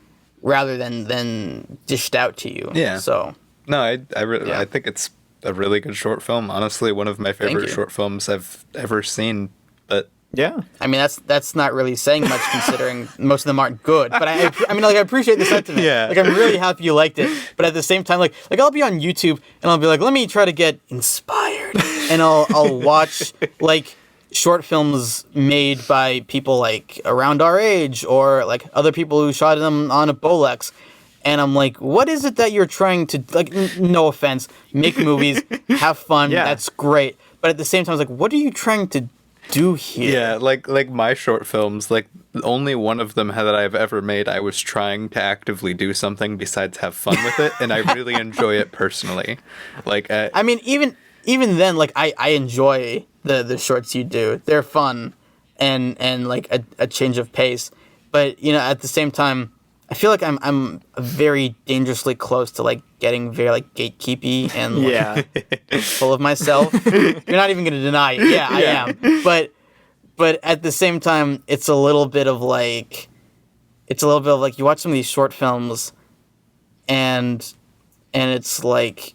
rather than dished out to you. Yeah. So. No, I think it's a really good short film. Honestly, one of my favorite short films I've ever seen. But yeah, I mean that's not really saying much considering most of them aren't good. But I mean like I appreciate the sentiment. Yeah. Like I'm really happy you liked it. But at the same time, like I'll be on YouTube and I'll be like, let me try to get inspired, and I'll watch like short films made by people like around our age or like other people who shot them on a Bolex. And I'm like, what is it that you're trying to, like, no offense, make movies, have fun, that's great. But at the same time, I was like, what are you trying to do here? yeah, like my short films, like only one of them that I've ever made, I was trying to actively do something besides have fun with it, and I really enjoy it personally. Like, I mean, even then, like, I enjoy the shorts you do. They're fun and like a change of pace. But, you know, at the same time, I feel like I'm very dangerously close to like getting very like gatekeepy and like, full of myself. You're not even gonna deny it. Yeah, I am. But at the same time, it's a little bit of like you watch some of these short films, and it's like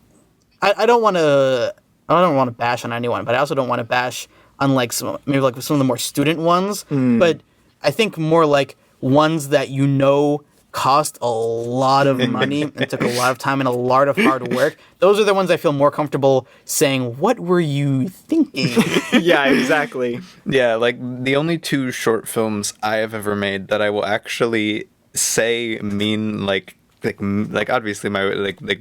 I don't want to bash on anyone, but I also don't want to bash on like some of the more student ones. But I think more like ones that you know cost a lot of money and took a lot of time and a lot of hard work. Those are the ones I feel more comfortable saying, what were you thinking? Yeah, exactly. yeah, like the only two short films I have ever made that I will actually say mean like obviously my like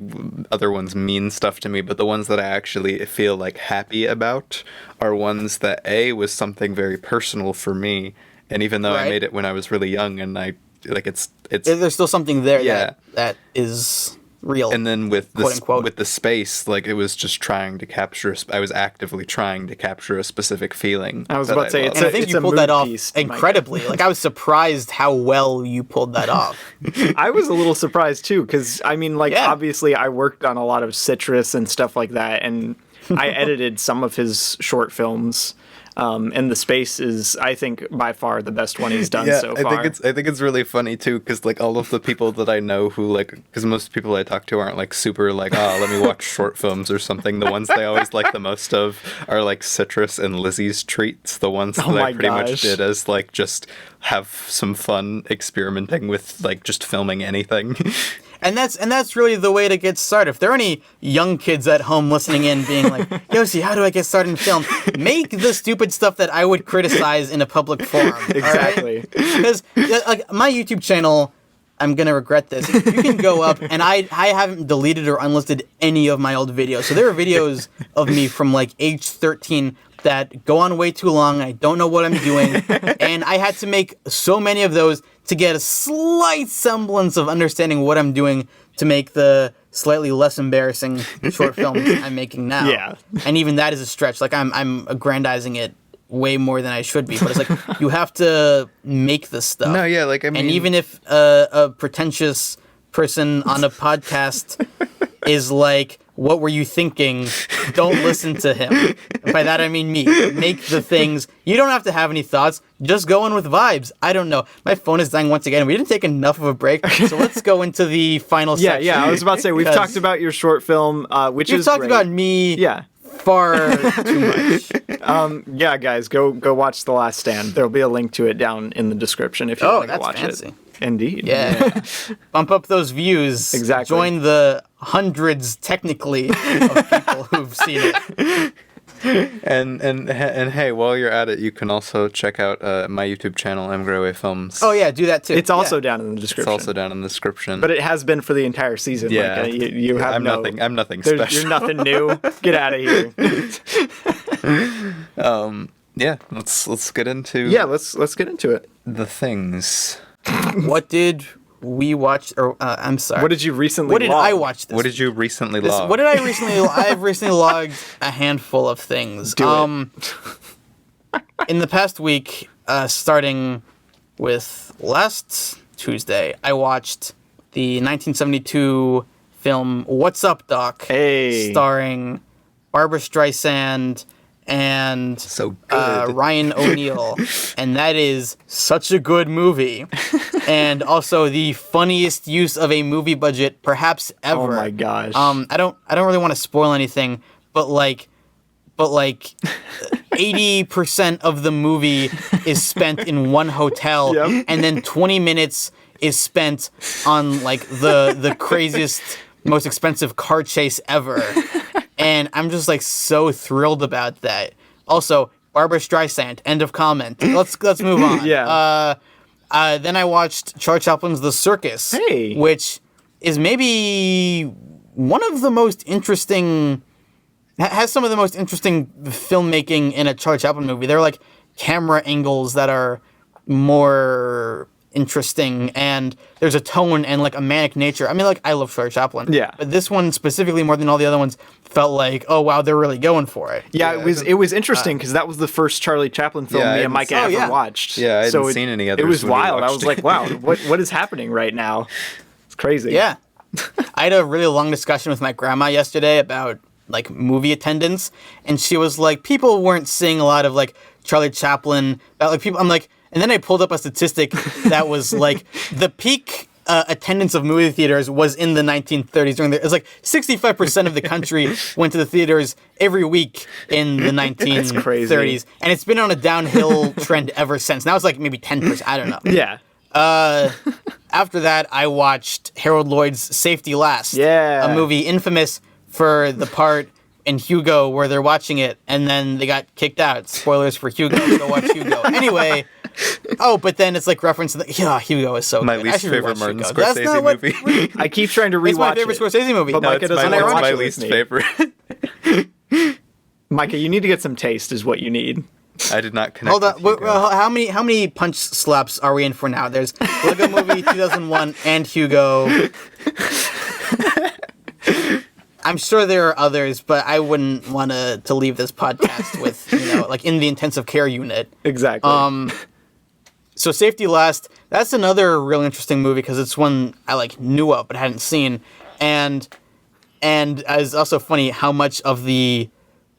other ones mean stuff to me, but the ones that I actually feel like happy about are ones that was something very personal for me, and even though I made it when I was really young, and I like it's there's still something there that is real. And then with quote unquote. with the space, like it was just trying to capture. I was actively trying to capture a specific feeling. I was about to say, and I think you pulled that off incredibly. Like I was surprised how well you pulled that off. I was a little surprised too, because I mean, like obviously I worked on a lot of citrus and stuff like that, and I edited some of his short films. And The Space is, I think, by far the best one he's done so far. I think it's really funny too, because like all of the people that I know who like, because most people I talk to aren't like super like, let me watch short films or something. The ones they always like the most of are like Citrus and Lizzie's Treats, the ones that I pretty much did as like just have some fun experimenting with like just filming anything. And that's really the way to get started. If there are any young kids at home listening in being like, Yossi, how do I get started in film? Make the stupid stuff that I would criticize in a public forum. Exactly. Because like my YouTube channel, I'm going to regret this. You can go up, and I haven't deleted or unlisted any of my old videos. So there are videos of me from like age 13 that go on way too long. I don't know what I'm doing. And I had to make so many of those to get a slight semblance of understanding what I'm doing to make the slightly less embarrassing short films I'm making now. Yeah. And even that is a stretch. Like I'm aggrandizing it way more than I should be. But it's like, you have to make the stuff. No, yeah, like I mean, and even if a pretentious person on a podcast is like, what were you thinking? Don't listen to him. By that I mean me. Make the things. You don't have to have any thoughts. Just go in with vibes. I don't know. My phone is dying once again. We didn't take enough of a break, so let's go into the final section. Yeah, I was about to say, we've talked about your short film, which is great. We've talked about me far too much. Yeah, guys, go watch The Last Stand. There'll be a link to it down in the description if you want to watch fancy. it. Indeed. Yeah. Bump up those views. Exactly. Join the hundreds, technically, of people who've seen it. And hey, while you're at it, you can also check out my YouTube channel, M. Gray Films. Oh yeah, do that too. It's also down in the description. It's also down in the description. But it has been for the entire season. Yeah. Like, you have I'm nothing special. You're nothing new. Get out of here. Yeah, let's get into let's get into it. the things. What did we watch? Or I'm sorry. What did you recently? What did I watch this? What did you recently log? What did I recently? I've recently logged a handful of things. In the past week, starting with last Tuesday, I watched the 1972 film "What's Up, Doc?" starring Barbra Streisand and So good. Ryan O'Neal, and that is such a good movie, and also the funniest use of a movie budget perhaps ever. Oh my gosh! I don't really want to spoil anything, but 80% of the movie is spent in one hotel, and then 20 minutes is spent on like the craziest, most expensive car chase ever. And I'm just like so thrilled about that. Also, Barbra Streisand. End of comment. Let's move on. Then I watched Charlie Chaplin's The Circus, which is maybe one of the most interesting. Has some of the most interesting filmmaking in a Charlie Chaplin movie. There are like camera angles that are more interesting, and there's a tone and like a manic nature. I mean, like, I love Charlie Chaplin. But this one specifically, more than all the other ones, felt like, oh wow, they're really going for it. It was interesting because that was the first Charlie Chaplin film me and Micah ever watched. Yeah, I hadn't seen any others. It was wild. I was like, wow, what is happening right now? It's crazy. Yeah. I had a really long discussion with my grandma yesterday about like movie attendance, and she was like, people weren't seeing a lot of like Charlie Chaplin, about like people. I'm like, and then I pulled up a statistic that was like the peak attendance of movie theaters was in the 1930s. It was like 65% of the country went to the theaters every week in the 1930s, and it's been on a downhill trend ever since. Now it's like maybe 10%. I don't know. Yeah. After that, I watched Harold Lloyd's Safety Last. Yeah. A movie infamous for the part in Hugo where they're watching it and then they got kicked out. Spoilers for Hugo. Go watch Hugo. Anyway. Oh, but then it's like reference to Hugo is so my good. least favorite Martin Scorsese movie. I keep trying to rewatch it. It's my favorite Scorsese movie. But Micah doesn't it's watch my it least with me. favorite. Micah, you need to get some taste is what you need. I did not connect. Hold on. How many punch slaps are we in for now? There's Lego Movie 2001 and Hugo. I'm sure there are others, but I wouldn't want to leave this podcast with, like in the intensive care unit. Exactly. So Safety Last, that's another real interesting movie because it's one I like knew of but hadn't seen, and it's also funny how much of the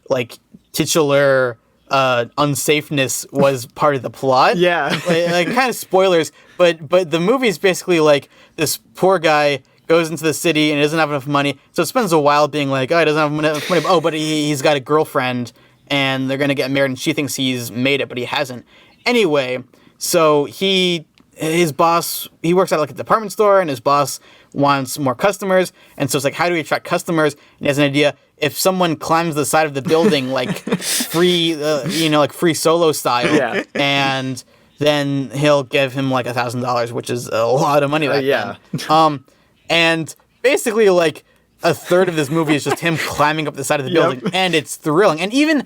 like titular unsafeness was part of the plot. Yeah. like kind of spoilers, but the movie is basically like this poor guy goes into the city and he doesn't have enough money, so it spends a while being like, oh, he doesn't have enough money. Oh, but he's got a girlfriend and they're gonna get married, and she thinks he's made it, but he hasn't. Anyway, so his boss, he works at like a department store, and his boss wants more customers, and so it's like, how do we attract customers? And he has an idea: if someone climbs the side of the building, like free, like free solo style, and then he'll give him like $1,000, which is a lot of money back then. And basically, like, a third of this movie is just him climbing up the side of the building, and it's thrilling. And even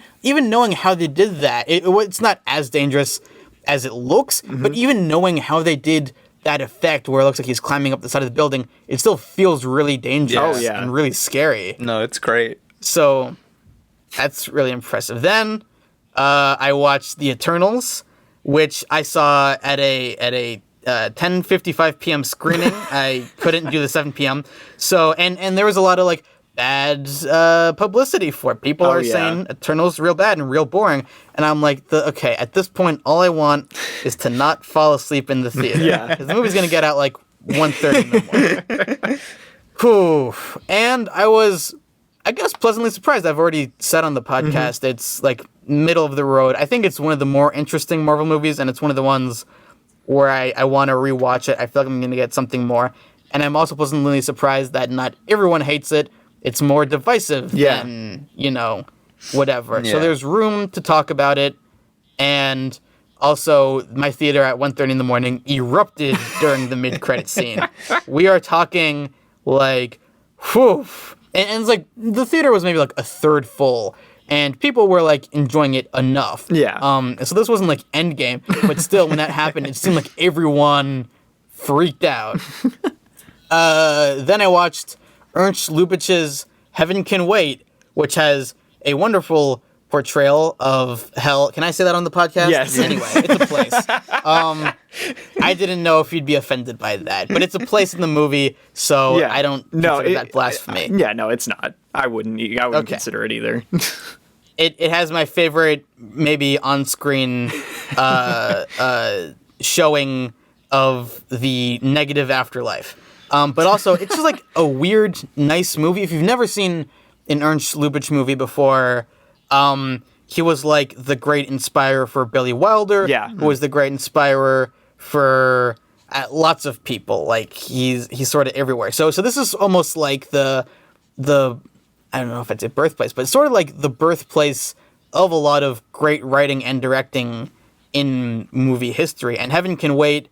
knowing how they did that, it's not as dangerous as it looks, but even knowing how they did that effect where it looks like he's climbing up the side of the building, it still feels really dangerous and really scary. No, it's great. So that's really impressive. Then I watched The Eternals, which I saw at a 10:55 p.m. screening. I couldn't do the 7 p.m. So and there was a lot of like bad publicity for it. People are saying Eternals real bad and real boring, and I'm like, okay, at this point, all I want is to not fall asleep in the theater. Because the movie's gonna get out like 1:30 in the morning. Whew. And I was, I guess, pleasantly surprised. I've already said on the podcast, it's like middle of the road. I think it's one of the more interesting Marvel movies, and it's one of the ones where I want to rewatch it. I feel like I'm going to get something more. And I'm also pleasantly surprised that not everyone hates it. It's more divisive than, whatever. So there's room to talk about it. And also, my theater at 1:30 in the morning erupted during the mid-credit scene. We are talking like, whew. And it's like, the theater was maybe like a third full. And people were, like, enjoying it enough. Yeah. So this wasn't, like, Endgame. But still, when that happened, it seemed like everyone freaked out. Then I watched Ernst Lubitsch's Heaven Can Wait, which has a wonderful portrayal of hell. Can I say that on the podcast? Yes. Anyway, it's a place. I didn't know if you'd be offended by that. But it's a place in the movie, so I don't consider that blasphemy. No, it's not. I wouldn't consider it either. It has my favorite, maybe on-screen showing of the negative afterlife. But also, it's just like a weird, nice movie. If you've never seen an Ernst Lubitsch movie before, he was like the great inspirer for Billy Wilder, who was the great inspirer for lots of people. Like, he's sort of everywhere. So this is almost like the I don't know if it's a birthplace, but it's sort of like the birthplace of a lot of great writing and directing in movie history. And Heaven Can Wait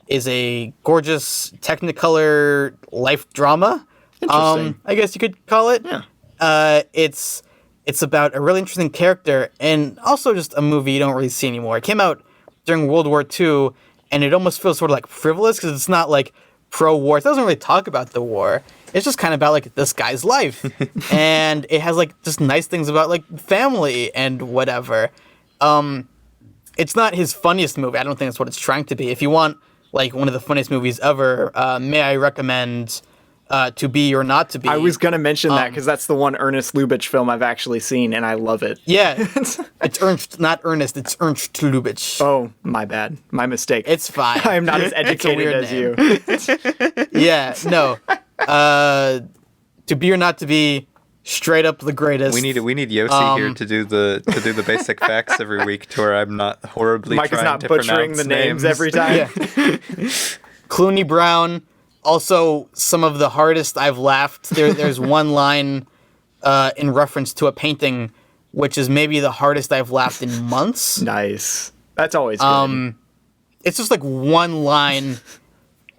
is a gorgeous Technicolor life drama. Interesting. I guess you could call it. Yeah. It's about a really interesting character, and also just a movie you don't really see anymore. It came out during World War II, and it almost feels sort of like frivolous because it's not like pro-war. It doesn't really talk about the war. It's just kind of about like this guy's life, and it has like just nice things about like family and whatever. It's not his funniest movie. I don't think that's what it's trying to be. If you want like one of the funniest movies ever, may I recommend To Be or Not to Be? I was gonna mention that because that's the one Ernest Lubitsch film I've actually seen, and I love it. Yeah, it's Ernst, not Ernest. It's Ernst Lubitsch. Oh, my bad, my mistake. It's fine. I am not as educated as name. you. Yeah, no. To Be or Not to Be, straight up the greatest. We need Yossi here to do the basic facts every week, to where I'm not horribly Mike is trying not to butchering pronounce the names every time. Yeah. Clooney Brown, also some of the hardest I've laughed. There's one line in reference to a painting, which is maybe the hardest I've laughed in months. Nice. That's always good. It's just like one line.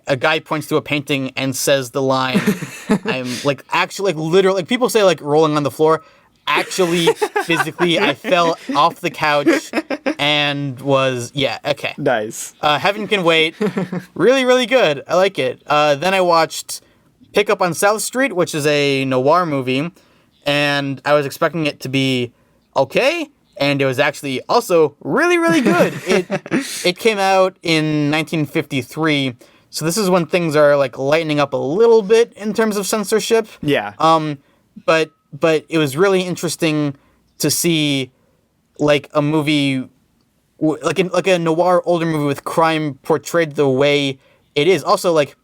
A guy points to a painting and says the line, I'm like, actually, like literally, like people say like rolling on the floor. Actually, physically, I fell off the couch and was, okay. Nice. Heaven Can Wait. Really, really good. I like it. Then I watched Pick Up on South Street, which is a noir movie, and I was expecting it to be okay, and it was actually also really, really good. It came out in 1953. So this is when things are like lightening up a little bit in terms of censorship. Yeah. But it was really interesting to see like a movie, like a noir older movie with crime portrayed the way it is. Also, like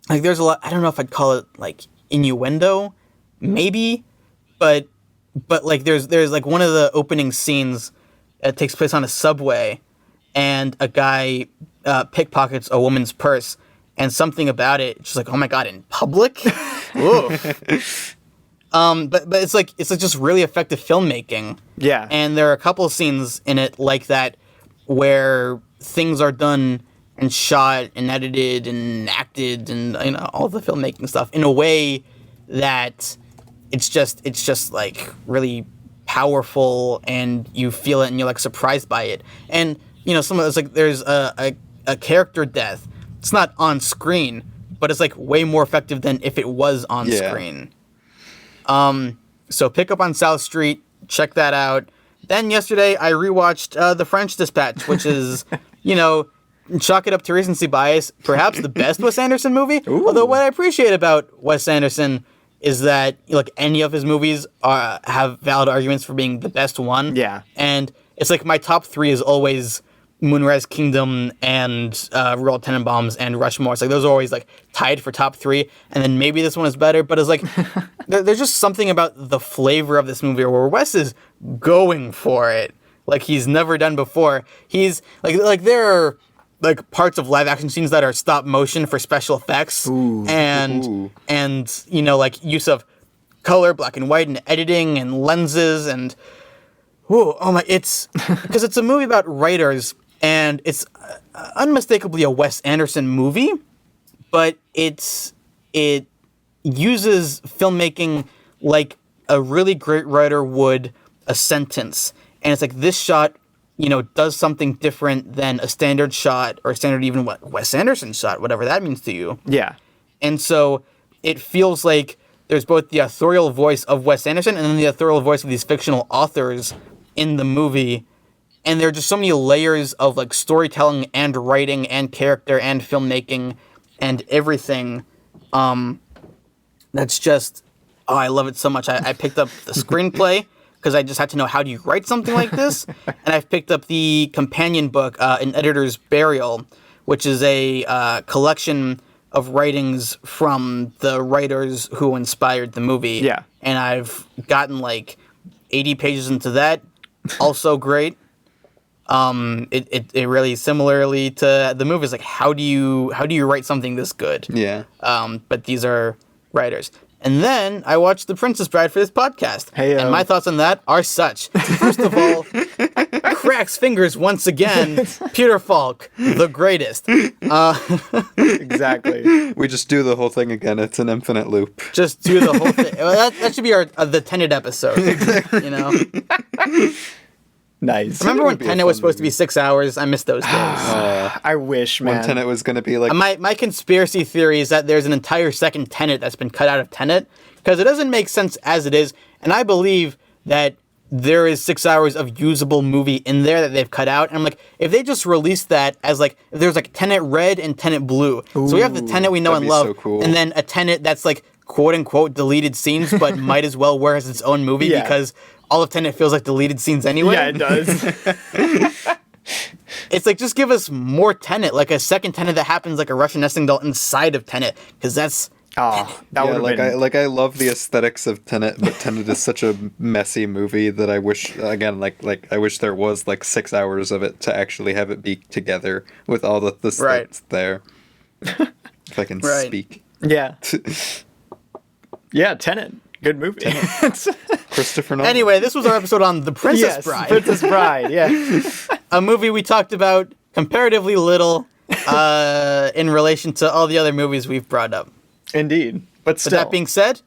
there's a lot. I don't know if I'd call it like innuendo, maybe, but like there's like one of the opening scenes that takes place on a subway, and a guy pickpockets a woman's purse, and something about it, she's like, oh my god, in public. Oof. But it's like just really effective filmmaking. Yeah. And there are a couple of scenes in it like that where things are done and shot and edited and acted and all the filmmaking stuff in a way that it's just like really powerful, and you feel it and you're like surprised by it. And some of it's like there's a character death. It's not on screen, but it's like way more effective than if it was on screen. So Pick Up on South Street, check that out. Then yesterday I rewatched The French Dispatch, which is, chalk it up to recency bias, perhaps the best Wes Anderson movie. Ooh. Although what I appreciate about Wes Anderson is that like any of his movies have valid arguments for being the best one. Yeah. And it's like my top 3 is always Moonrise Kingdom and Royal Tenenbaums and Rushmore. It's like those are always like tied for top 3, and then maybe this one is better. But it's like there's just something about the flavor of this movie where Wes is going for it like he's never done before. He's like there are like parts of live action scenes that are stop motion for special effects. Ooh. and like use of color, black and white, and editing and lenses and it's because it's a movie about writers, and it's unmistakably a Wes Anderson movie, but it uses filmmaking like a really great writer would a sentence. And it's like this shot, does something different than a standard shot or standard even what Wes Anderson shot, whatever that means to you. Yeah. And so it feels like there's both the authorial voice of Wes Anderson and then the authorial voice of these fictional authors in the movie. And there are just so many layers of like storytelling and writing and character and filmmaking and everything. That's just, I love it so much. I picked up the screenplay because I just had to know, how do you write something like this? And I've picked up the companion book, An Editor's Burial, which is a collection of writings from the writers who inspired the movie. Yeah. And I've gotten like 80 pages into that. Also great. It really similarly to the movie is like, how do you write something this good? Yeah. But these are writers. And then I watched The Princess Bride for this podcast. Heyo. And my thoughts on that are such. First of all, cracks fingers once again. Peter Falk, the greatest. Exactly. We just do the whole thing again. It's an infinite loop. Just do the whole thing. Well, that should be the Tenet episode. Exactly. Nice. Remember when Tenet was supposed to be 6 hours? I missed those days. I wish, man. When Tenet was going to be like... My conspiracy theory is that there's an entire second Tenet that's been cut out of Tenet, because it doesn't make sense as it is, and I believe that there is 6 hours of usable movie in there that they've cut out, and I'm like, if they just released that as like, if there's like Tenet Red and Tenet Blue, so we have the Tenet we know and love, so cool. and then a Tenet that's like quote-unquote deleted scenes, but might as well work as its own movie, because all of Tenet feels like deleted scenes anyway. Yeah, it does. It's like, just give us more Tenet, like a second Tenet that happens like a Russian nesting doll inside of Tenet, because that's... Oh, that would have been... I love the aesthetics of Tenet, but Tenet is such a messy movie that I wish, again, I wish there was like 6 hours of it to actually have it be together with all the stuff that's there. If I can speak. Yeah. Yeah, Tenet. Good movie. Christopher Nolan. Anyway, this was our episode on The Princess Bride. Princess Bride, yeah. A movie we talked about comparatively little in relation to all the other movies we've brought up. Indeed. But still. That being said,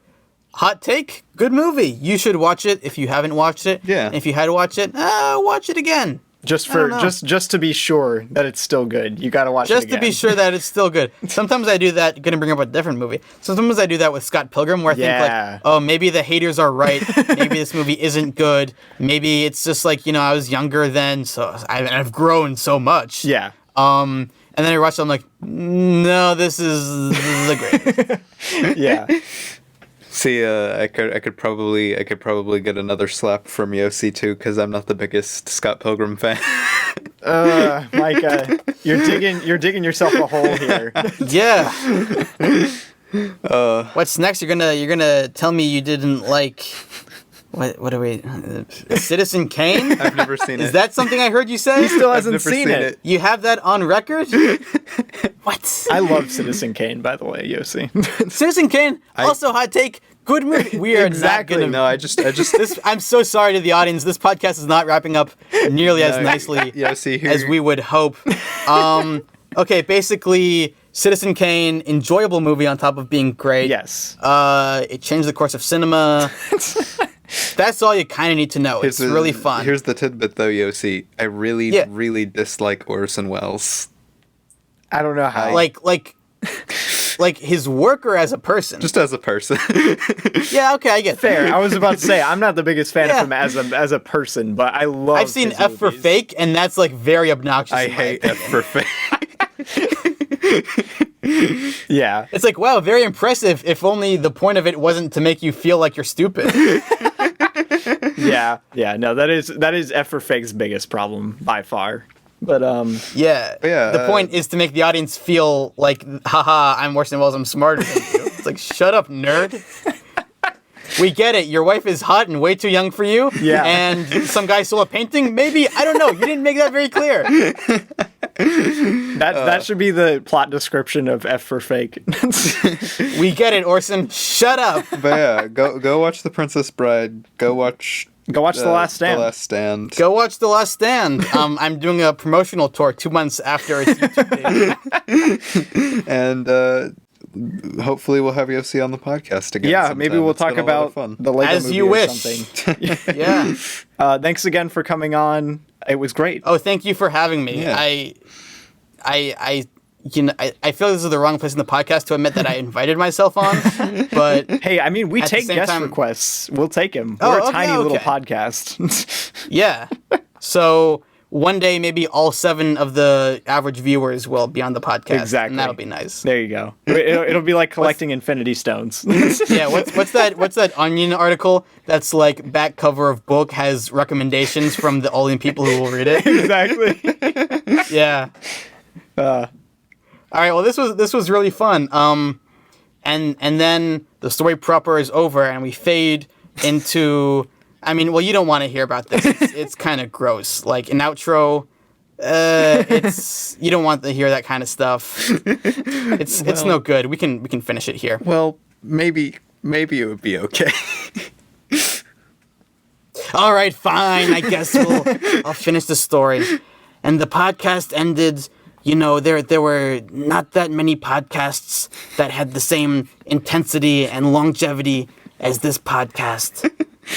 hot take, good movie. You should watch it if you haven't watched it. Yeah. And if you had watched it, watch it again. Just to be sure that it's still good. You gotta watch it again. Just to be sure that it's still good. Sometimes I do that, gonna bring up a different movie. Sometimes I do that with Scott Pilgrim, where I think like, oh, maybe the haters are right. Maybe this movie isn't good. Maybe it's just like, I was younger then, so I've grown so much. Yeah. And then I watch it, I'm like, no, this is the greatest. Yeah. See, I could probably get another slap from Yossi too, because I'm not the biggest Scott Pilgrim fan. Micah, you're digging yourself a hole here. Yeah. What's next? You're gonna tell me you didn't like what are we? Citizen Kane? I've never seen it. Is that something I heard you say? He still I've hasn't never seen it. You have that on record? What? I love Citizen Kane, by the way, Yossi. Citizen Kane, also hot take, good movie. We are Exactly. not gonna. No, I just I'm so sorry to the audience. This podcast is not wrapping up nearly as nicely Yossi, here. as we would hope. Okay, basically, Citizen Kane, enjoyable movie on top of being great. Yes. It changed the course of cinema. That's all you kind of need to know. It's really fun. Here's the tidbit, though, Yossi. I really dislike Orson Welles. I don't know how. Like his work or as a person? Just as a person. Yeah, okay, I get Fair. that. I was about to say I'm not the biggest fan Yeah. of him as a person, but I love. I've seen his F for movies. Fake, and that's like very obnoxious. I in my hate opinion. F for Fake. Yeah. It's like, wow, very impressive. If only the point of it wasn't to make you feel like you're stupid. Yeah. No, that is F for Fake's biggest problem by far. But Yeah. Yeah, The point is to make the audience feel like, haha, I'm Orson Welles, I'm smarter than you. It's like, shut up, nerd. We get it. Your wife is hot and way too young for you. Yeah. And some guy stole a painting. Maybe. I don't know. You didn't make that very clear. that should be the plot description of F for Fake. We get it, Orson. Shut up. But yeah, go watch The Princess Bride. Go watch Go watch The Last Stand. The Last Stand. Go watch The Last Stand. I'm doing a promotional tour 2 months after its YouTube debut. And hopefully we'll have Yossi on the podcast again. Yeah, sometime. maybe we'll It's been talk a lot of about fun. the Lego As movie you or wish. something. Yeah. Thanks again for coming on. It was great. Oh, thank you for having me. Yeah. I feel this is the wrong place in the podcast to admit that I invited myself on, but Hey, I mean, we At the take same guest time- requests. We'll take them. Oh, We're a okay, tiny little okay. podcast. yeah. So one day maybe all 7 of the average viewers will be on the podcast. Exactly. And that'll be nice. There you go. It'll be like collecting Infinity Stones. Yeah, what's that Onion article that's like back cover of book has recommendations from the only people who will read it? Exactly. Yeah. All right, well this was really fun. And then the story proper is over and we fade into you don't want to hear about this. It's kind of gross. Like an outro, you don't want to hear that kind of stuff. It's no good. We can finish it here. Well, maybe it would be okay. All right, fine. I guess I'll finish the story. And the podcast ended. There were not that many podcasts that had the same intensity and longevity as this podcast.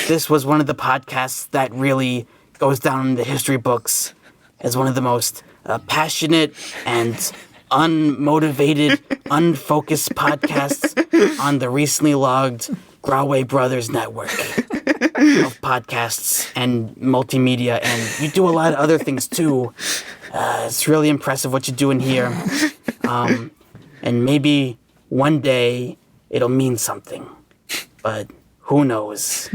This was one of the podcasts that really goes down in the history books as one of the most passionate and unmotivated, unfocused podcasts on the recently logged Graway Brothers network of podcasts and multimedia, and you do a lot of other things too. It's really impressive what you do in here, and maybe one day it'll mean something, but who knows?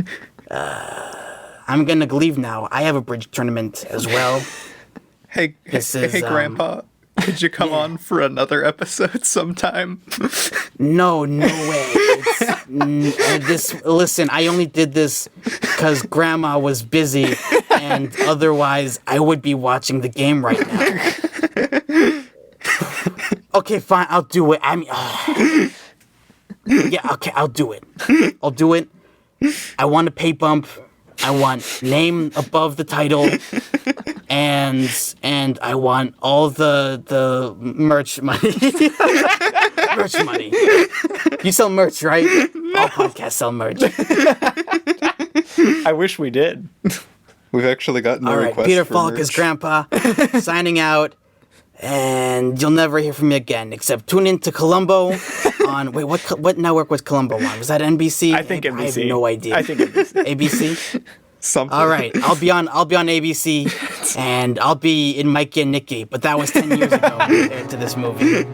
I'm gonna leave now. I have a bridge tournament as well. Hey, This is, Grandpa, could you come on for another episode sometime? No way. Listen, I only did this because Grandma was busy, and otherwise I would be watching the game right now. Okay, fine, I'll do it. Yeah, okay, I'll do it. I'll do it. I want a pay bump. I want name above the title, and I want all the merch money. Merch money. You sell merch, right? All podcasts sell merch. I wish we did. We've actually gotten a All right, request Peter for Falk is merch. Grandpa, signing out, and you'll never hear from me again, except tune in to Columbo on, wait, what network was Columbo on? Was that NBC? I think NBC. I have no idea. I think NBC. ABC? Something. All right, I'll be on ABC, and I'll be in Mikey and Nicky, but that was 10 years ago compared to this movie.